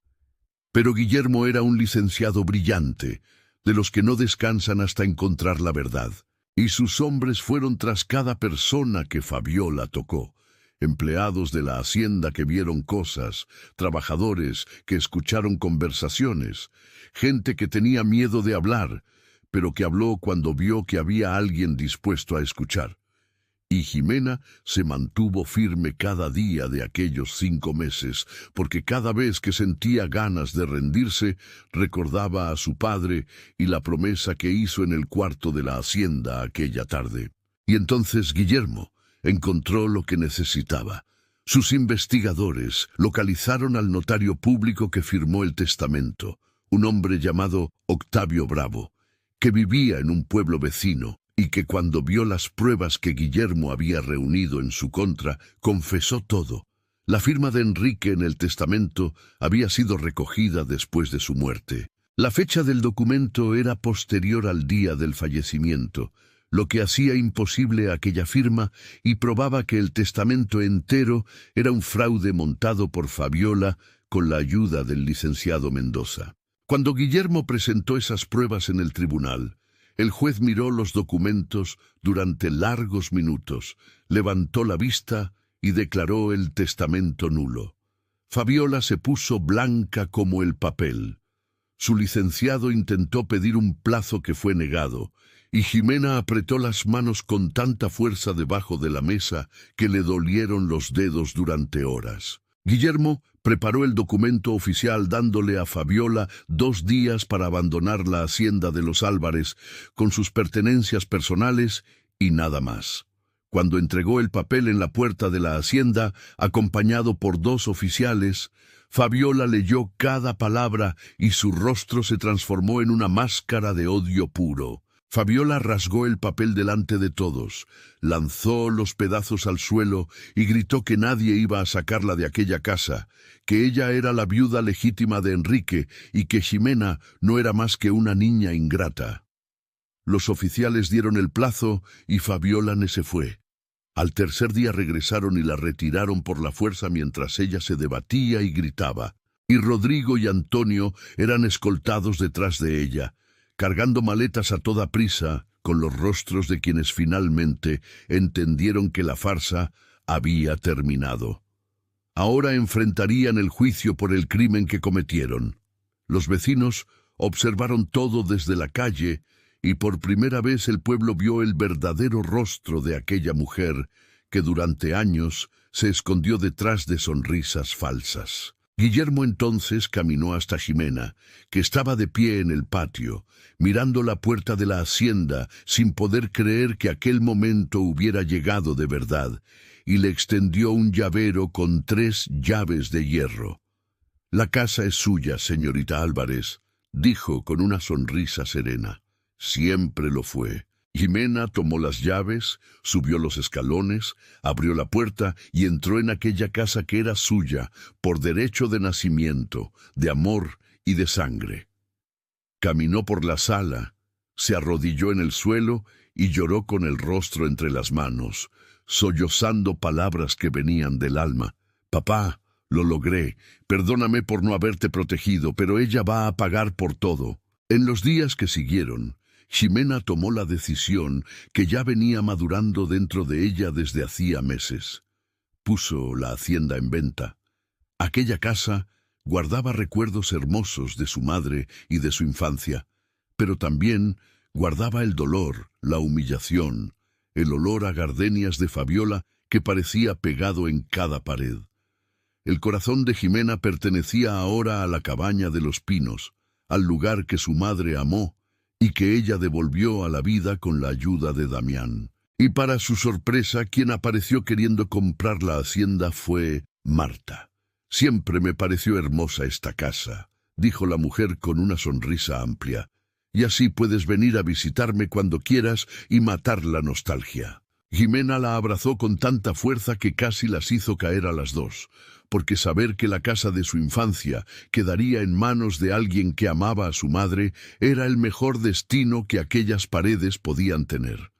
Speaker 1: Pero Guillermo era un licenciado brillante, de los que no descansan hasta encontrar la verdad, y sus hombres fueron tras cada persona que Fabiola tocó. Empleados de la hacienda que vieron cosas, trabajadores que escucharon conversaciones, gente que tenía miedo de hablar, pero que habló cuando vio que había alguien dispuesto a escuchar. Y Jimena se mantuvo firme cada día de aquellos 5 meses, porque cada vez que sentía ganas de rendirse, recordaba a su padre y la promesa que hizo en el cuarto de la hacienda aquella tarde. Y entonces Guillermo encontró lo que necesitaba. Sus investigadores localizaron al notario público que firmó el testamento, un hombre llamado Octavio Bravo, que vivía en un pueblo vecino, y que cuando vio las pruebas que Guillermo había reunido en su contra, confesó todo. La firma de Enrique en el testamento había sido recogida después de su muerte. La fecha del documento era posterior al día del fallecimiento, lo que hacía imposible aquella firma y probaba que el testamento entero era un fraude montado por Fabiola con la ayuda del licenciado Mendoza. Cuando Guillermo presentó esas pruebas en el tribunal, El juez miró los documentos durante largos minutos, levantó la vista y declaró el testamento nulo. Fabiola se puso blanca como el papel. Su licenciado intentó pedir un plazo que fue negado, y Ximena apretó las manos con tanta fuerza debajo de la mesa que le dolieron los dedos durante horas. Guillermo preparó el documento oficial dándole a Fabiola 2 días para abandonar la hacienda de los Álvarez con sus pertenencias personales y nada más. Cuando entregó el papel en la puerta de la hacienda, acompañado por 2 oficiales, Fabiola leyó cada palabra y su rostro se transformó en una máscara de odio puro. Fabiola rasgó el papel delante de todos, lanzó los pedazos al suelo y gritó que nadie iba a sacarla de aquella casa, que ella era la viuda legítima de Enrique y que Ximena no era más que una niña ingrata. Los oficiales dieron el plazo y Fabiola se fue. Al tercer día regresaron y la retiraron por la fuerza mientras ella se debatía y gritaba, y Rodrigo y Antonio eran escoltados detrás de ella, cargando maletas a toda prisa, con los rostros de quienes finalmente entendieron que la farsa había terminado. Ahora enfrentarían el juicio por el crimen que cometieron. Los vecinos observaron todo desde la calle y por primera vez el pueblo vio el verdadero rostro de aquella mujer que durante años se escondió detrás de sonrisas falsas. Guillermo entonces caminó hasta Ximena, que estaba de pie en el patio, mirando la puerta de la hacienda sin poder creer que aquel momento hubiera llegado de verdad, y le extendió un llavero con 3 llaves de hierro. «La casa es suya, señorita Álvarez», dijo con una sonrisa serena. «Siempre lo fue». Ximena tomó las llaves, subió los escalones, abrió la puerta y entró en aquella casa que era suya por derecho de nacimiento, de amor y de sangre. Caminó por la sala, se arrodilló en el suelo y lloró con el rostro entre las manos, sollozando palabras que venían del alma. «Papá, lo logré. Perdóname por no haberte protegido, pero ella va a pagar por todo». En los días que siguieron, Ximena tomó la decisión que ya venía madurando dentro de ella desde hacía meses. Puso la hacienda en venta. Aquella casa guardaba recuerdos hermosos de su madre y de su infancia, pero también guardaba el dolor, la humillación, el olor a gardenias de Fabiola que parecía pegado en cada pared. El corazón de Ximena pertenecía ahora a la cabaña de los Pinos, al lugar que su madre amó y que ella devolvió a la vida con la ayuda de Damián. Y para su sorpresa, quien apareció queriendo comprar la hacienda fue Marta. «Siempre me pareció hermosa esta casa», dijo la mujer con una sonrisa amplia, «y así puedes venir a visitarme cuando quieras y matar la nostalgia». Ximena la abrazó con tanta fuerza que casi las hizo caer a las 2, porque saber que la casa de su infancia quedaría en manos de alguien que amaba a su madre era el mejor destino que aquellas paredes podían tener.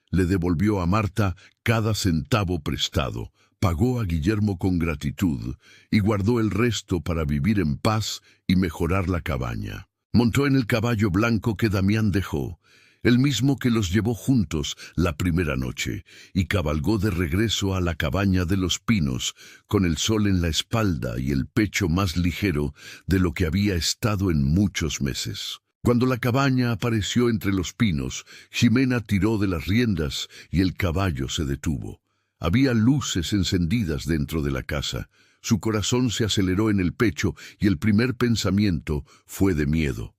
Speaker 1: Le devolvió a Marta cada centavo prestado, pagó a Guillermo con gratitud y guardó el resto para vivir en paz y mejorar la cabaña. Montó en el caballo blanco que Damián dejó, el mismo que los llevó juntos la primera noche, y cabalgó de regreso a la cabaña de los Pinos, con el sol en la espalda y el pecho más ligero de lo que había estado en muchos meses. Cuando la cabaña apareció entre los pinos, Ximena tiró de las riendas y el caballo se detuvo. Había luces encendidas dentro de la casa. Su corazón se aceleró en el pecho y el primer pensamiento fue de miedo.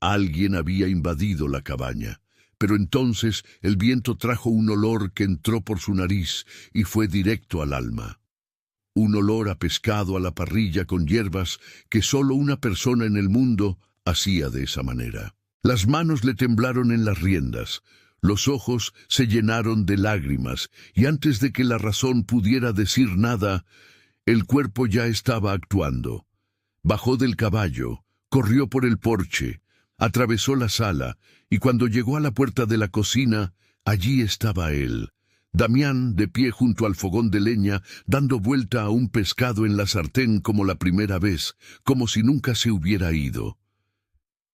Speaker 1: Alguien había invadido la cabaña. Pero entonces el viento trajo un olor que entró por su nariz y fue directo al alma. Un olor a pescado a la parrilla con hierbas que solo una persona en el mundo hacía de esa manera. Las manos le temblaron en las riendas, los ojos se llenaron de lágrimas y antes de que la razón pudiera decir nada, el cuerpo ya estaba actuando. Bajó del caballo, corrió por el porche, atravesó la sala y cuando llegó a la puerta de la cocina, allí estaba él, Damián de pie junto al fogón de leña, dando vuelta a un pescado en la sartén como la primera vez, como si nunca se hubiera ido.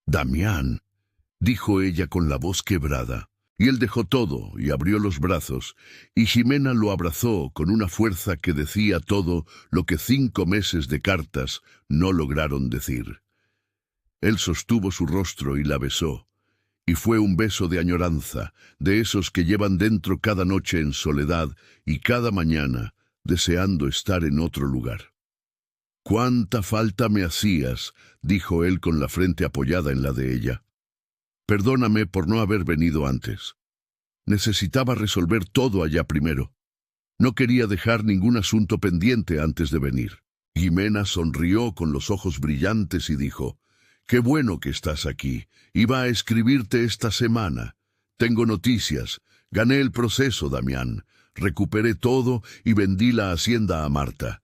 Speaker 1: «Damián», dijo ella con la voz quebrada. Y él dejó todo y abrió los brazos, y Ximena lo abrazó con una fuerza que decía todo lo que 5 meses de cartas no lograron decir. Él sostuvo su rostro y la besó, y fue un beso de añoranza, de esos que llevan dentro cada noche en soledad y cada mañana deseando estar en otro lugar. «¿Cuánta falta me hacías?», dijo él con la frente apoyada en la de ella. «Perdóname por no haber venido antes. Necesitaba resolver todo allá primero. No quería dejar ningún asunto pendiente antes de venir». Ximena sonrió con los ojos brillantes y dijo: «Qué bueno que estás aquí. Iba a escribirte esta semana. Tengo noticias. Gané el proceso, Damián. Recuperé todo y vendí la hacienda a Marta».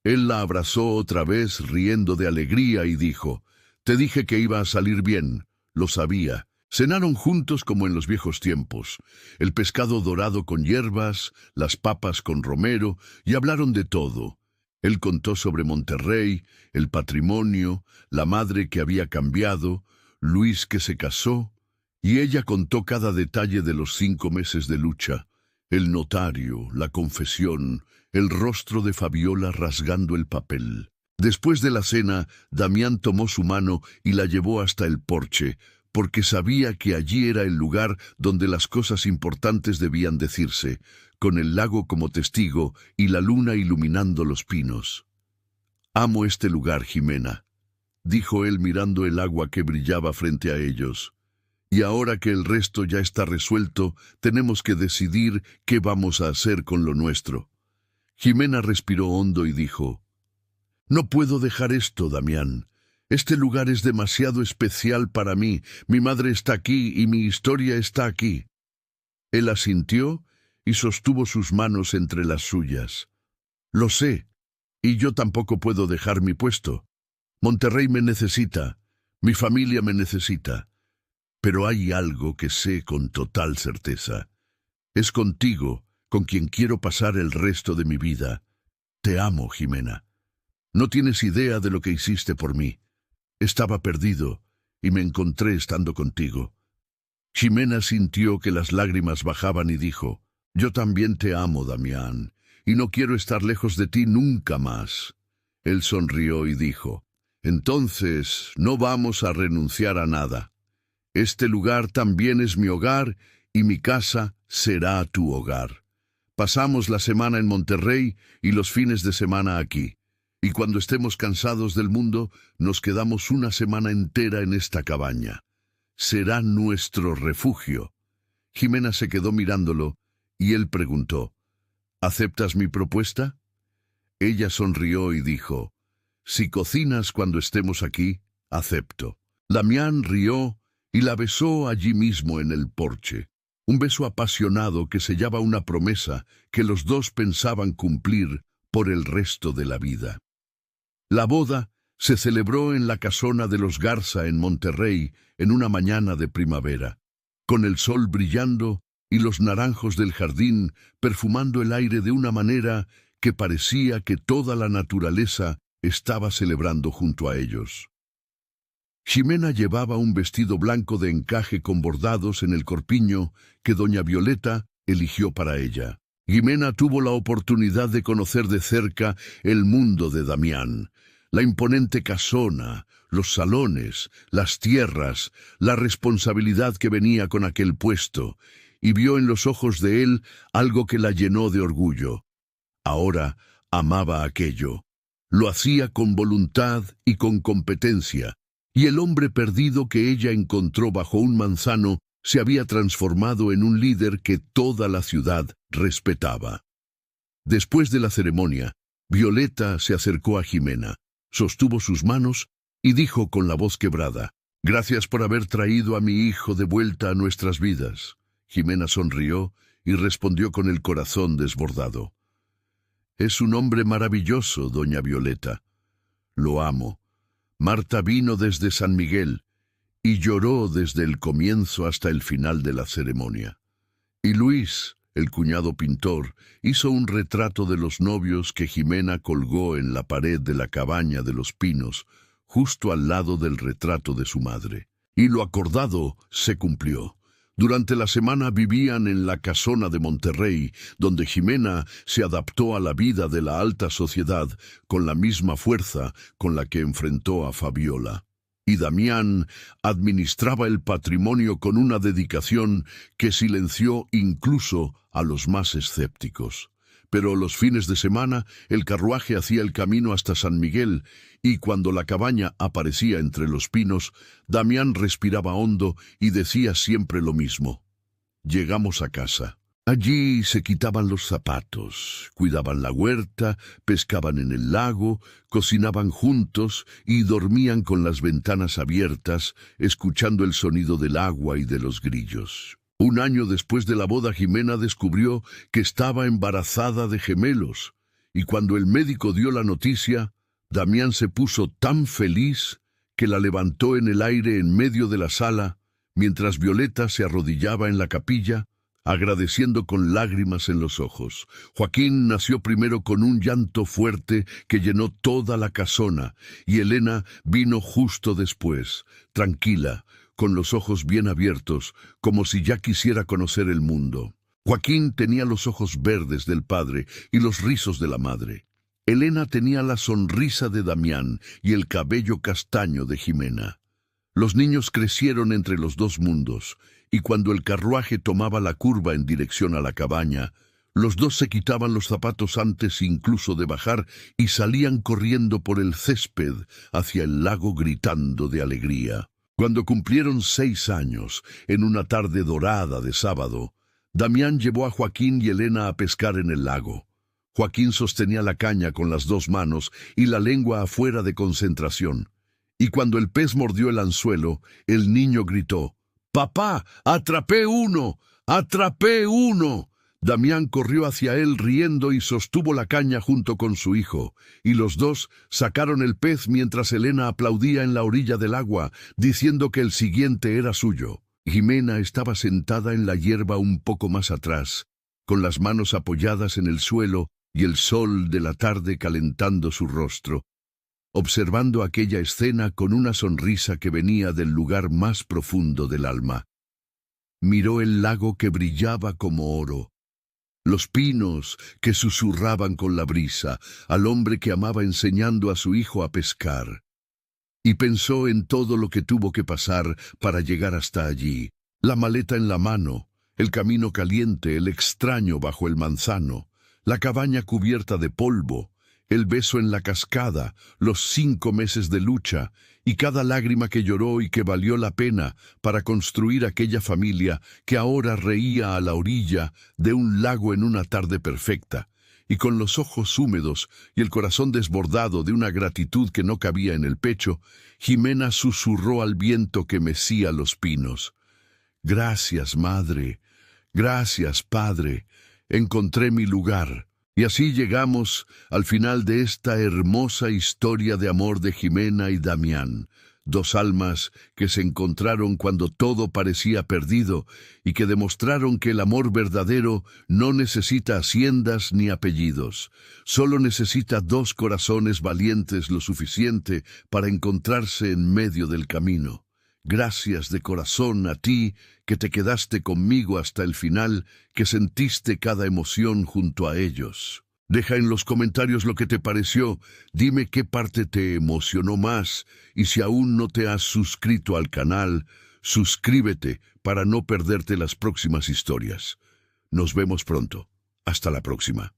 Speaker 1: Él la abrazó otra vez riendo de alegría y dijo: «Te dije que iba a salir bien. Lo sabía». Cenaron juntos como en los viejos tiempos, el pescado dorado con hierbas, las papas con romero, y hablaron de todo. Él contó sobre Monterrey, el patrimonio, la madre que había cambiado, Luis que se casó, y ella contó cada detalle de los 5 meses de lucha, el notario, la confesión, el rostro de Fabiola rasgando el papel. Después de la cena, Damián tomó su mano y la llevó hasta el porche, porque sabía que allí era el lugar donde las cosas importantes debían decirse, con el lago como testigo y la luna iluminando los pinos. «Amo este lugar, Ximena», dijo él mirando el agua que brillaba frente a ellos. «Y ahora que el resto ya está resuelto, tenemos que decidir qué vamos a hacer con lo nuestro». Ximena respiró hondo y dijo: «No puedo dejar esto, Damián. Este lugar es demasiado especial para mí. Mi madre está aquí y mi historia está aquí». Él asintió y sostuvo sus manos entre las suyas. «Lo sé, y yo tampoco puedo dejar mi puesto. Monterrey me necesita, mi familia me necesita. Pero hay algo que sé con total certeza. Es contigo con quien quiero pasar el resto de mi vida. Te amo, Ximena. No tienes idea de lo que hiciste por mí. Estaba perdido y me encontré estando contigo». Ximena sintió que las lágrimas bajaban y dijo: «Yo también te amo, Damián, y no quiero estar lejos de ti nunca más». Él sonrió y dijo: «Entonces no vamos a renunciar a nada. Este lugar también es mi hogar y mi casa será tu hogar. Pasamos la semana en Monterrey y los fines de semana aquí. Y cuando estemos cansados del mundo, nos quedamos una semana entera en esta cabaña. Será nuestro refugio». Ximena se quedó mirándolo y él preguntó: «¿Aceptas mi propuesta?». Ella sonrió y dijo: «Si cocinas cuando estemos aquí, acepto». Damián rió y la besó allí mismo en el porche. Un beso apasionado que sellaba una promesa que los dos pensaban cumplir por el resto de la vida. La boda se celebró en la casona de los Garza en Monterrey en una mañana de primavera, con el sol brillando y los naranjos del jardín perfumando el aire de una manera que parecía que toda la naturaleza estaba celebrando junto a ellos. Ximena llevaba un vestido blanco de encaje con bordados en el corpiño que doña Violeta eligió para ella. Ximena tuvo la oportunidad de conocer de cerca el mundo de Damián, la imponente casona, los salones, las tierras, la responsabilidad que venía con aquel puesto, y vio en los ojos de él algo que la llenó de orgullo. Ahora amaba aquello. Lo hacía con voluntad y con competencia, y el hombre perdido que ella encontró bajo un manzano se había transformado en un líder que toda la ciudad respetaba. Después de la ceremonia, Violeta se acercó a Ximena, sostuvo sus manos y dijo con la voz quebrada: «Gracias por haber traído a mi hijo de vuelta a nuestras vidas». Ximena sonrió y respondió con el corazón desbordado: «Es un hombre maravilloso, doña Violeta. Lo amo. Marta vino desde San Miguel y lloró desde el comienzo hasta el final de la ceremonia. Y Luis, el cuñado pintor, hizo un retrato de los novios que Ximena colgó en la pared de la cabaña de los pinos, justo al lado del retrato de su madre. Y lo acordado se cumplió. Durante la semana vivían en la casona de Monterrey, donde Jimena se adaptó a la vida de la alta sociedad con la misma fuerza con la que enfrentó a Fabiola. Y Damián administraba el patrimonio con una dedicación que silenció incluso a los más escépticos. Pero los fines de semana el carruaje hacía el camino hasta San Miguel, y cuando la cabaña aparecía entre los pinos, Damián respiraba hondo y decía siempre lo mismo. Llegamos a casa. Allí se quitaban los zapatos, cuidaban la huerta, pescaban en el lago, cocinaban juntos y dormían con las ventanas abiertas, escuchando el sonido del agua y de los grillos. Un año después de la boda, Jimena descubrió que estaba embarazada de gemelos, y cuando el médico dio la noticia, Damián se puso tan feliz que la levantó en el aire en medio de la sala, mientras Violeta se arrodillaba en la capilla, agradeciendo con lágrimas en los ojos. Joaquín nació primero con un llanto fuerte que llenó toda la casona, y Elena vino justo después, tranquila, con los ojos bien abiertos, como si ya quisiera conocer el mundo. Joaquín tenía los ojos verdes del padre y los rizos de la madre. Elena tenía la sonrisa de Damián y el cabello castaño de Jimena. Los niños crecieron entre los dos mundos, y cuando el carruaje tomaba la curva en dirección a la cabaña, los dos se quitaban los zapatos antes incluso de bajar y salían corriendo por el césped hacia el lago gritando de alegría. Cuando cumplieron 6 años, en una tarde dorada de sábado, Damián llevó a Joaquín y Elena a pescar en el lago. Joaquín sostenía la caña con las 2 manos y la lengua afuera de concentración. Y cuando el pez mordió el anzuelo, el niño gritó, «¡Papá, atrapé uno! ¡Atrapé uno!». Damián corrió hacia él riendo y sostuvo la caña junto con su hijo, y los dos sacaron el pez mientras Elena aplaudía en la orilla del agua, diciendo que el siguiente era suyo. Jimena estaba sentada en la hierba un poco más atrás, con las manos apoyadas en el suelo y el sol de la tarde calentando su rostro, observando aquella escena con una sonrisa que venía del lugar más profundo del alma. Miró el lago que brillaba como oro, los pinos que susurraban con la brisa, al hombre que amaba enseñando a su hijo a pescar. Y pensó en todo lo que tuvo que pasar para llegar hasta allí, la maleta en la mano, el camino caliente, el extraño bajo el manzano, la cabaña cubierta de polvo, el beso en la cascada, los 5 meses de lucha, y cada lágrima que lloró y que valió la pena para construir aquella familia que ahora reía a la orilla de un lago en una tarde perfecta, y con los ojos húmedos y el corazón desbordado de una gratitud que no cabía en el pecho, Jimena susurró al viento que mecía los pinos. «Gracias, madre. Gracias, padre. Encontré mi lugar». Y así llegamos al final de esta hermosa historia de amor de Jimena y Damián, 2 almas que se encontraron cuando todo parecía perdido y que demostraron que el amor verdadero no necesita haciendas ni apellidos, solo necesita 2 corazones valientes lo suficiente para encontrarse en medio del camino. Gracias de corazón a ti que te quedaste conmigo hasta el final, que sentiste cada emoción junto a ellos. Deja en los comentarios lo que te pareció, dime qué parte te emocionó más, y si aún no te has suscrito al canal, suscríbete para no perderte las próximas historias. Nos vemos pronto. Hasta la próxima.